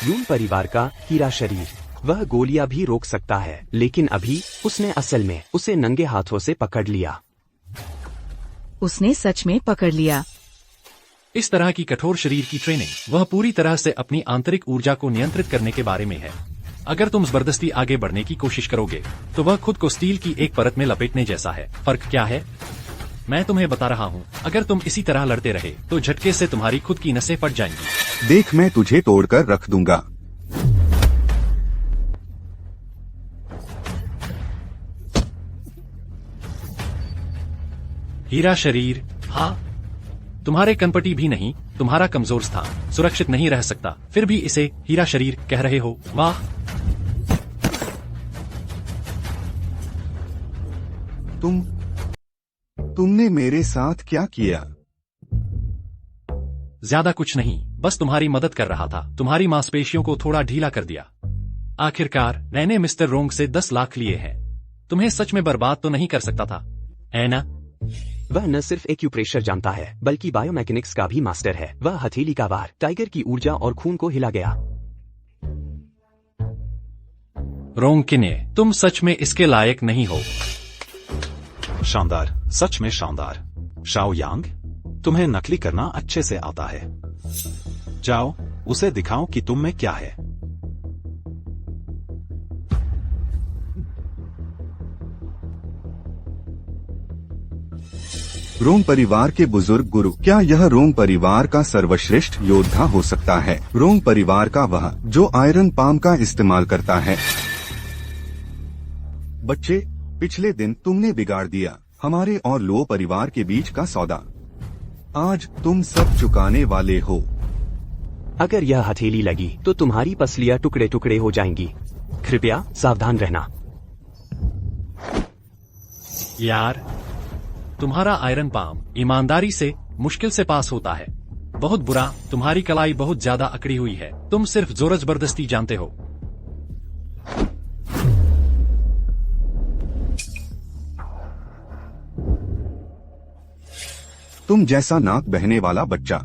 H: यून परिवार का हीरा शरीर, वह गोलियां भी रोक सकता है, लेकिन अभी उसने असल में उसे नंगे हाथों से पकड़ लिया।
F: उसने सच में पकड़ लिया।
A: इस तरह की कठोर शरीर की ट्रेनिंग वह पूरी तरह से अपनी आंतरिक ऊर्जा को नियंत्रित करने के बारे में है। अगर तुम जबरदस्ती आगे बढ़ने की कोशिश करोगे तो वह खुद को स्टील की एक परत में लपेटने जैसा है। फर्क क्या है? मैं तुम्हें बता रहा हूँ, अगर तुम इसी तरह लड़ते रहे तो झटके से तुम्हारी खुद की नसें फट जाएंगी।
E: देख, मैं तुझे तोड़कर रख दूंगा।
A: हीरा शरीर, हाँ, तुम्हारे कनपटी भी नहीं, तुम्हारा कमजोर स्थान सुरक्षित नहीं रह सकता, फिर भी इसे हीरा शरीर कह रहे हो। वाह,
E: तुमने मेरे साथ क्या किया?
A: ज्यादा कुछ नहीं, बस तुम्हारी मदद कर रहा था, तुम्हारी मांसपेशियों को थोड़ा ढीला कर दिया। आखिरकार मैंने मिस्टर रोंग से 10 लाख लिए हैं। तुम्हें सच में बर्बाद तो नहीं कर सकता था, है ना?
H: वह न सिर्फ एक्यूप्रेशर जानता है बल्कि बायोमैकेनिक्स का भी मास्टर है। वह हथेली का वार टाइगर की ऊर्जा और खून को हिला गया।
A: रोंग किने, तुम सच में इसके लायक नहीं हो।
C: शानदार, सच में शानदार। शाओ यांग, तुम्हें नकली करना अच्छे से आता है। जाओ, उसे दिखाओ कि तुम में क्या है।
E: रोंग परिवार के बुजुर्ग गुरु, क्या यह रोंग परिवार का सर्वश्रेष्ठ योद्धा हो सकता है? रोंग परिवार का वह जो आयरन पाम का इस्तेमाल करता है। बच्चे, पिछले दिन तुमने बिगाड़ दिया हमारे और लो परिवार के बीच का सौदा। आज तुम सब चुकाने वाले हो।
H: अगर यह हथेली लगी तो तुम्हारी पसलियां टुकड़े टुकड़े हो जाएंगी। कृपया सावधान रहना।
A: यार, तुम्हारा आयरन पाम ईमानदारी से मुश्किल से पास होता है। बहुत बुरा, तुम्हारी कलाई बहुत ज्यादा अकड़ी हुई है। तुम सिर्फ जोर जबरदस्ती जानते हो।
E: तुम जैसा नाक बहने वाला बच्चा।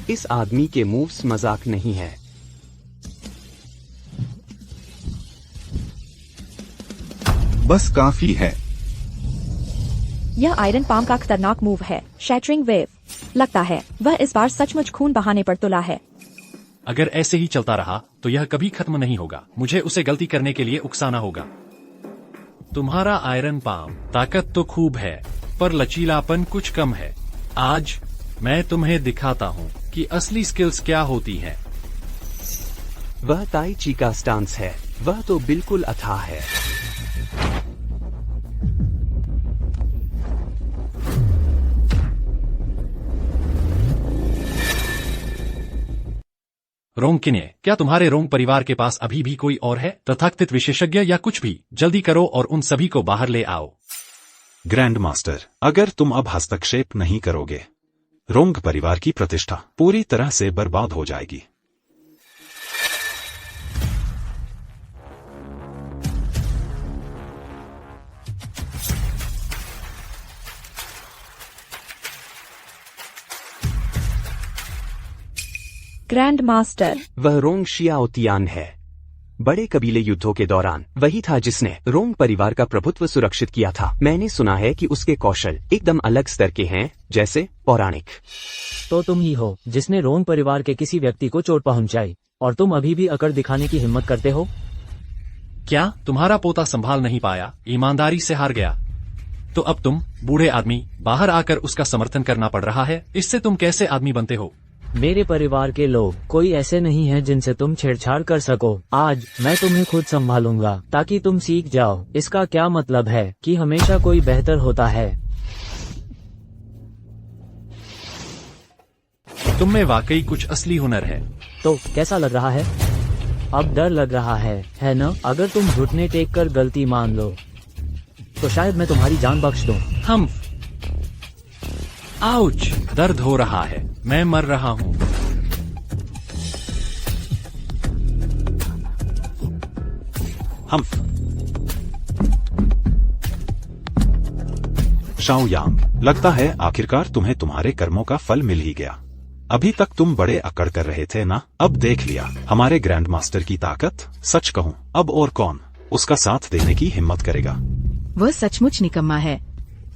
H: इस आदमी के मूव्स मजाक नहीं है।
E: बस काफी है।
K: यह आयरन पाम का खतरनाक मूव है, शैटरिंग वेव। लगता है वह इस बार सचमुच खून बहाने पर तुला है।
A: अगर ऐसे ही चलता रहा तो यह कभी खत्म नहीं होगा। मुझे उसे गलती करने के लिए उकसाना होगा। तुम्हारा आयरन पाम ताकत तो खूब है, पर लचीलापन कुछ कम है। आज मैं तुम्हें दिखाता हूँ कि असली स्किल्स क्या होती हैं।
H: वह ताई ची का स्टांस है। वह तो बिल्कुल अथाह है।
A: रोंग किने, क्या तुम्हारे रोंग परिवार के पास अभी भी कोई और है? तथाकथित विशेषज्ञ या कुछ भी? जल्दी करो और उन सभी को बाहर ले आओ।
C: ग्रैंड मास्टर, अगर तुम अब हस्तक्षेप नहीं करोगे, रोंग परिवार की प्रतिष्ठा पूरी तरह से बर्बाद हो जाएगी।
K: ग्रैंड मास्टर,
H: वह रोंग शियाओतियान है। बड़े कबीले युद्धों के दौरान वही था जिसने रोंग परिवार का प्रभुत्व सुरक्षित किया था। मैंने सुना है कि उसके कौशल एकदम अलग स्तर के हैं, जैसे पौराणिक।
G: तो तुम ही हो जिसने रोंग परिवार के किसी व्यक्ति को चोट पहुंचाई, और तुम अभी भी अकड़ दिखाने की हिम्मत करते हो?
A: क्या तुम्हारा पोता संभाल नहीं पाया, ईमानदारी से हार गया? तो अब तुम बूढ़े आदमी बाहर आकर उसका समर्थन करना पड़ रहा है। इससे तुम कैसे आदमी बनते हो?
G: मेरे परिवार के लोग कोई ऐसे नहीं हैं जिनसे तुम छेड़छाड़ कर सको। आज मैं तुम्हें खुद संभालूंगा ताकि तुम सीख जाओ इसका क्या मतलब है कि हमेशा कोई बेहतर होता है।
A: तुम में वाकई कुछ असली हुनर है।
G: तो कैसा लग रहा है? अब डर लग रहा है न? अगर तुम घुटने टेक कर गलती मान लो तो शायद मैं तुम्हारी जान बख्श दूं।
A: हम आउच, दर्द हो रहा है, मैं मर रहा हूँ।
C: हम्फ। शाओ यांग, लगता है आखिरकार तुम्हें तुम्हारे कर्मों का फल मिल ही गया। अभी तक तुम बड़े अकड़ कर रहे थे ना? अब देख लिया हमारे ग्रैंड मास्टर की ताकत। सच कहूँ, अब और कौन उसका साथ देने की हिम्मत करेगा?
F: वह सचमुच निकम्मा है।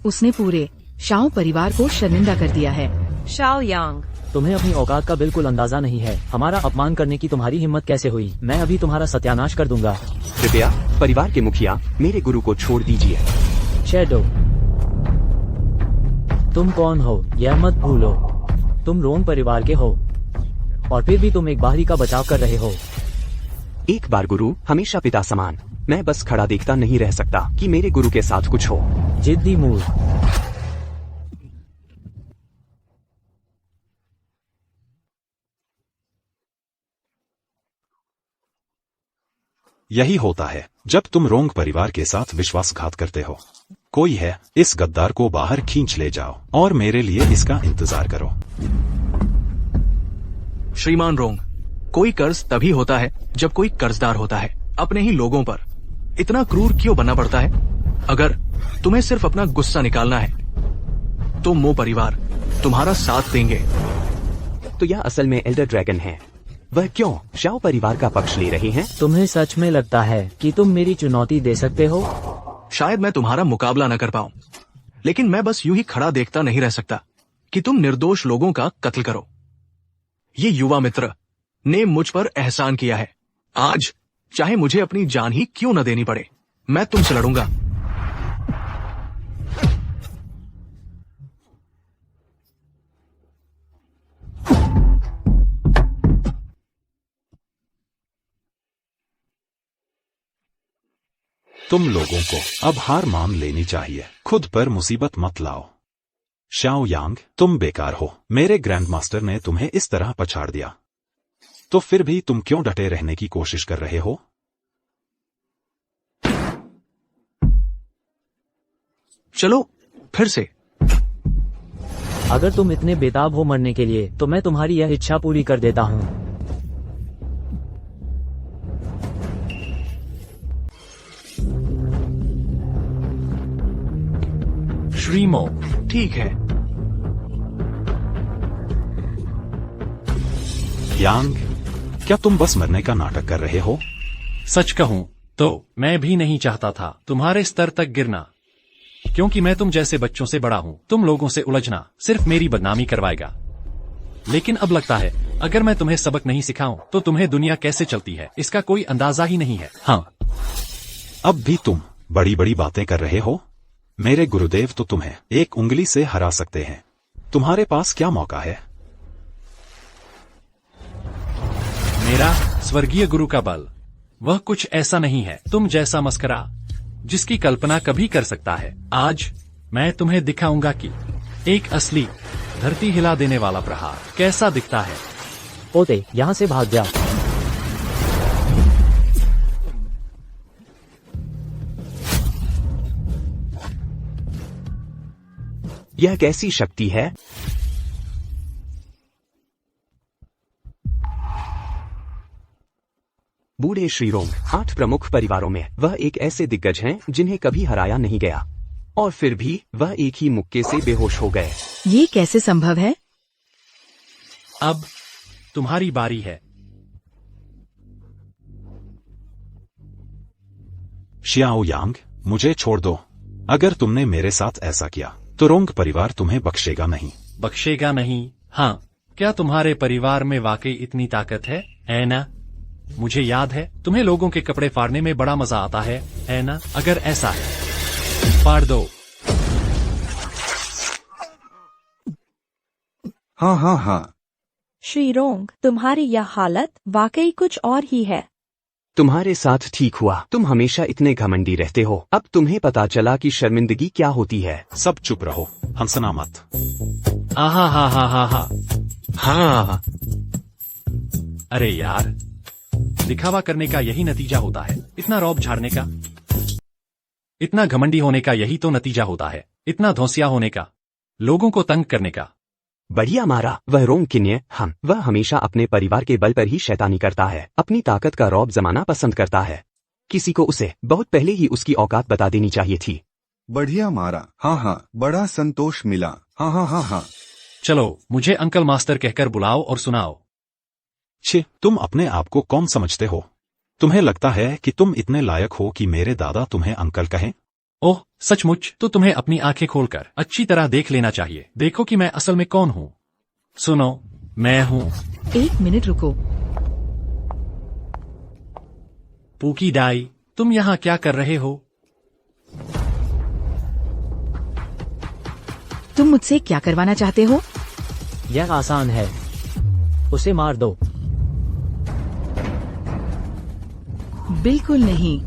F: उसने पूरे शाओ परिवार को शर्मिंदा कर दिया है।
D: शाओ यांग,
G: तुम्हें अपनी औकात का बिल्कुल अंदाजा नहीं है। हमारा अपमान करने की तुम्हारी हिम्मत कैसे हुई? मैं अभी तुम्हारा सत्यानाश कर दूंगा।
H: कृपया परिवार के मुखिया मेरे गुरु को छोड़ दीजिए।
G: शैडो, तुम कौन हो यह मत भूलो। तुम रोंग परिवार के हो और फिर भी तुम एक बाहरी का बचाव कर रहे हो।
H: एक बार गुरु हमेशा पिता समान। मैं बस खड़ा देखता नहीं रह सकता कि मेरे गुरु के साथ कुछ हो।
G: जिद्दी मूल।
C: यही होता है जब तुम रोंग परिवार के साथ विश्वासघात करते हो। कोई है, इस गद्दार को बाहर खींच ले जाओ और मेरे लिए इसका इंतजार करो।
I: श्रीमान रोंग, कोई कर्ज तभी होता है जब कोई कर्जदार होता है। अपने ही लोगों पर इतना क्रूर क्यों बनना पड़ता है? अगर तुम्हें सिर्फ अपना गुस्सा निकालना है तो मो परिवार तुम्हारा साथ देंगे।
H: तो यह असल में एल्डर ड्रैगन है। वह क्यों शाओ परिवार का पक्ष ले रहे हैं?
G: तुम्हें सच में लगता है कि तुम मेरी चुनौती दे सकते हो?
I: शायद मैं तुम्हारा मुकाबला न कर पाऊं, लेकिन मैं बस यूं ही खड़ा देखता नहीं रह सकता कि तुम निर्दोष लोगों का कत्ल करो। ये युवा मित्र ने मुझ पर एहसान किया है। आज चाहे मुझे अपनी जान ही क्यों न देनी पड़े, मैं तुमसे लड़ूंगा।
C: तुम लोगों को अब हार मान लेनी चाहिए। खुद पर मुसीबत मत लाओ। शाओ यांग, तुम बेकार हो। मेरे ग्रैंड मास्टर ने तुम्हें इस तरह पछाड़ दिया, तो फिर भी तुम क्यों डटे रहने की कोशिश कर रहे हो?
I: चलो फिर से।
G: अगर तुम इतने बेताब हो मरने के लिए तो मैं तुम्हारी यह इच्छा पूरी कर देता हूँ।
A: श्रीमो,
I: ठीक है।
C: यांग, क्या तुम बस मरने का नाटक कर रहे हो?
A: सच कहूं तो मैं भी नहीं चाहता था तुम्हारे स्तर तक गिरना, क्योंकि मैं तुम जैसे बच्चों से बड़ा हूं। तुम लोगों से उलझना सिर्फ मेरी बदनामी करवाएगा। लेकिन अब लगता है अगर मैं तुम्हें सबक नहीं सिखाऊं तो तुम्हें दुनिया कैसे चलती है इसका कोई अंदाजा ही नहीं है। हाँ,
C: अब भी तुम बड़ी बड़ी बातें कर रहे हो। मेरे गुरुदेव तो तुम्हें एक उंगली से हरा सकते हैं। तुम्हारे पास क्या मौका है?
A: मेरा स्वर्गीय गुरु का बल वह कुछ ऐसा नहीं है तुम जैसा मस्करा जिसकी कल्पना कभी कर सकता है। आज मैं तुम्हें दिखाऊंगा कि एक असली धरती हिला देने वाला प्रहार कैसा दिखता है।
G: पोते, यहाँ से भाग जा।
H: यह कैसी शक्ति है? बूढ़े श्रीरोंग 8 प्रमुख परिवारों में वह एक ऐसे दिग्गज हैं जिन्हें कभी हराया नहीं गया, और फिर भी वह एक ही मुक्के से बेहोश हो गए।
F: ये कैसे संभव है?
A: अब तुम्हारी बारी है।
C: शियाओ यांग, मुझे छोड़ दो। अगर तुमने मेरे साथ ऐसा किया तो रोंग परिवार तुम्हें बख्शेगा नहीं।
A: बख्शेगा नहीं? हाँ, क्या तुम्हारे परिवार में वाकई इतनी ताकत है ना? मुझे याद है तुम्हें लोगों के कपड़े फाड़ने में बड़ा मजा आता है ना? अगर ऐसा है, फाड़ दो।
E: हाँ हाँ हाँ।
K: श्रीरोंग, तुम्हारी यह हालत वाकई कुछ और ही है।
H: तुम्हारे साथ ठीक हुआ। तुम हमेशा इतने घमंडी रहते हो। अब तुम्हें पता चला कि शर्मिंदगी क्या होती है।
C: सब चुप रहो, हंसना मत।
A: आहा हा हा हा हा।
I: हाँ,
A: अरे यार, दिखावा करने का यही नतीजा होता है। इतना रौब झाड़ने का, इतना घमंडी होने का यही तो नतीजा होता है। इतना धौंसिया होने का, लोगों को तंग करने का।
H: बढ़िया मारा। वह रोंग किन्य वह हमेशा अपने परिवार के बल पर ही शैतानी करता है। अपनी ताकत का रौब जमाना पसंद करता है। किसी को उसे बहुत पहले ही उसकी औकात बता देनी चाहिए थी।
E: बढ़िया मारा। हाँ हाँ, बड़ा संतोष मिला। हाँ हाँ हाँ हाँ।
A: चलो मुझे अंकल मास्टर कहकर बुलाओ और सुनाओ।
C: छे, तुम अपने आप को कौन समझते हो? तुम्हें लगता है कि तुम इतने लायक हो कि मेरे दादा तुम्हें अंकल कहें?
A: ओह सचमुच, तो तुम्हें अपनी आंखें खोलकर अच्छी तरह देख लेना चाहिए। देखो कि मैं असल में कौन हूँ। सुनो, मैं हूँ
F: 1 मिनट रुको।
A: पूकी डाई, तुम यहाँ क्या कर रहे हो?
F: तुम मुझसे क्या करवाना चाहते हो?
G: यह आसान है, उसे मार दो।
F: बिल्कुल नहीं।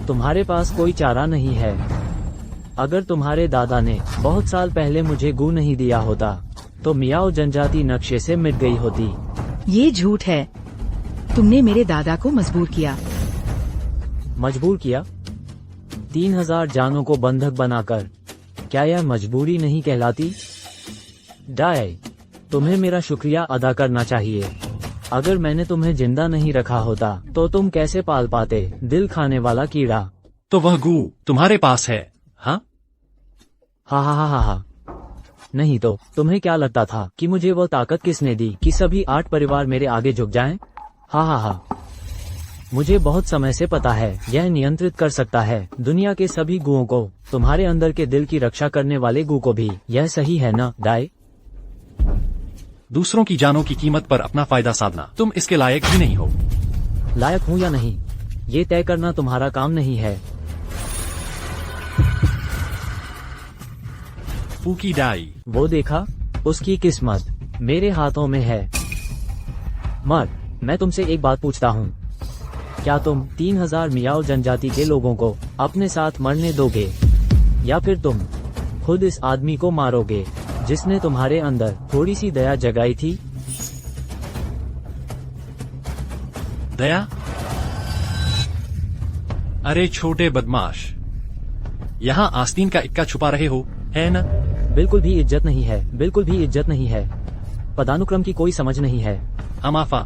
G: तुम्हारे पास कोई चारा नहीं है। अगर तुम्हारे दादा ने बहुत साल पहले मुझे गू नहीं दिया होता तो मियाओ जनजाति नक्शे से मिट गई होती।
F: ये झूठ है। तुमने मेरे दादा को मजबूर किया।
G: मजबूर किया? 3000 जानों को बंधक बनाकर, क्या यह मजबूरी नहीं कहलाती? डाई, तुम्हें मेरा शुक्रिया अदा करना चाहिए। अगर मैंने तुम्हें जिंदा नहीं रखा होता तो तुम कैसे पाल पाते दिल खाने वाला कीड़ा?
A: तो वह गू तुम्हारे पास है? हाँ
G: हा। नहीं तो तुम्हें क्या लगता था कि मुझे वो ताकत किसने दी कि सभी 8 परिवार मेरे आगे झुक जाएं? हा। मुझे बहुत समय से पता है यह नियंत्रित कर सकता है दुनिया के सभी गुओं को, तुम्हारे अंदर के दिल की रक्षा करने वाले गू को भी। यह सही है ना डाई?
A: दूसरों की जानों की कीमत पर अपना फायदा साधना, तुम इसके लायक भी नहीं हो।
G: लायक हूँ या नहीं, ये तय करना तुम्हारा काम नहीं है।
A: पूकी डाई,
G: वो देखा, उसकी किस्मत मेरे हाथों में है। मर, मैं तुमसे एक बात पूछता हूँ, क्या तुम 3000 मियाओ जनजाति के लोगों को अपने साथ मरने दोगे, या फिर तुम खुद इस आदमी को मारोगे जिसने तुम्हारे अंदर थोड़ी सी दया जगाई थी?
A: दया? अरे छोटे बदमाश, यहाँ आस्तीन का इक्का छुपा रहे हो, है न?
G: बिल्कुल भी इज्जत नहीं है, बिल्कुल भी इज्जत नहीं है। पदानुक्रम की कोई समझ नहीं है।
A: अमाफा,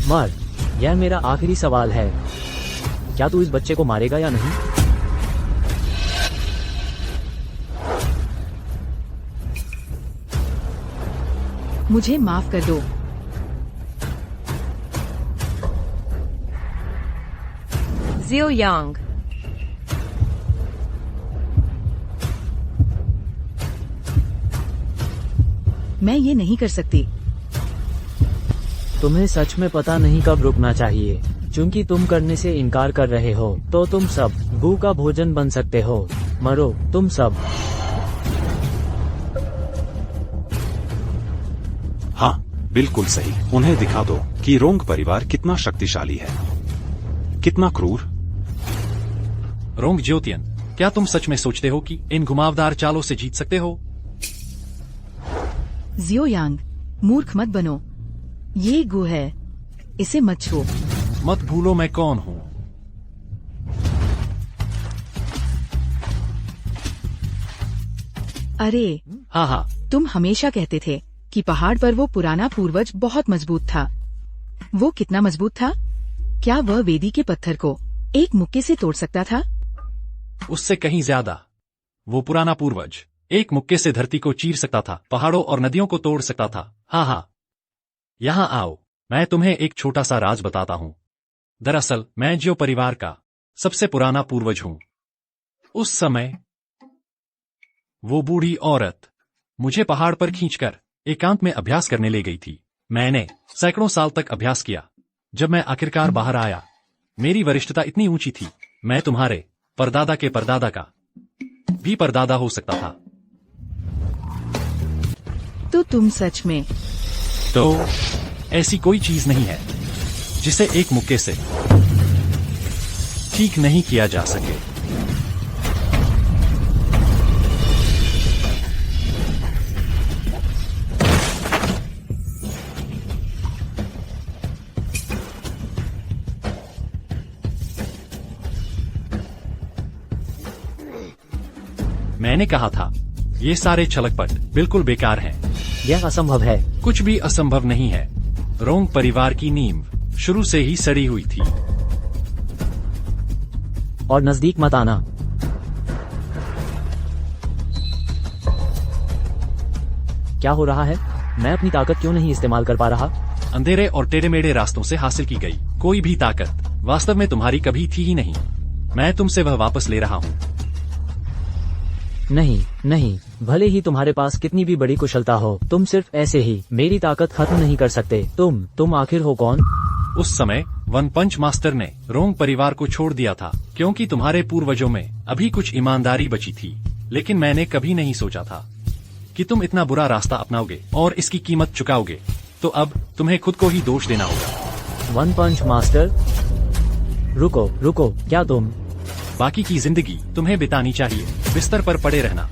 G: मर, यह मेरा आखिरी सवाल है, क्या तू इस बच्चे को मारेगा या नहीं?
F: मुझे माफ कर दो।
D: जियो यांग,
F: मैं ये नहीं कर सकती।
G: तुम्हें सच में पता नहीं कब रुकना चाहिए, क्योंकि तुम करने से इनकार कर रहे हो तो तुम सब गू का भोजन बन सकते हो। मरो तुम सब।
C: हाँ, बिल्कुल सही। उन्हें दिखा दो कि रोंग परिवार कितना शक्तिशाली है, कितना क्रूर।
A: रोंग ज्योतियन, क्या तुम सच में सोचते हो कि इन घुमावदार चालों से जीत सकते हो?
F: जियो यांग, मूर्ख मत बनो। ये गु है, इसे मत छू।
A: मत भूलो मैं कौन हूँ।
F: अरे
A: हाँ,
F: तुम हमेशा कहते थे कि पहाड़ पर वो पुराना पूर्वज बहुत मजबूत था। वो कितना मजबूत था? क्या वह वेदी के पत्थर को एक मुक्के से तोड़ सकता था?
A: उससे कहीं ज्यादा। वो पुराना पूर्वज एक मुक्के से धरती को चीर सकता था, पहाड़ों और नदियों को तोड़ सकता था। हाँ, यहाँ आओ, मैं तुम्हें एक छोटा सा राज बताता हूँ। दरअसल मैं जियो परिवार का सबसे पुराना पूर्वज हूँ। उस समय वो बूढ़ी औरत मुझे पहाड़ पर खींचकर एकांत में अभ्यास करने ले गई थी। मैंने सैकड़ों साल तक अभ्यास किया। जब मैं आखिरकार बाहर आया, मेरी वरिष्ठता इतनी ऊंची थी, मैं तुम्हारे परदादा के परदादा का भी परदादा हो सकता था।
F: तो तुम सच में?
A: तो ऐसी कोई चीज नहीं है जिसे एक मुक्के से ठीक नहीं किया जा सके। मैंने कहा था, ये सारे छलकपट बिल्कुल बेकार हैं।
G: यह असंभव है।
A: कुछ भी असंभव नहीं है। रोंग परिवार की नींव शुरू से ही सड़ी हुई थी।
G: और नजदीक मत आना। क्या हो रहा है? मैं अपनी ताकत क्यों नहीं इस्तेमाल कर पा रहा?
A: अंधेरे और टेढ़े मेढ़े रास्तों से हासिल की गई कोई भी ताकत वास्तव में तुम्हारी कभी थी ही नहीं। मैं तुमसे वह वापस ले रहा हूँ।
G: नहीं नहीं, भले ही तुम्हारे पास कितनी भी बड़ी कुशलता हो, तुम सिर्फ ऐसे ही मेरी ताकत खत्म नहीं कर सकते। तुम आखिर हो कौन?
A: उस समय वन पंच मास्टर ने रोंग परिवार को छोड़ दिया था क्योंकि तुम्हारे पूर्वजों में अभी कुछ ईमानदारी बची थी, लेकिन मैंने कभी नहीं सोचा था कि तुम इतना बुरा रास्ता अपनाओगे और इसकी कीमत चुकाओगे। तो अब तुम्हें खुद को ही दोष देना होगा।
G: वन पंच मास्टर, रुको, क्या तुम?
A: बाकी की जिंदगी तुम्हें बितानी चाहिए बिस्तर पर पड़े रहना।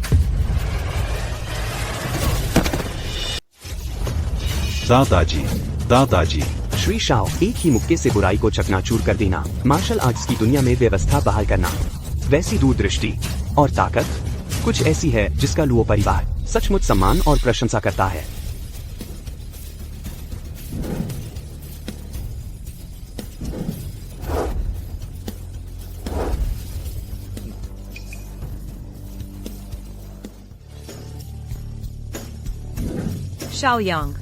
C: दादाजी।
H: श्री शाओ, एक ही मुक्के से बुराई को चकनाचूर कर देना, मार्शल आर्ट्स की दुनिया में व्यवस्था बहाल करना, वैसी दूरदृष्टि और ताकत कुछ ऐसी है जिसका लुओ परिवार सचमुच सम्मान और प्रशंसा करता है।
D: शाओ यांग,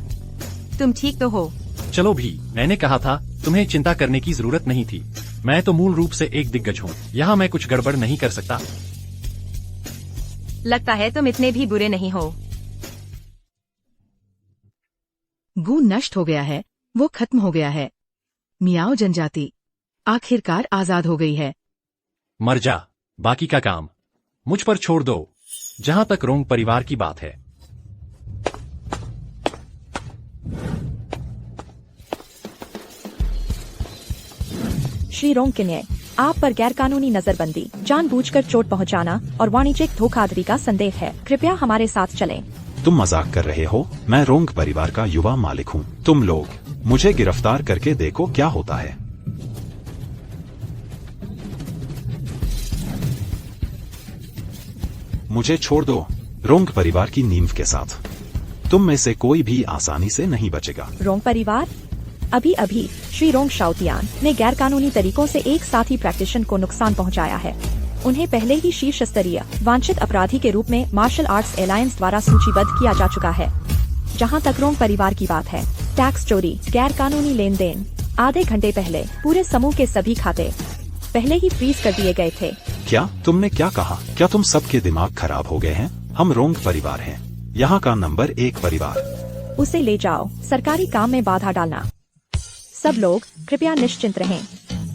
D: तुम ठीक तो हो?
A: चलो भी, मैंने कहा था तुम्हें चिंता करने की जरूरत नहीं थी। मैं तो मूल रूप से एक दिग्गज हूँ, यहाँ मैं कुछ गड़बड़ नहीं कर सकता।
D: लगता है तुम इतने भी बुरे नहीं हो।
F: गू नष्ट हो गया है, वो खत्म हो गया है। मियाओ जनजाति आखिरकार आजाद हो गई है।
A: मर जा, बाकी का काम मुझ पर छोड़ दो। जहाँ तक रोंग परिवार की बात है,
K: श्री रोंग किन्ये, आप पर गैरकानूनी नजरबंदी, जानबूझकर चोट पहुंचाना और वाणिज्यिक धोखाधड़ी का संदेह है। कृपया हमारे साथ चलें।
C: तुम मजाक कर रहे हो? मैं रोंग परिवार का युवा मालिक हूँ। तुम लोग मुझे गिरफ्तार करके देखो क्या होता है। मुझे छोड़ दो। रोंग परिवार की नींव के साथ तुम में से कोई भी आसानी से नहीं बचेगा।
K: रोंग परिवार? अभी श्री रोंग शाओतियान ने गैरकानूनी तरीकों से एक साथी प्रैक्टिशनर को नुकसान पहुंचाया है। उन्हें पहले ही शीर्ष स्तरीय वांछित अपराधी के रूप में मार्शल आर्ट्स एलायंस द्वारा सूचीबद्ध किया जा चुका है। जहां तक रोंग परिवार की बात है, टैक्स चोरी, गैरकानूनी लेन देन, आधे घंटे पहले पूरे समूह के सभी खाते पहले ही फ्रीज कर दिए गए थे।
C: क्या तुमने क्या कहा? क्या तुम सबके दिमाग खराब हो गए हैं? हम रोंग परिवार हैं, यहाँ का नंबर 1 परिवार।
K: उसे ले जाओ। सरकारी काम में बाधा डालना। सब लोग कृपया निश्चिंत रहें।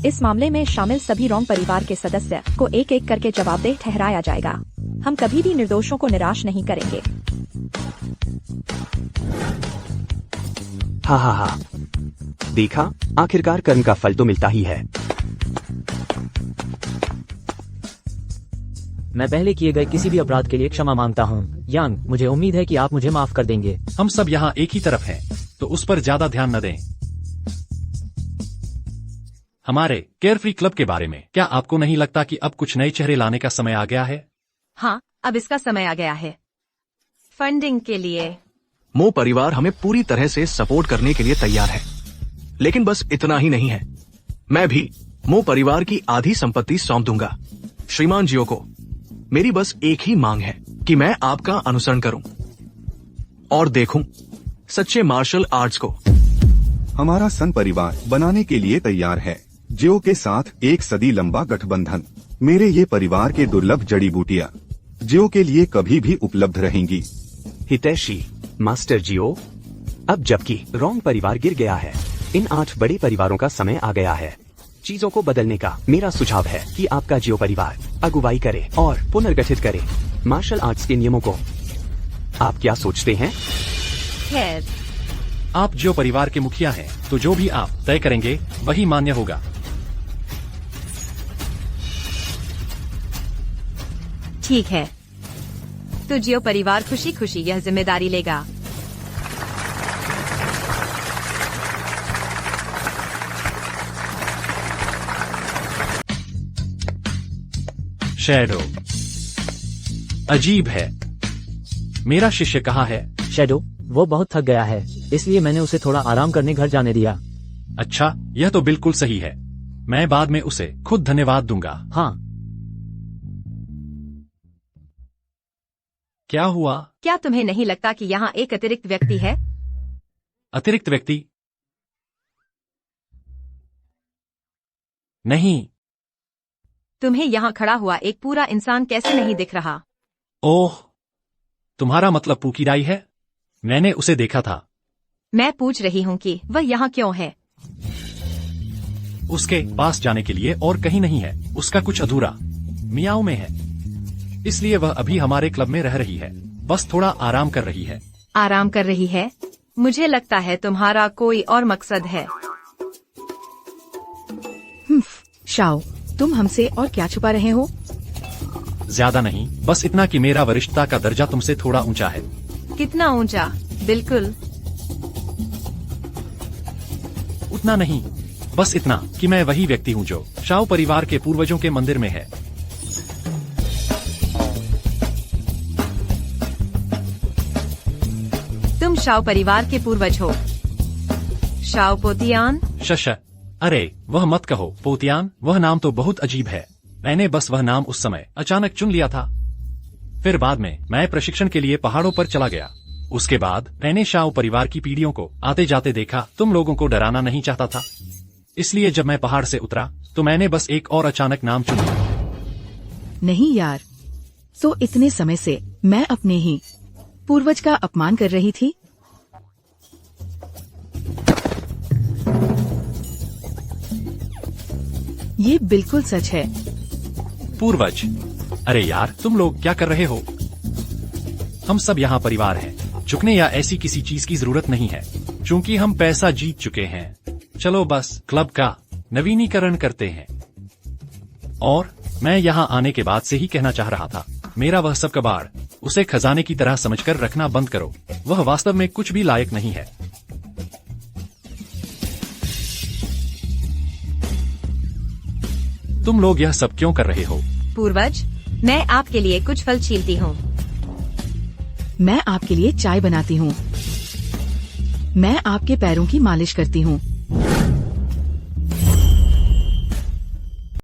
K: इस मामले में शामिल सभी रोंग परिवार के सदस्य को एक एक करके जवाबदेह ठहराया जाएगा। हम कभी भी निर्दोषों को निराश नहीं करेंगे।
H: हा। देखा, आखिरकार कर्म का फल तो मिलता ही है।
G: मैं पहले किए गए किसी भी अपराध के लिए क्षमा मांगता हूँ। यांग, मुझे उम्मीद है कि आप मुझे माफ कर देंगे।
A: हम सब यहाँ एक ही तरफ हैं, तो उस पर ज्यादा ध्यान न दें। हमारे केयरफ्री क्लब के बारे में क्या आपको नहीं लगता कि अब कुछ नए चेहरे लाने का समय आ गया है?
D: हाँ, अब इसका समय आ गया है। फंडिंग के लिए
I: मो परिवार हमें पूरी तरह से सपोर्ट करने के लिए तैयार है, लेकिन बस इतना ही नहीं है। मैं भी मो परिवार की आधी संपत्ति सौंप दूंगा। श्रीमान जियो को मेरी बस एक ही मांग है कि मैं आपका अनुसरण करूं और देखूं सच्चे मार्शल आर्ट्स को।
E: हमारा सन परिवार बनाने के लिए तैयार है। जियो के साथ 1 सदी लंबा गठबंधन। मेरे ये परिवार के दुर्लभ जड़ी बूटियाँ जियो के लिए कभी भी उपलब्ध रहेंगी।
H: हितैषी, मास्टर जियो, अब जबकि रोंग परिवार गिर गया है, इन 8 बड़े परिवारों का समय आ गया है। चीजों को बदलने का मेरा सुझाव है कि आपका जियो परिवार अगुवाई करे और पुनर्गठित करे मार्शल आर्ट्स के नियमों को। आप क्या सोचते हैं?
D: खैर,
A: आप जो परिवार के मुखिया हैं, तो जो भी आप तय करेंगे वही मान्य होगा।
D: ठीक है, तो जियो परिवार खुशी खुशी यह जिम्मेदारी लेगा।
A: शैडो, अजीब है। मेरा शिष्य कहाँ है?
G: शैडो, वो बहुत थक गया है, इसलिए मैंने उसे थोड़ा आराम करने घर जाने दिया।
A: अच्छा, यह तो बिल्कुल सही है। मैं बाद में उसे खुद धन्यवाद दूंगा।
G: हाँ।
A: क्या हुआ?
D: क्या तुम्हें नहीं लगता कि यहाँ एक अतिरिक्त व्यक्ति है?
A: अतिरिक्त व्यक्ति? नहीं।
D: तुम्हें यहाँ खड़ा हुआ एक पूरा इंसान कैसे नहीं दिख रहा?
A: ओह, तुम्हारा मतलब पूकीराई है? मैंने उसे देखा था।
D: मैं पूछ रही हूँ कि वह यहाँ क्यों है?
A: उसके पास जाने के लिए और कहीं नहीं है। उसका कुछ अधूरा मियाओ में है, इसलिए वह अभी हमारे क्लब में रह रही है। बस थोड़ा आराम कर रही है।
D: आराम कर रही है? मुझे लगता है तुम्हारा कोई और मकसद है।
F: शाओ, तुम हमसे और क्या छुपा रहे हो?
A: ज्यादा नहीं, बस इतना कि मेरा वरिष्ठता का दर्जा तुमसे थोड़ा ऊंचा है।
D: कितना ऊंचा? बिल्कुल
A: उतना नहीं, बस इतना कि मैं वही व्यक्ति हूँ जो शाओ परिवार के पूर्वजों के मंदिर में है।
D: तुम शाओ परिवार के पूर्वज हो? शाओ पोतियान?
A: शश, अरे वह मत कहो पोतियान, वह नाम तो बहुत अजीब है। मैंने बस वह नाम उस समय अचानक चुन लिया था। फिर बाद में मैं प्रशिक्षण के लिए पहाड़ों पर चला गया। उसके बाद मैंने शाओ परिवार की पीढ़ियों को आते जाते देखा। तुम लोगों को डराना नहीं चाहता था, इसलिए जब मैं पहाड़ से उतरा तो मैंने बस एक और अचानक नाम चुन लिया।
F: नहीं यार, तो इतने समय से मैं अपने ही पूर्वज का अपमान कर रही थी। ये बिल्कुल सच है।
A: पूर्वज? अरे यार, तुम लोग क्या कर रहे हो? हम सब यहाँ परिवार हैं। झुकने या ऐसी किसी चीज की जरूरत नहीं है, क्योंकि हम पैसा जीत चुके हैं। चलो बस क्लब का नवीनीकरण करते हैं। और मैं यहाँ आने के बाद से ही कहना चाह रहा था, मेरा वह सब कबाड़ उसे खजाने की तरह समझकर रखना बंद करो। वह वास्तव में कुछ भी लायक नहीं है। तुम लोग यह सब क्यों कर रहे हो?
D: पूर्वज, मैं आपके लिए कुछ फल छीलती हूँ।
F: मैं आपके लिए चाय बनाती हूँ। मैं आपके पैरों की मालिश करती हूँ।